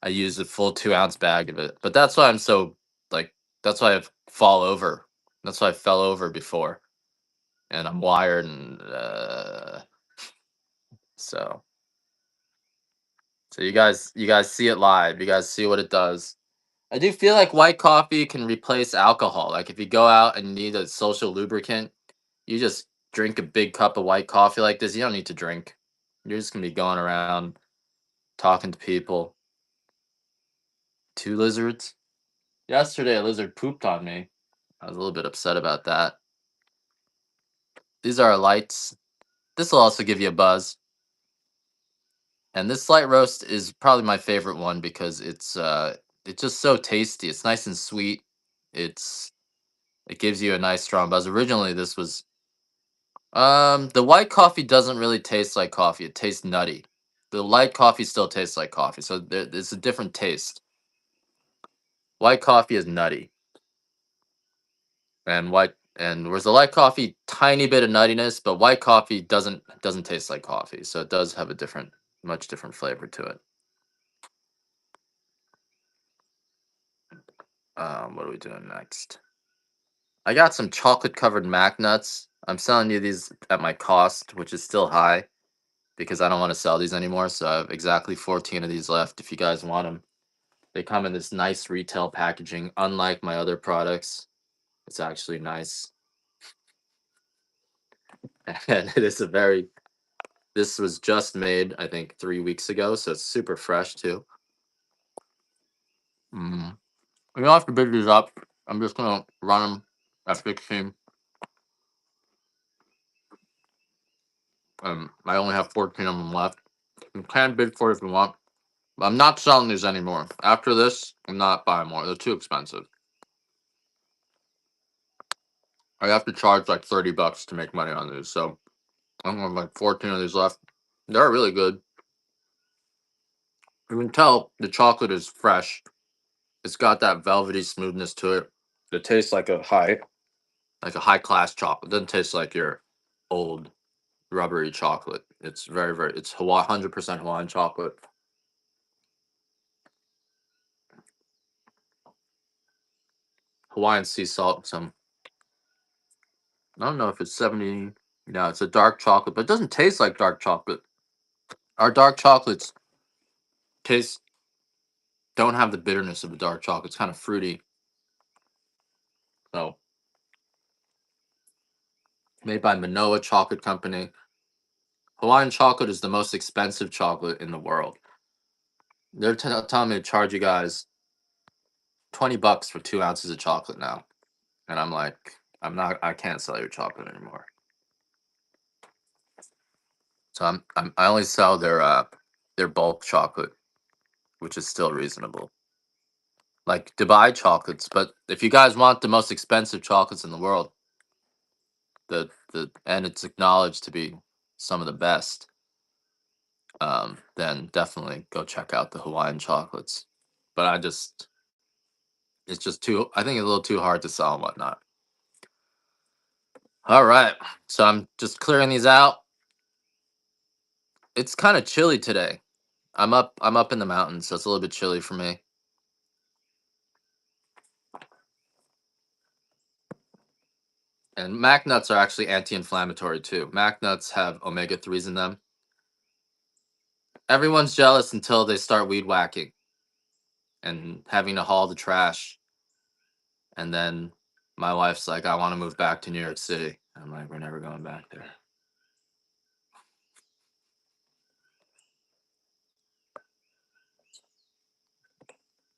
I use a full 2-ounce bag of it. But that's why I'm so that's why I fall over. That's why I fell over before. And I'm wired and so you guys see it live. You guys see what it does. I do feel like white coffee can replace alcohol. Like if you go out and need a social lubricant, you just drink a big cup of white coffee like this. You don't need to drink. You're just gonna be going around talking to people. 2 lizards. Yesterday, a lizard pooped on me. I was a little bit upset about that. These are our lights. This will also give you a buzz. And this light roast is probably my favorite one because it's it's just so tasty. It's nice and sweet. It's it gives you a nice strong buzz. Originally, this was the white coffee doesn't really taste like coffee. It tastes nutty. The light coffee still tastes like coffee, so it's a different taste. White coffee is nutty, and whereas the light coffee, tiny bit of nuttiness, but white coffee doesn't taste like coffee, so it does have a different, much different flavor to it. What are we doing next? I got some chocolate covered mac nuts. I'm selling you these at my cost, which is still high because I don't want to sell these anymore. So I have exactly 14 of these left if you guys want them. They come in this nice retail packaging, unlike my other products. It's actually nice. And it is a very, this was just made, I think, 3 weeks ago. So it's super fresh too. Mm. You don't have to big these up. I'm just going to run them at 16. I only have 14 of them left. You can bid for it if you want. But I'm not selling these anymore. After this, I'm not buying more. They're too expensive. I have to charge like $30 to make money on these. So I only have like 14 of these left. They're really good. You can tell the chocolate is fresh. It's got that velvety smoothness to it. It tastes like a high class chocolate. It doesn't taste like your old rubbery chocolate. It's it's 100% Hawaiian chocolate. Hawaiian sea salt. Some, I don't know if it's 70. No, it's a dark chocolate, but it doesn't taste like dark chocolate. Our dark chocolates taste don't have the bitterness of a dark chocolate. It's kind of fruity. So made by Manoa Chocolate Company. Hawaiian chocolate is the most expensive chocolate in the world. They're telling me to charge you guys $20 for 2 ounces of chocolate now, and I'm like, I can't sell your chocolate anymore. So I only sell their bulk chocolate, which is still reasonable. Like Dubai chocolates, but if you guys want the most expensive chocolates in the world, the and it's acknowledged to be some of the best, then definitely go check out the Hawaiian chocolates. But it's just too, I think it's a little too hard to sell and whatnot. All right, so I'm just clearing these out. It's kind of chilly today. I'm up in the mountains, so it's a little bit chilly for me. And mac nuts are actually anti-inflammatory too. Mac nuts have omega-3s in them. Everyone's jealous until they start weed whacking and having to haul the trash. And then my wife's like, I want to move back to New York City. I'm like, we're never going back there.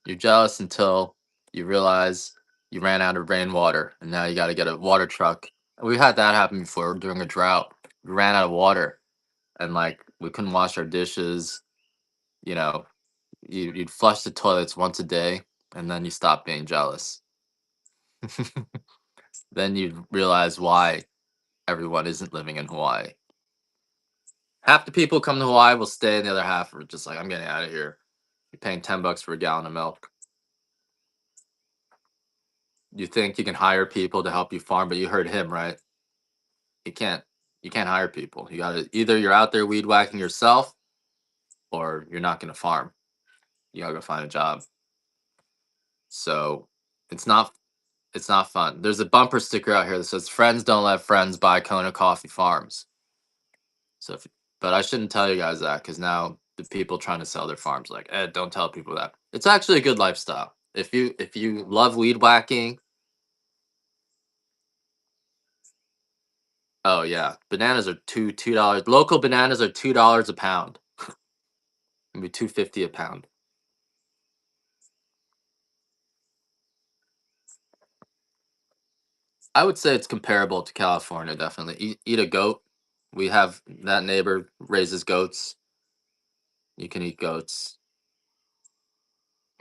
You're jealous until you realize you ran out of rainwater and now you got to get a water truck. We had that happen before during a drought. We ran out of water and like we couldn't wash our dishes. You know, you'd flush the toilets once a day and then you stop being jealous. Then you realize why everyone isn't living in Hawaii. Half the people come to Hawaii will stay, and the other half are just like, I'm getting out of here. You're paying $10 for a gallon of milk. You think you can hire people to help you farm, but you heard him, right? You can't. You can't hire people. You gotta, either you're out there weed whacking yourself, or you're not gonna farm. You gotta go find a job. So it's not it's not fun. There's a bumper sticker out here that says "Friends don't let friends buy Kona Coffee Farms." So, but I shouldn't tell you guys that because now the people trying to sell their farms like, don't tell people that. It's actually a good lifestyle. If you love weed whacking, oh yeah, bananas are $2. Local bananas are $2 a pound. Maybe 2.50 a pound. I would say it's comparable to California. Definitely eat a goat. We have that neighbor raises goats. You can eat goats.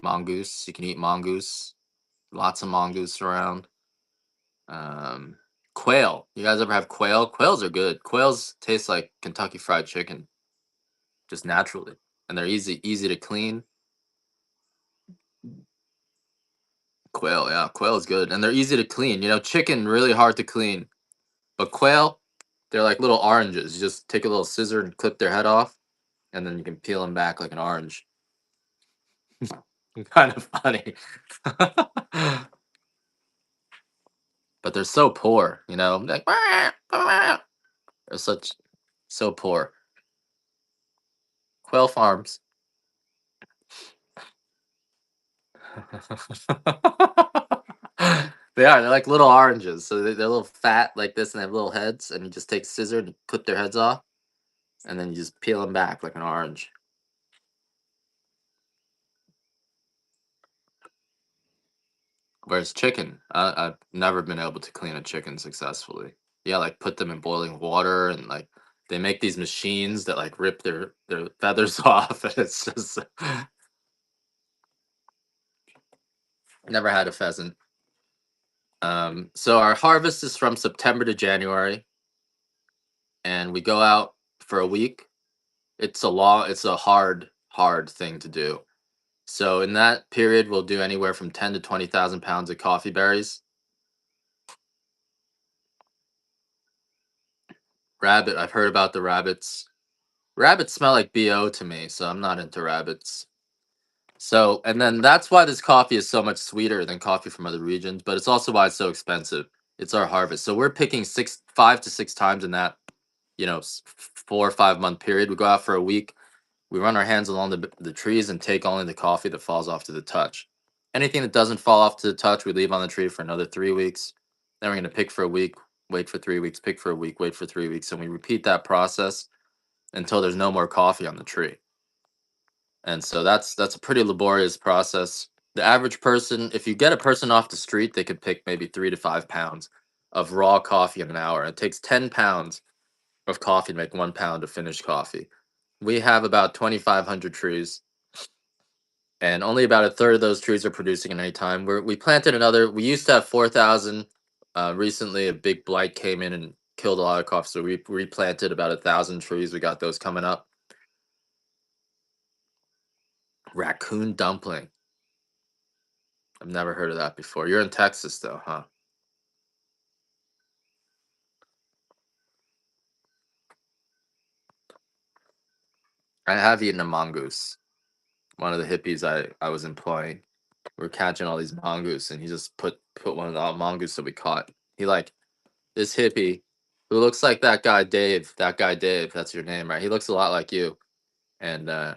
Mongoose. You can eat mongoose. Lots of mongoose around. Um, Quail. You guys ever have quail? Quails are good. Quails taste like Kentucky Fried Chicken, just naturally, and they're easy to clean. Quail, yeah, quail is good, and they're easy to clean. You know, chicken really hard to clean, but quail, they're like little oranges. You just take a little scissor and clip their head off, and then you can peel them back like an orange. Kind of funny, but they're so poor. You know, like they're such so poor. Quail farms. They are. They're like little oranges. So they're a little fat like this, and they have little heads. And you just take scissor and clip their heads off, and then you just peel them back like an orange. Whereas chicken, I've never been able to clean a chicken successfully. Yeah, like put them in boiling water, and like they make these machines that like rip their feathers off, and it's just never had a pheasant. So our harvest is from September to January, and we go out for a week. It's a hard thing to do. So in that period, we'll do anywhere from 10 to 20,000 pounds of coffee berries. Rabbit, I've heard about the rabbits. Rabbits smell like BO to me, so I'm not into rabbits. So, and then that's why this coffee is so much sweeter than coffee from other regions, but it's also why it's so expensive. It's our harvest. So we're picking 5 to 6 times in that, 4 or 5 month period. We go out for a week. We run our hands along the trees and take only the coffee that falls off to the touch. Anything that doesn't fall off to the touch, we leave on the tree for another 3 weeks. Then we're going to pick for a week, wait for 3 weeks, pick for a week, wait for 3 weeks. And we repeat that process until there's no more coffee on the tree. And so that's a pretty laborious process. The average person, if you get a person off the street, they could pick maybe 3 to 5 pounds of raw coffee in an hour. It takes 10 pounds of coffee to make 1 pound of finished coffee. We have about 2,500 trees, and only about a third of those trees are producing at any time. We planted another. We used to have 4,000. Recently, a big blight came in and killed a lot of coffee, so we replanted about 1,000 trees. We got those coming up. Raccoon dumpling. I've never heard of that before. You're in Texas, though, huh? I have eaten a mongoose. One of the hippies I was employing. We're catching all these mongoose, and he just put one of the mongoose that we caught. He like this hippie who looks like that guy Dave. That guy Dave, that's your name, right? He looks a lot like you. And and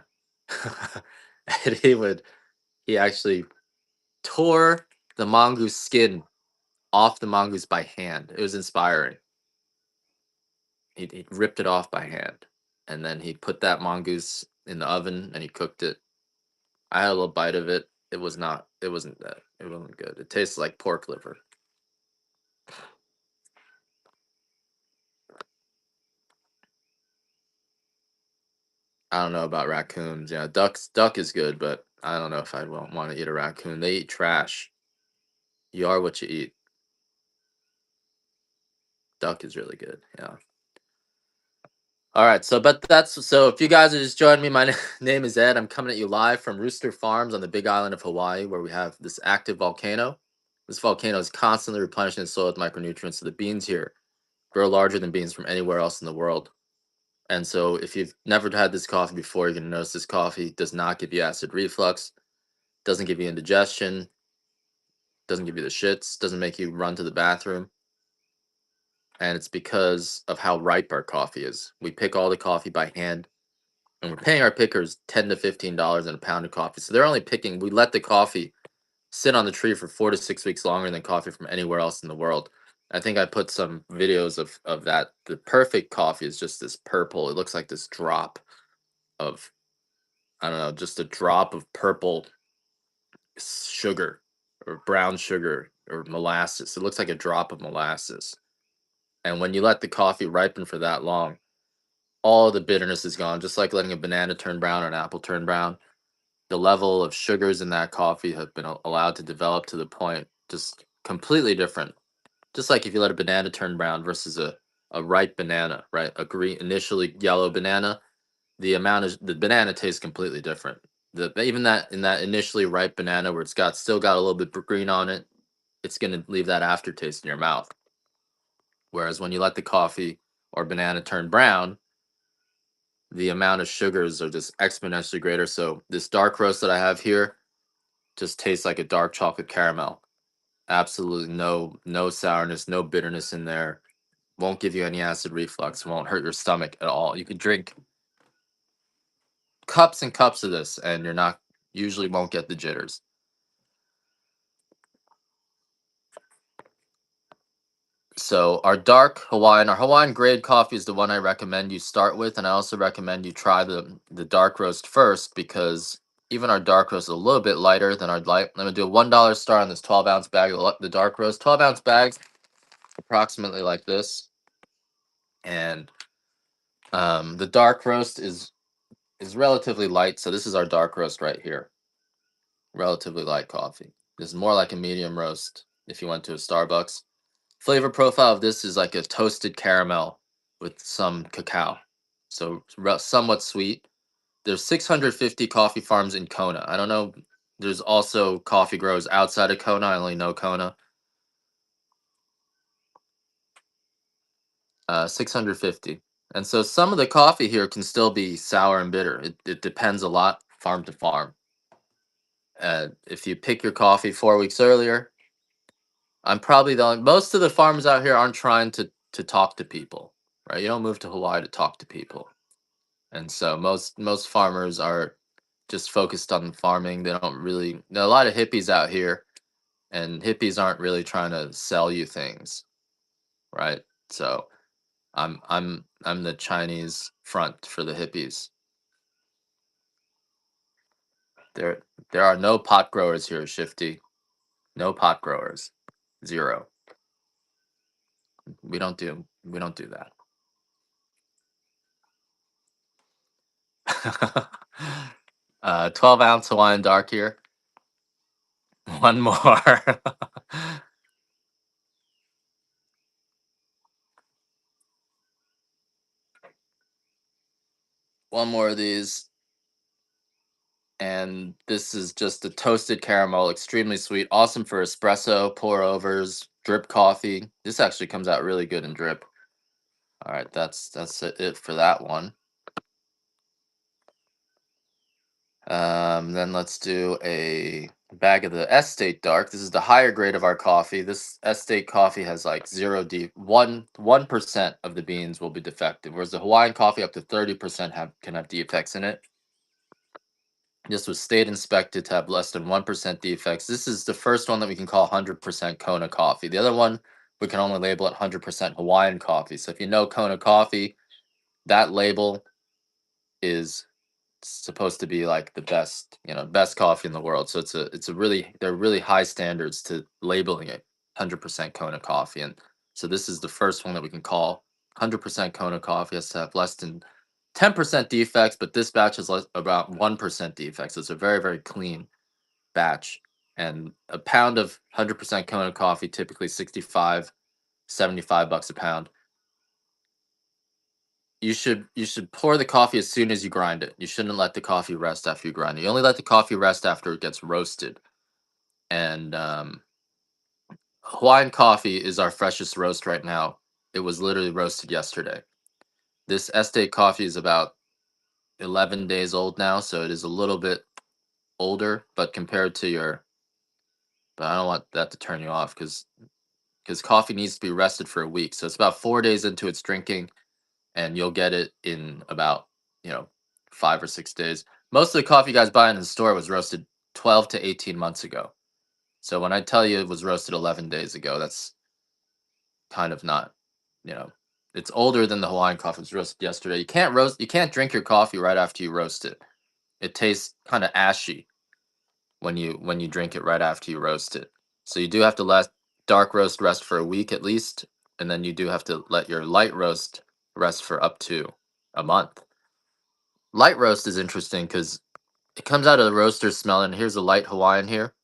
he actually tore the mongoose skin off the mongoose by hand. It was inspiring. He ripped it off by hand. And then he put that mongoose in the oven and he cooked it. I had a little bite of it. It wasn't good. It tastes like pork liver. I don't know about raccoons. Yeah, duck is good, but I don't know if I'd want to eat a raccoon. They eat trash. You are what you eat. Duck is really good. Yeah. All right. So if you guys are just joining me, my name is Ed. I'm coming at you live from Rooster Farms on the Big Island of Hawaii, where we have this active volcano. This volcano is constantly replenishing the soil with micronutrients. So the beans here grow larger than beans from anywhere else in the world. And so if you've never had this coffee before, you're going to notice this coffee does not give you acid reflux, doesn't give you indigestion, doesn't give you the shits, doesn't make you run to the bathroom. And it's because of how ripe our coffee is. We pick all the coffee by hand, and we're paying our pickers $10 to $15 in a pound of coffee. So they're only picking, we let the coffee sit on the tree for 4 to 6 weeks longer than coffee from anywhere else in the world. I think I put some videos of that. The perfect coffee is just this purple. It looks like this drop of, I don't know, just a drop of purple sugar or brown sugar or molasses. It looks like a drop of molasses. And when you let the coffee ripen for that long, all the bitterness is gone, just like letting a banana turn brown or an apple turn brown. the level of sugars in that coffee have been allowed to develop to the point just completely different. Just like if you let a banana turn brown versus a ripe banana, right? A green, initially yellow banana, the amount of the banana tastes completely different. The even that in that initially ripe banana where it's got still got a little bit green on it, it's gonna leave that aftertaste in your mouth. Whereas when you let the coffee or banana turn brown, the amount of sugars are just exponentially greater. So this dark roast that I have here just tastes like a dark chocolate caramel. Absolutely no sourness, no bitterness in there. Won't give you any acid reflux. Won't hurt your stomach at all. You could drink cups and cups of this, and you're not usually won't get the jitters. So our Hawaiian grade coffee is the one I recommend you start with, and I also recommend you try the dark roast first because even our dark roast is a little bit lighter than our light. I'm gonna do a $1 star on this 12-ounce bag of the dark roast. 12-ounce bags, approximately like this, and the dark roast is relatively light. So this is our dark roast right here, relatively light coffee. This is more like a medium roast if you went to a Starbucks. Flavor profile of this is like a toasted caramel with some cacao. So somewhat sweet. There's 650 coffee farms in Kona. I don't know. There's also coffee growers outside of Kona. I only know Kona. 650. And so some of the coffee here can still be sour and bitter. It depends a lot farm to farm. If you pick your coffee 4 weeks earlier, I'm probably the only, most of the farmers out here aren't trying to talk to people, right? You don't move to Hawaii to talk to people. And so most farmers are just focused on farming. They don't really there are a lot of hippies out here, and hippies aren't really trying to sell you things, right? So I'm the Chinese front for the hippies. There there are no pot growers here, Shifty. No pot growers. Zero. We don't do that. 12-ounce Hawaiian dark here. One more. One more of these. And this is just a toasted caramel, extremely sweet, awesome for espresso, pour overs, drip coffee. This actually comes out really good in drip. All right, that's it for that one. Then let's do a bag of the Estate Dark. This is the higher grade of our coffee. This Estate coffee has like 1% of the beans will be defective, whereas the Hawaiian coffee up to 30% can have defects in it. This was state inspected to have less than 1% defects. This is the first one that we can call 100% Kona coffee. The other one we can only label it 100% Hawaiian coffee. So if you know Kona coffee, that label is supposed to be like the best, best coffee in the world. So it's a really they're really high standards to labeling it 100% Kona coffee. And so this is the first one that we can call 100% Kona coffee. It has to have less than 10% defects, but this batch has about 1% defects. So it's a very, very clean batch. And a pound of 100% Kona coffee, typically 65, $75 a pound. You should pour the coffee as soon as you grind it. You shouldn't let the coffee rest after you grind it. You only let the coffee rest after it gets roasted. And Hawaiian coffee is our freshest roast right now. It was literally roasted yesterday. This estate coffee is about 11 days old now, so it is a little bit older, but compared to your but I don't want that to turn you off because coffee needs to be rested for a week. So it's about 4 days into its drinking, and you'll get it in about, you know, 5 or 6 days. Most of the coffee you guys buy in the store was roasted 12 to 18 months ago. So when I tell you it was roasted 11 days ago, that's kind of not, you know, it's older than the Hawaiian coffee was roasted yesterday. You can't drink your coffee right after you roast it. It tastes kind of ashy when you drink it right after you roast it. So you do have to let dark roast rest for a week at least, and then you do have to let your light roast rest for up to a month. Light roast is interesting because It comes out of the roaster smelling. Here's a light Hawaiian here.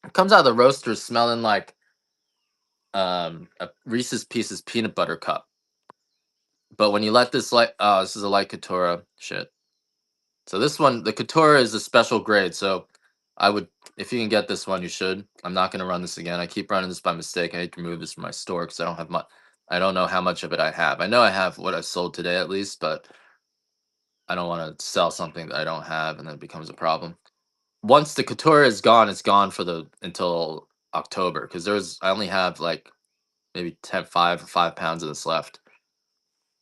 It comes out of the roaster smelling like a Reese's Pieces peanut butter cup. But when you let this light, oh, this is a light Katura shit. So this one, the Katura is a special grade. So I would, if you can get this one, you should. I'm not going to run this again. I keep running this by mistake. I need to remove this from my store because I don't have much. I don't know how much of it I have. I know I have what I've sold today at least, but I don't want to sell something that I don't have and then it becomes a problem. Once the Couture is gone, it's gone for the until October because I only have like maybe 5 pounds of this left.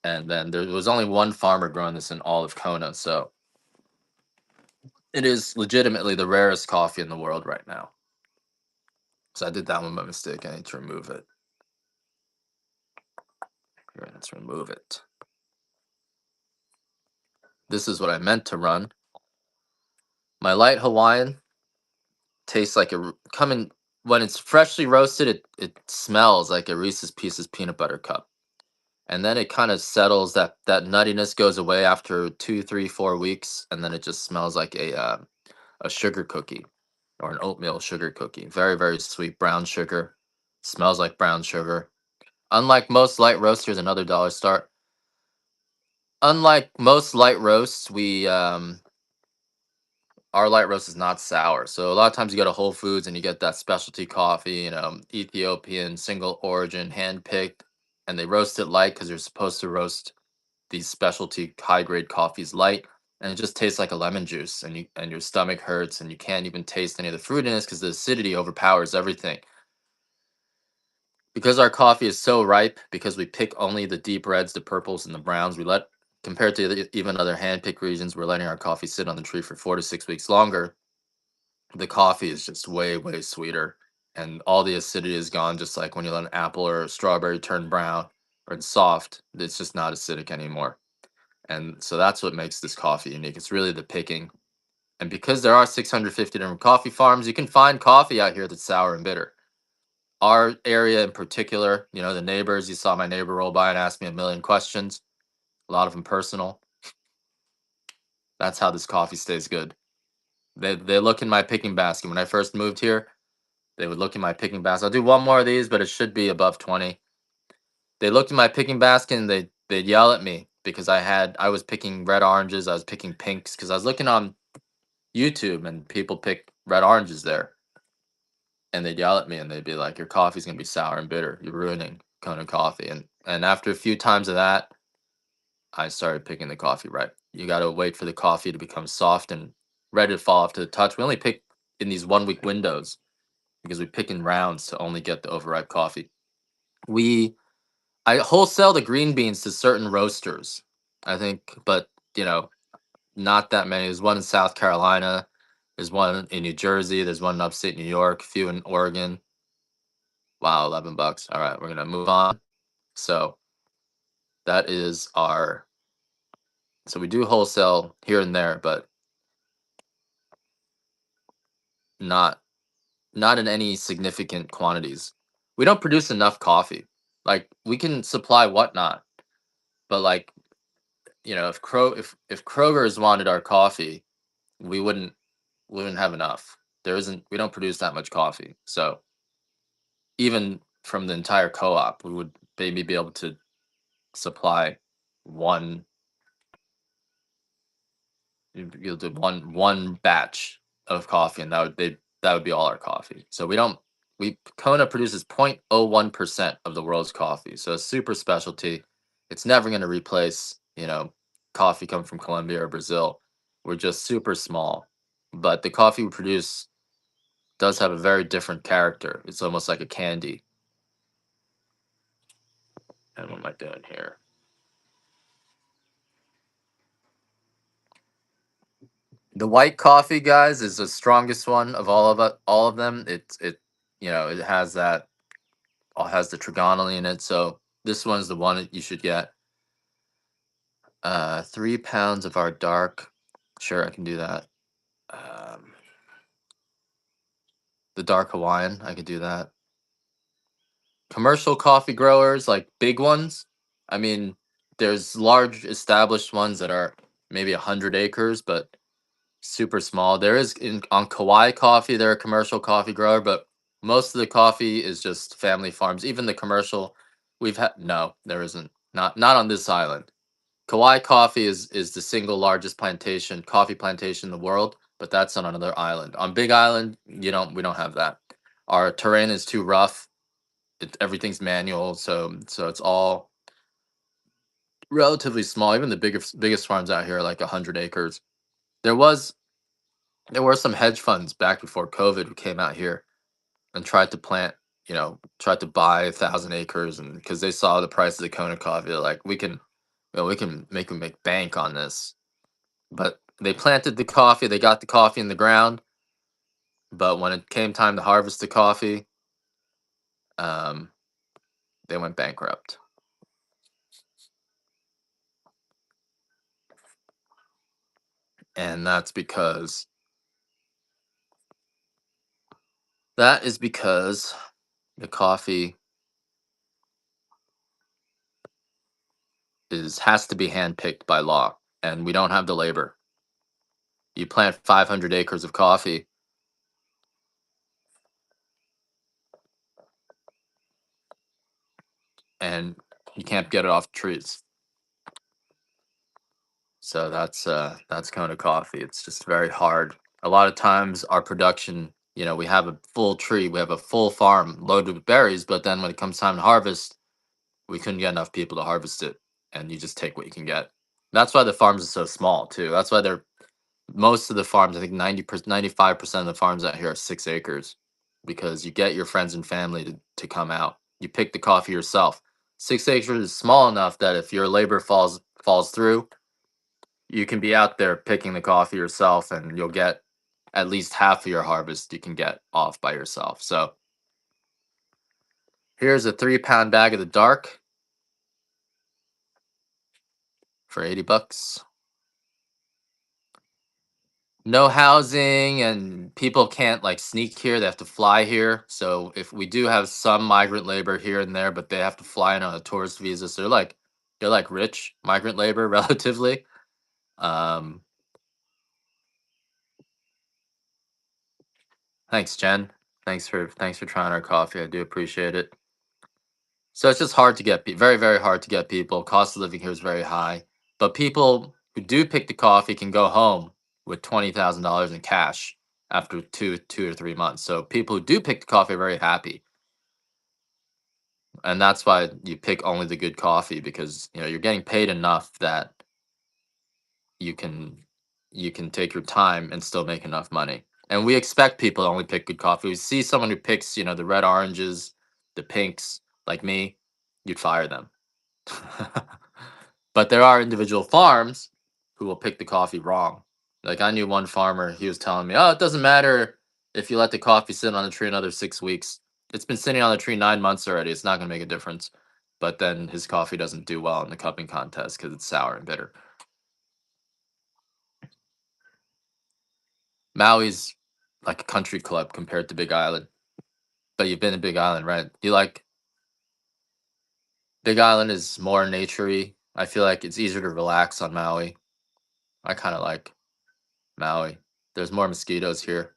And then there was only one farmer growing this in all of Kona, so it is legitimately the rarest coffee in the world right now. So I did that one by mistake. I need to remove it. Here, let's remove it. This is what I meant to run. My light Hawaiian tastes like coming when it's freshly roasted. It smells like a Reese's Pieces peanut butter cup, and then it kind of settles. That nuttiness goes away after 2, 3, 4 weeks, and then it just smells like a sugar cookie or an oatmeal sugar cookie. Very very sweet brown sugar. Smells like brown sugar. Unlike most light roasters, another dollar start. Unlike most light roasts, we our light roast is not sour. So a lot of times you go to Whole Foods and you get that specialty coffee, Ethiopian, single origin, hand picked, and they roast it light because they're supposed to roast these specialty high grade coffees light, and it just tastes like a lemon juice, and your stomach hurts, and you can't even taste any of the fruitiness because the acidity overpowers everything. Because our coffee is so ripe, because we pick only the deep reds, the purples, and the browns, compared to even other hand picked regions, we're letting our coffee sit on the tree for 4 to 6 weeks longer. The coffee is just way way sweeter, and all the acidity is gone, just like when you let an apple or a strawberry turn brown or it's soft. It's just not acidic anymore, and so that's what makes this coffee unique. It's really the picking. And because there are 650 different coffee farms, you can find coffee out here that's sour and bitter. Our area in particular, the neighbors, you saw my neighbor roll by and ask me a million questions, a lot of them personal. That's how this coffee stays good. They look in my picking basket. When I first moved here, they would look in my picking basket. I'll do one more of these, but it should be above 20. They looked in my picking basket and they'd yell at me because I was picking red oranges, I was picking pinks because I was looking on YouTube and people pick red oranges there. And they'd yell at me and they'd be like, "Your coffee's gonna be sour and bitter. You're ruining Kona coffee." And after a few times of that, I started picking the coffee right. You gotta wait for the coffee to become soft and ready to fall off to the touch. We only pick in these 1 week windows because we pick in rounds to only get the overripe coffee. We I wholesale the green beans to certain roasters, I think, but not that many. There's one in South Carolina, there's one in New Jersey, there's one in upstate New York, a few in Oregon. Wow, $11. All right, we're gonna move on. So that is our. So we do wholesale here and there, but not not in any significant quantities. We don't produce enough coffee. Like we can supply whatnot, but like if Kroger's wanted our coffee, we wouldn't have enough. We don't produce that much coffee. So even from the entire co-op, we would maybe be able to supply one you'll do one batch of coffee, and that would be all our coffee. So we don't we Kona produces 0.01% of the world's coffee, so it's super specialty. It's never going to replace coffee come from Colombia or Brazil. We're just super small, but the coffee we produce does have a very different character. It's almost like a candy. And what am I doing here? The white coffee, guys, is the strongest one of all of them. It has that all has the trigonally in it. So this one's the one that you should get. 3 pounds of our dark. Sure, I can do that. Um, the dark Hawaiian, I could do that. Commercial coffee growers, like big ones. I mean, there's large established ones that are maybe 100 acres, but super small. There is on Kauai Coffee, they're a commercial coffee grower, but most of the coffee is just family farms. Even the commercial we've had, no, there isn't. Not on this island. Kauai Coffee is the single largest coffee plantation in the world, but that's on another island. On Big Island, we don't have that. Our terrain is too rough. Everything's manual, so it's all relatively small. Even the biggest farms out here are like 100 acres. There was there were some hedge funds back before COVID who came out here and tried to buy 1,000 acres, and because they saw the price of the Kona coffee, they're like, we can make bank on this. But they planted the coffee, they got the coffee in the ground, but when it came time to harvest the coffee, um, they went bankrupt. And that is because the coffee has to be handpicked by law, and we don't have the labor. You plant 500 acres of coffee, and you can't get it off trees. So that's Kona coffee. It's just very hard. A lot of times our production, we have a full tree, we have a full farm loaded with berries, but then when it comes time to harvest, we couldn't get enough people to harvest it, and you just take what you can get. That's why the farms are so small too. That's why they're most of the farms, I think 90%, 95% of the farms out here are 6 acres, because you get your friends and family to come out. You pick the coffee yourself. 6 acres is small enough that if your labor falls through, you can be out there picking the coffee yourself, and you'll get at least half of your harvest you can get off by yourself. So here's a 3-pound bag of the dark for $80. No housing, and people can't like sneak here. They have to fly here. So if we do have some migrant labor here and there, but they have to fly in on a tourist visa, so they're like rich migrant labor relatively. Um, Thanks, Jen. Thanks for trying our coffee. I do appreciate it. So it's just hard to get very, very hard to get people. Cost of living here is very high, but people who do pick the coffee can go home with $20,000 in cash after two or 3 months. So people who do pick the coffee are very happy, and that's why you pick only the good coffee, because you're getting paid enough that you can you can take your time and still make enough money. And we expect people to only pick good coffee. We see someone who picks the red oranges, the pinks, like me, you'd fire them. But there are individual farms who will pick the coffee wrong. Like, I knew one farmer, he was telling me, "Oh, it doesn't matter if you let the coffee sit on the tree another 6 weeks. It's been sitting on the tree 9 months already. It's not going to make a difference." But then his coffee doesn't do well in the cupping contest because it's sour and bitter. Maui's like a country club compared to Big Island. But you've been to Big Island, right? You like Big Island is more naturey. I feel like it's easier to relax on Maui. I kind of like Maui. There's more mosquitoes here.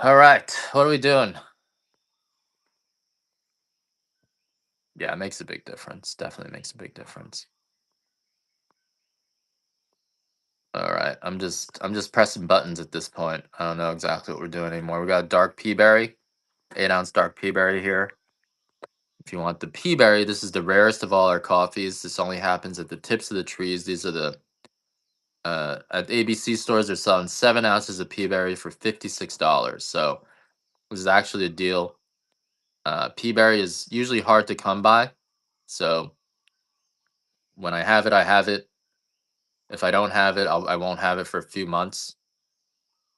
All right, what are we doing? Yeah, it makes a big difference. Definitely makes a big difference. All right, I'm just pressing buttons at this point. I don't know exactly what we're doing anymore. We got a dark pea berry, 8-ounce dark pea berry here. If you want the pea berry, this is the rarest of all our coffees. This only happens at the tips of the trees. These are the at ABC stores. They're selling 7 ounces of pea berry for $56. So this is actually a deal. Pea berry is usually hard to come by, so when I have it, I have it. If I don't have it, I won't have it for a few months,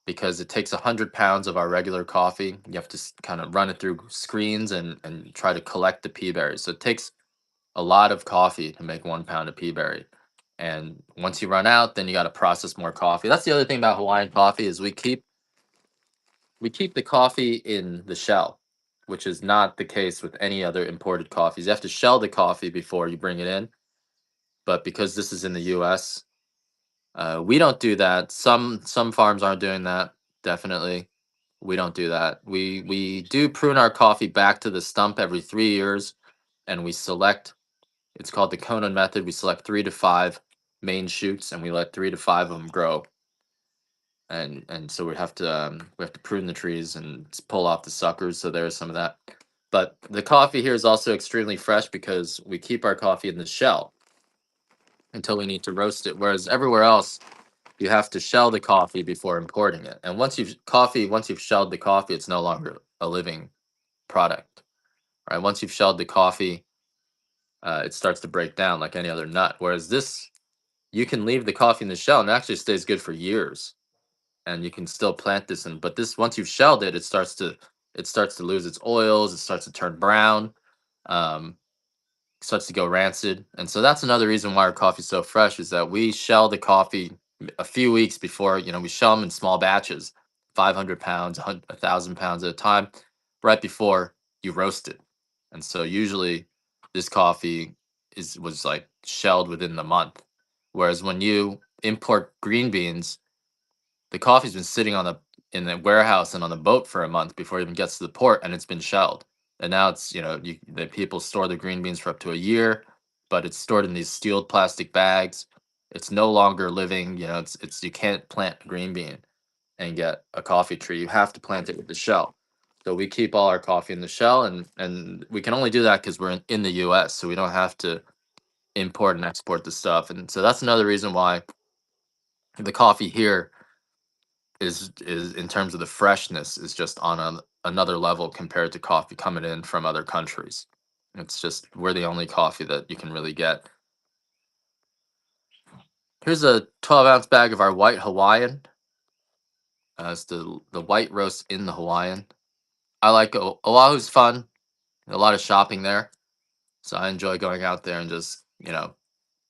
because it takes 100 pounds of our regular coffee. You have to kind of run it through screens and try to collect the pea berries. So it takes a lot of coffee to make 1 pound of pea berry. And once you run out, then you got to process more coffee. That's the other thing about Hawaiian coffee is we keep the coffee in the shell, which is not the case with any other imported coffees. You have to shell the coffee before you bring it in. But because this is in the U.S., We don't do that. Some farms aren't doing that. Definitely, we don't do that. We do prune our coffee back to the stump every 3 years, and we select. It's called the Kona method. We select 3 to 5 main shoots, and we let 3 to 5 of them grow. And so we have to prune the trees and pull off the suckers. So there's some of that. But the coffee here is also extremely fresh because we keep our coffee in the shell until we need to roast it. Whereas everywhere else, you have to shell the coffee before importing it. And once you've shelled the coffee, it's no longer a living product. Right? Once you've shelled the coffee, it starts to break down like any other nut. Whereas this, you can leave the coffee in the shell and it actually stays good for years. And you can still plant this in, but this once you've shelled it, it starts to lose its oils. It starts to turn brown. Um, Starts to go rancid. And so that's another reason why our coffee's so fresh is that we shell the coffee a few weeks before, we shell them in small batches, 500 pounds, 1,000 pounds at a time, right before you roast it. And so usually this coffee was like shelled within the month. Whereas when you import green beans, the coffee's been sitting in the warehouse and on the boat for a month before it even gets to the port, and it's been shelled. And now it's the people store the green beans for up to a year, but it's stored in these sealed plastic bags. It's no longer living. It's you can't plant a green bean and get a coffee tree. You have to plant it with the shell. So we keep all our coffee in the shell, and we can only do that because we're in the U.S. So we don't have to import and export the stuff. And so that's another reason why the coffee here is in terms of the freshness is just on another level compared to coffee coming in from other countries. It's just we're the only coffee that you can really get. Here's a 12-ounce bag of our white Hawaiian. It's the white roast in the Hawaiian. I like Oahu's fun. A lot of shopping there, so I enjoy going out there and just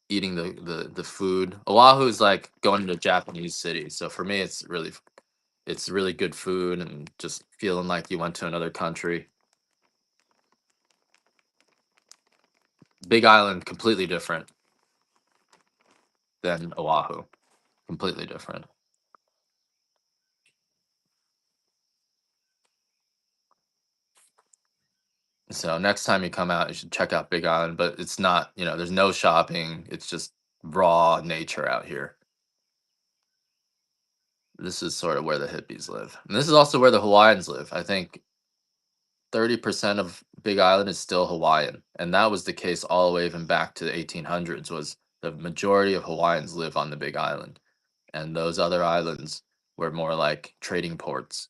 eating the food. Oahu is like going to a Japanese city, so for me it's really good food and just feeling like you went to another country. Big Island, completely different than Oahu. Completely different. So next time you come out, you should check out Big Island. But it's not, there's no shopping. It's just raw nature out here. This is sort of where the hippies live. And this is also where the Hawaiians live. I think 30% of Big Island is still Hawaiian. And that was the case all the way even back to the 1800s was the majority of Hawaiians live on the Big Island. And those other islands were more like trading ports.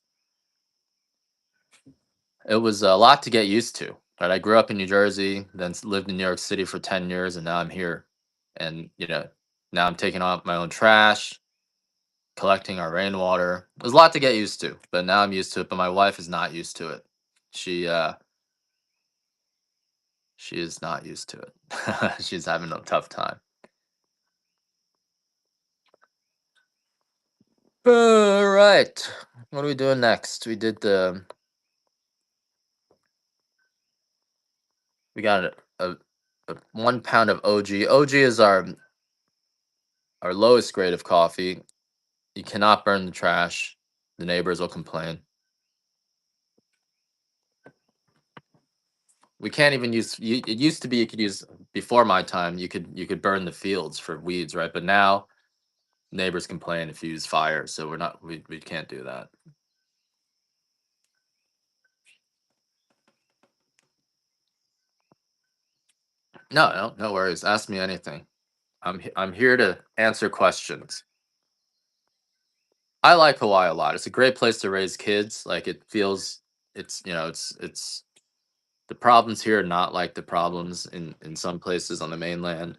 It was a lot to get used to. Right, I grew up in New Jersey, then lived in New York City for 10 years, and now I'm here. And now I'm taking out my own trash, collecting our rainwater. It was a lot to get used to, but now I'm used to it. But my wife is not used to it. She uh, she is not used to it. She's having a tough time. All right, what are we doing next? We got a 1 pound of OG. OG is our lowest grade of coffee. You cannot burn the trash. The neighbors will complain. We can't even use. It used to be you could use before my time. You could burn the fields for weeds, right? But now neighbors complain if you use fire, so we can't do that. No worries. Ask me anything. I'm here to answer questions. I like Hawaii a lot. It's a great place to raise kids. Like it feels, it's the problems here are not like the problems in some places on the mainland.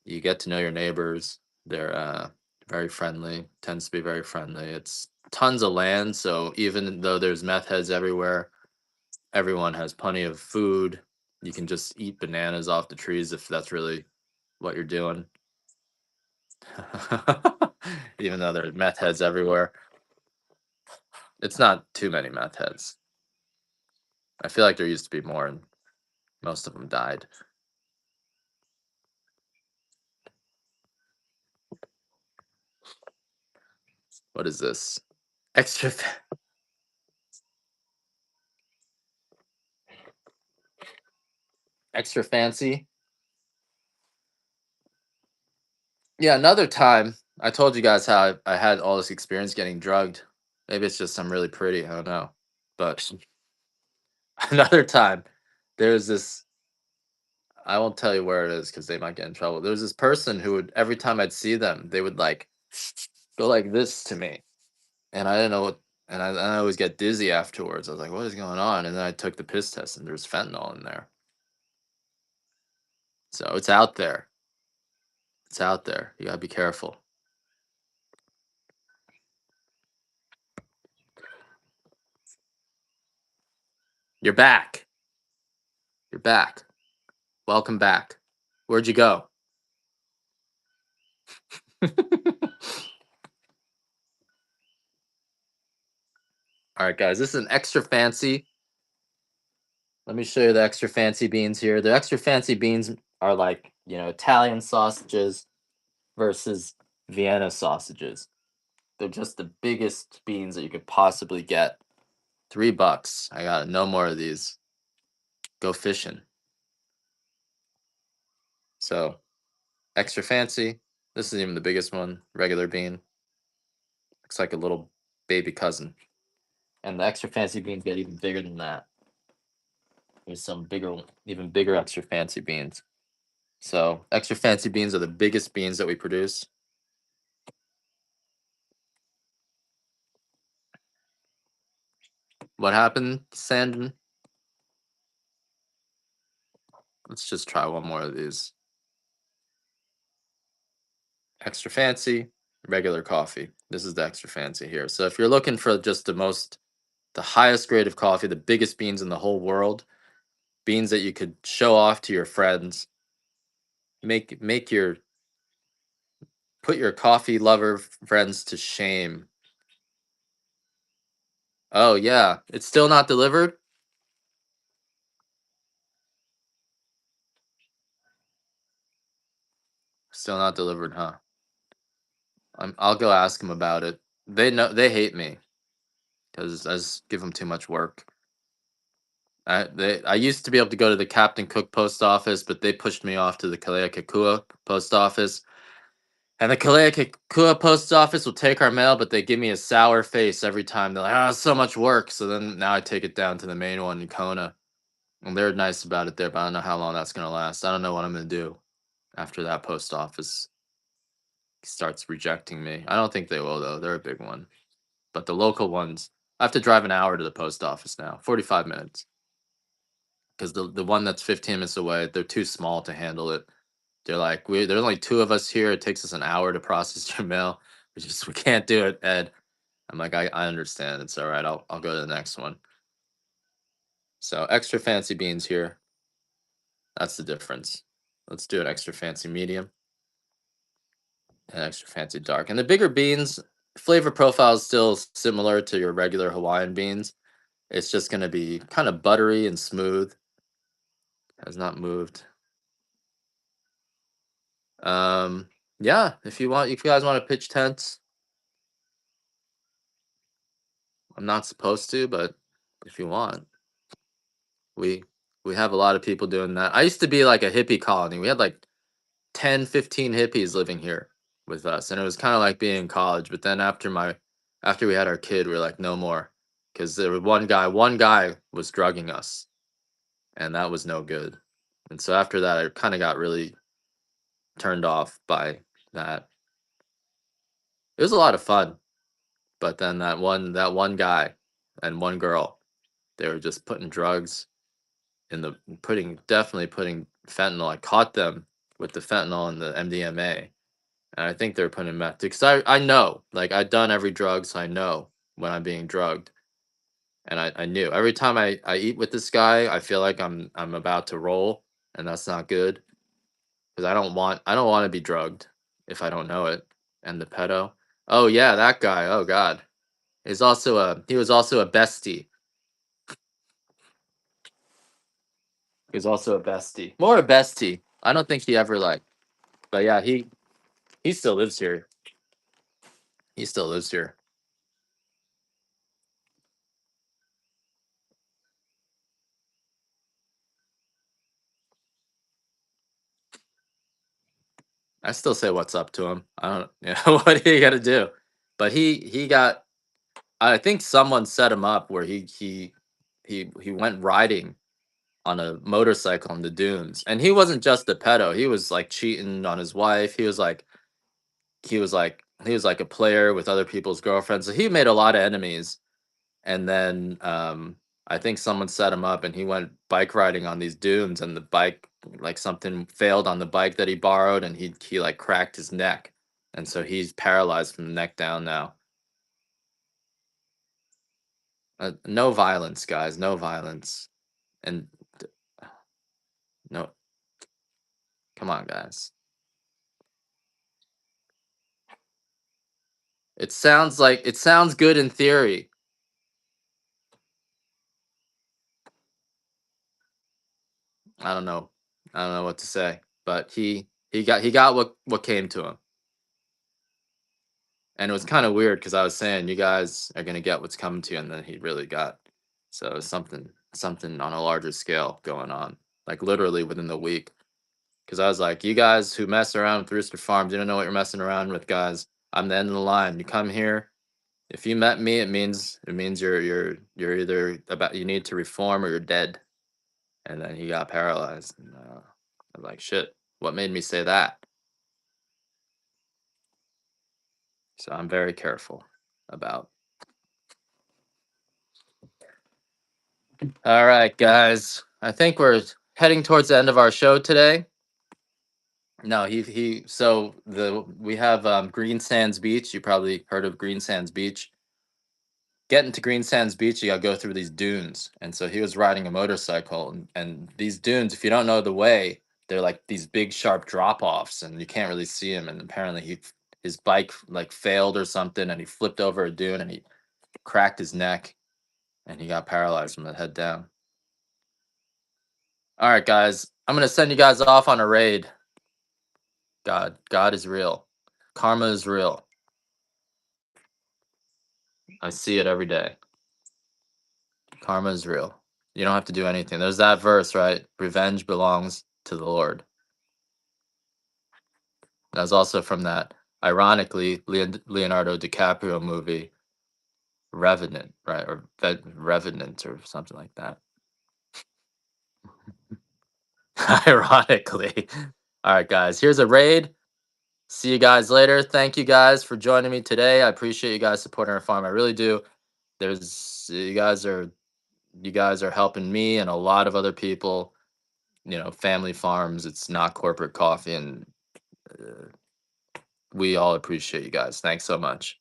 You get to know your neighbors. They're very friendly. Tends to be very friendly. It's tons of land, so even though there's meth heads everywhere, everyone has plenty of food. You can just eat bananas off the trees if that's really what you're doing. Even though there's meth heads everywhere, it's not too many meth heads. I feel like there used to be more, and most of them died. What is this? Extra extra fancy. Yeah, another time I told you guys how I had all this experience getting drugged. Maybe it's just I'm really pretty. I don't know. But another time, there's this. I won't tell you where it is because they might get in trouble. There was this person who would every time I'd see them, they would like go like this to me, and I didn't know what. And I always get dizzy afterwards. I was like, "What is going on?" And then I took the piss test, and there's fentanyl in there. So it's out there. It's out there. You gotta be careful. You're back. You're back. Welcome back. Where'd you go? All right, guys, this is an extra fancy. Let me show you the extra fancy beans here. The extra fancy beans are like, Italian sausages versus Vienna sausages. They're just the biggest beans that you could possibly get. $3. I got no more of these. Go fishing. So, extra fancy. This is even the biggest one. Regular bean. Looks like a little baby cousin. And the extra fancy beans get even bigger than that. There's some bigger, even bigger extra fancy beans. So extra fancy beans are the biggest beans that we produce. What happened, Sandon? Let's just try one more of these. Extra fancy, regular coffee. This is the extra fancy here. So if you're looking for just the highest grade of coffee, the biggest beans in the whole world, beans that you could show off to your friends, put your coffee lover friends to shame. Oh yeah, it's still not delivered? Still not delivered, huh? I'll go ask them about it. They hate me because I just give them too much work. I used to be able to go to the Captain Cook post office, but they pushed me off to the Kaleakakua post office. And the Kaleakakua post office will take our mail, but they give me a sour face every time. They're like, "Oh, it's so much work." So then now I take it down to the main one in Kona, and they're nice about it there, but I don't know how long that's gonna last. I don't know what I'm gonna do after that post office starts rejecting me. I don't think they will though. They're a big one, but the local ones, I have to drive an hour to the post office now, 45 minutes. Because the one that's 15 minutes away, they're too small to handle it. They're like, there's only two of us here. It takes us an hour to process your mail. We can't do it, Ed. I'm like, I understand. It's all right. I'll go to the next one. So extra fancy beans here. That's the difference. Let's do an extra fancy medium and extra fancy dark. And the bigger beans, flavor profile is still similar to your regular Hawaiian beans. It's just going to be kind of buttery and smooth. Has not moved. Yeah, if you guys want to pitch tents, I'm not supposed to, but if you want, we we have a lot of people doing that. I used to be like a hippie colony. We had like 10, 15 hippies living here with us, and it was kind of like being in college. But then after we had our kid, we were like, no more, because there was one guy was drugging us, and that was no good. And so after that, I kind of got really turned off by that. It was a lot of fun, but then that one guy and one girl, they were just putting drugs in the definitely putting fentanyl. I caught them with the fentanyl and the MDMA, and I think they're putting meth because I know, like, I've done every drug, so I know when I'm being drugged, and I knew every time I eat with this guy, I feel like I'm about to roll, and that's not good because I don't want to be drugged if I don't know it. And the pedo, oh yeah, that guy, oh god, he was also a bestie. He was also a bestie, more a bestie. I don't think he ever like, but yeah, he still lives here. He still lives here. I still say what's up to him. I don't, what do you got to do? But he got. I think someone set him up where he went riding on a motorcycle in the dunes, and he wasn't just a pedo. He was like cheating on his wife. He was like a player with other people's girlfriends. So he made a lot of enemies. And then I think someone set him up, and he went bike riding on these dunes, and the bike, like, something failed on the bike that he borrowed, and he like cracked his neck, and so he's paralyzed from the neck down now. No violence, guys. No violence. And no, come on, guys. It sounds good in theory. I don't know. I don't know what to say. But he got what came to him. And it was kind of weird because I was saying you guys are gonna get what's coming to you, and then he really got. So it was something on a larger scale going on, like literally within the week. Because I was like, you guys who mess around with Rooster Farms, you don't know what you're messing around with, guys. I'm the end of the line. You come here. If you met me, it means you're either about you need to reform or you're dead. And then he got paralyzed. And, I was like, shit. What made me say that? So I'm very careful about. All right, guys. I think we're heading towards the end of our show today. No, he. So we have Green Sands Beach. You probably heard of Green Sands Beach. Getting to Green Sands Beach, you gotta go through these dunes. And so he was riding a motorcycle, and these dunes, if you don't know the way, they're like these big sharp drop offs, and you can't really see him. And apparently his bike like failed or something, and he flipped over a dune, and he cracked his neck, and he got paralyzed from the head down. All right, guys. I'm gonna send you guys off on a raid. God is real. Karma is real. I see it every day. Karma is real. You don't have to do anything. There's that verse, right? Revenge belongs to the Lord. That's also from that, ironically, Leonardo DiCaprio movie, Revenant, right? Or Revenant or something like that. Ironically. All right, guys. Here's a raid. See you guys later. Thank you guys for joining me today. I appreciate you guys supporting our farm. I really do. There's you guys are helping me and a lot of other people. Family farms. It's not corporate coffee, and we all appreciate you guys. Thanks so much.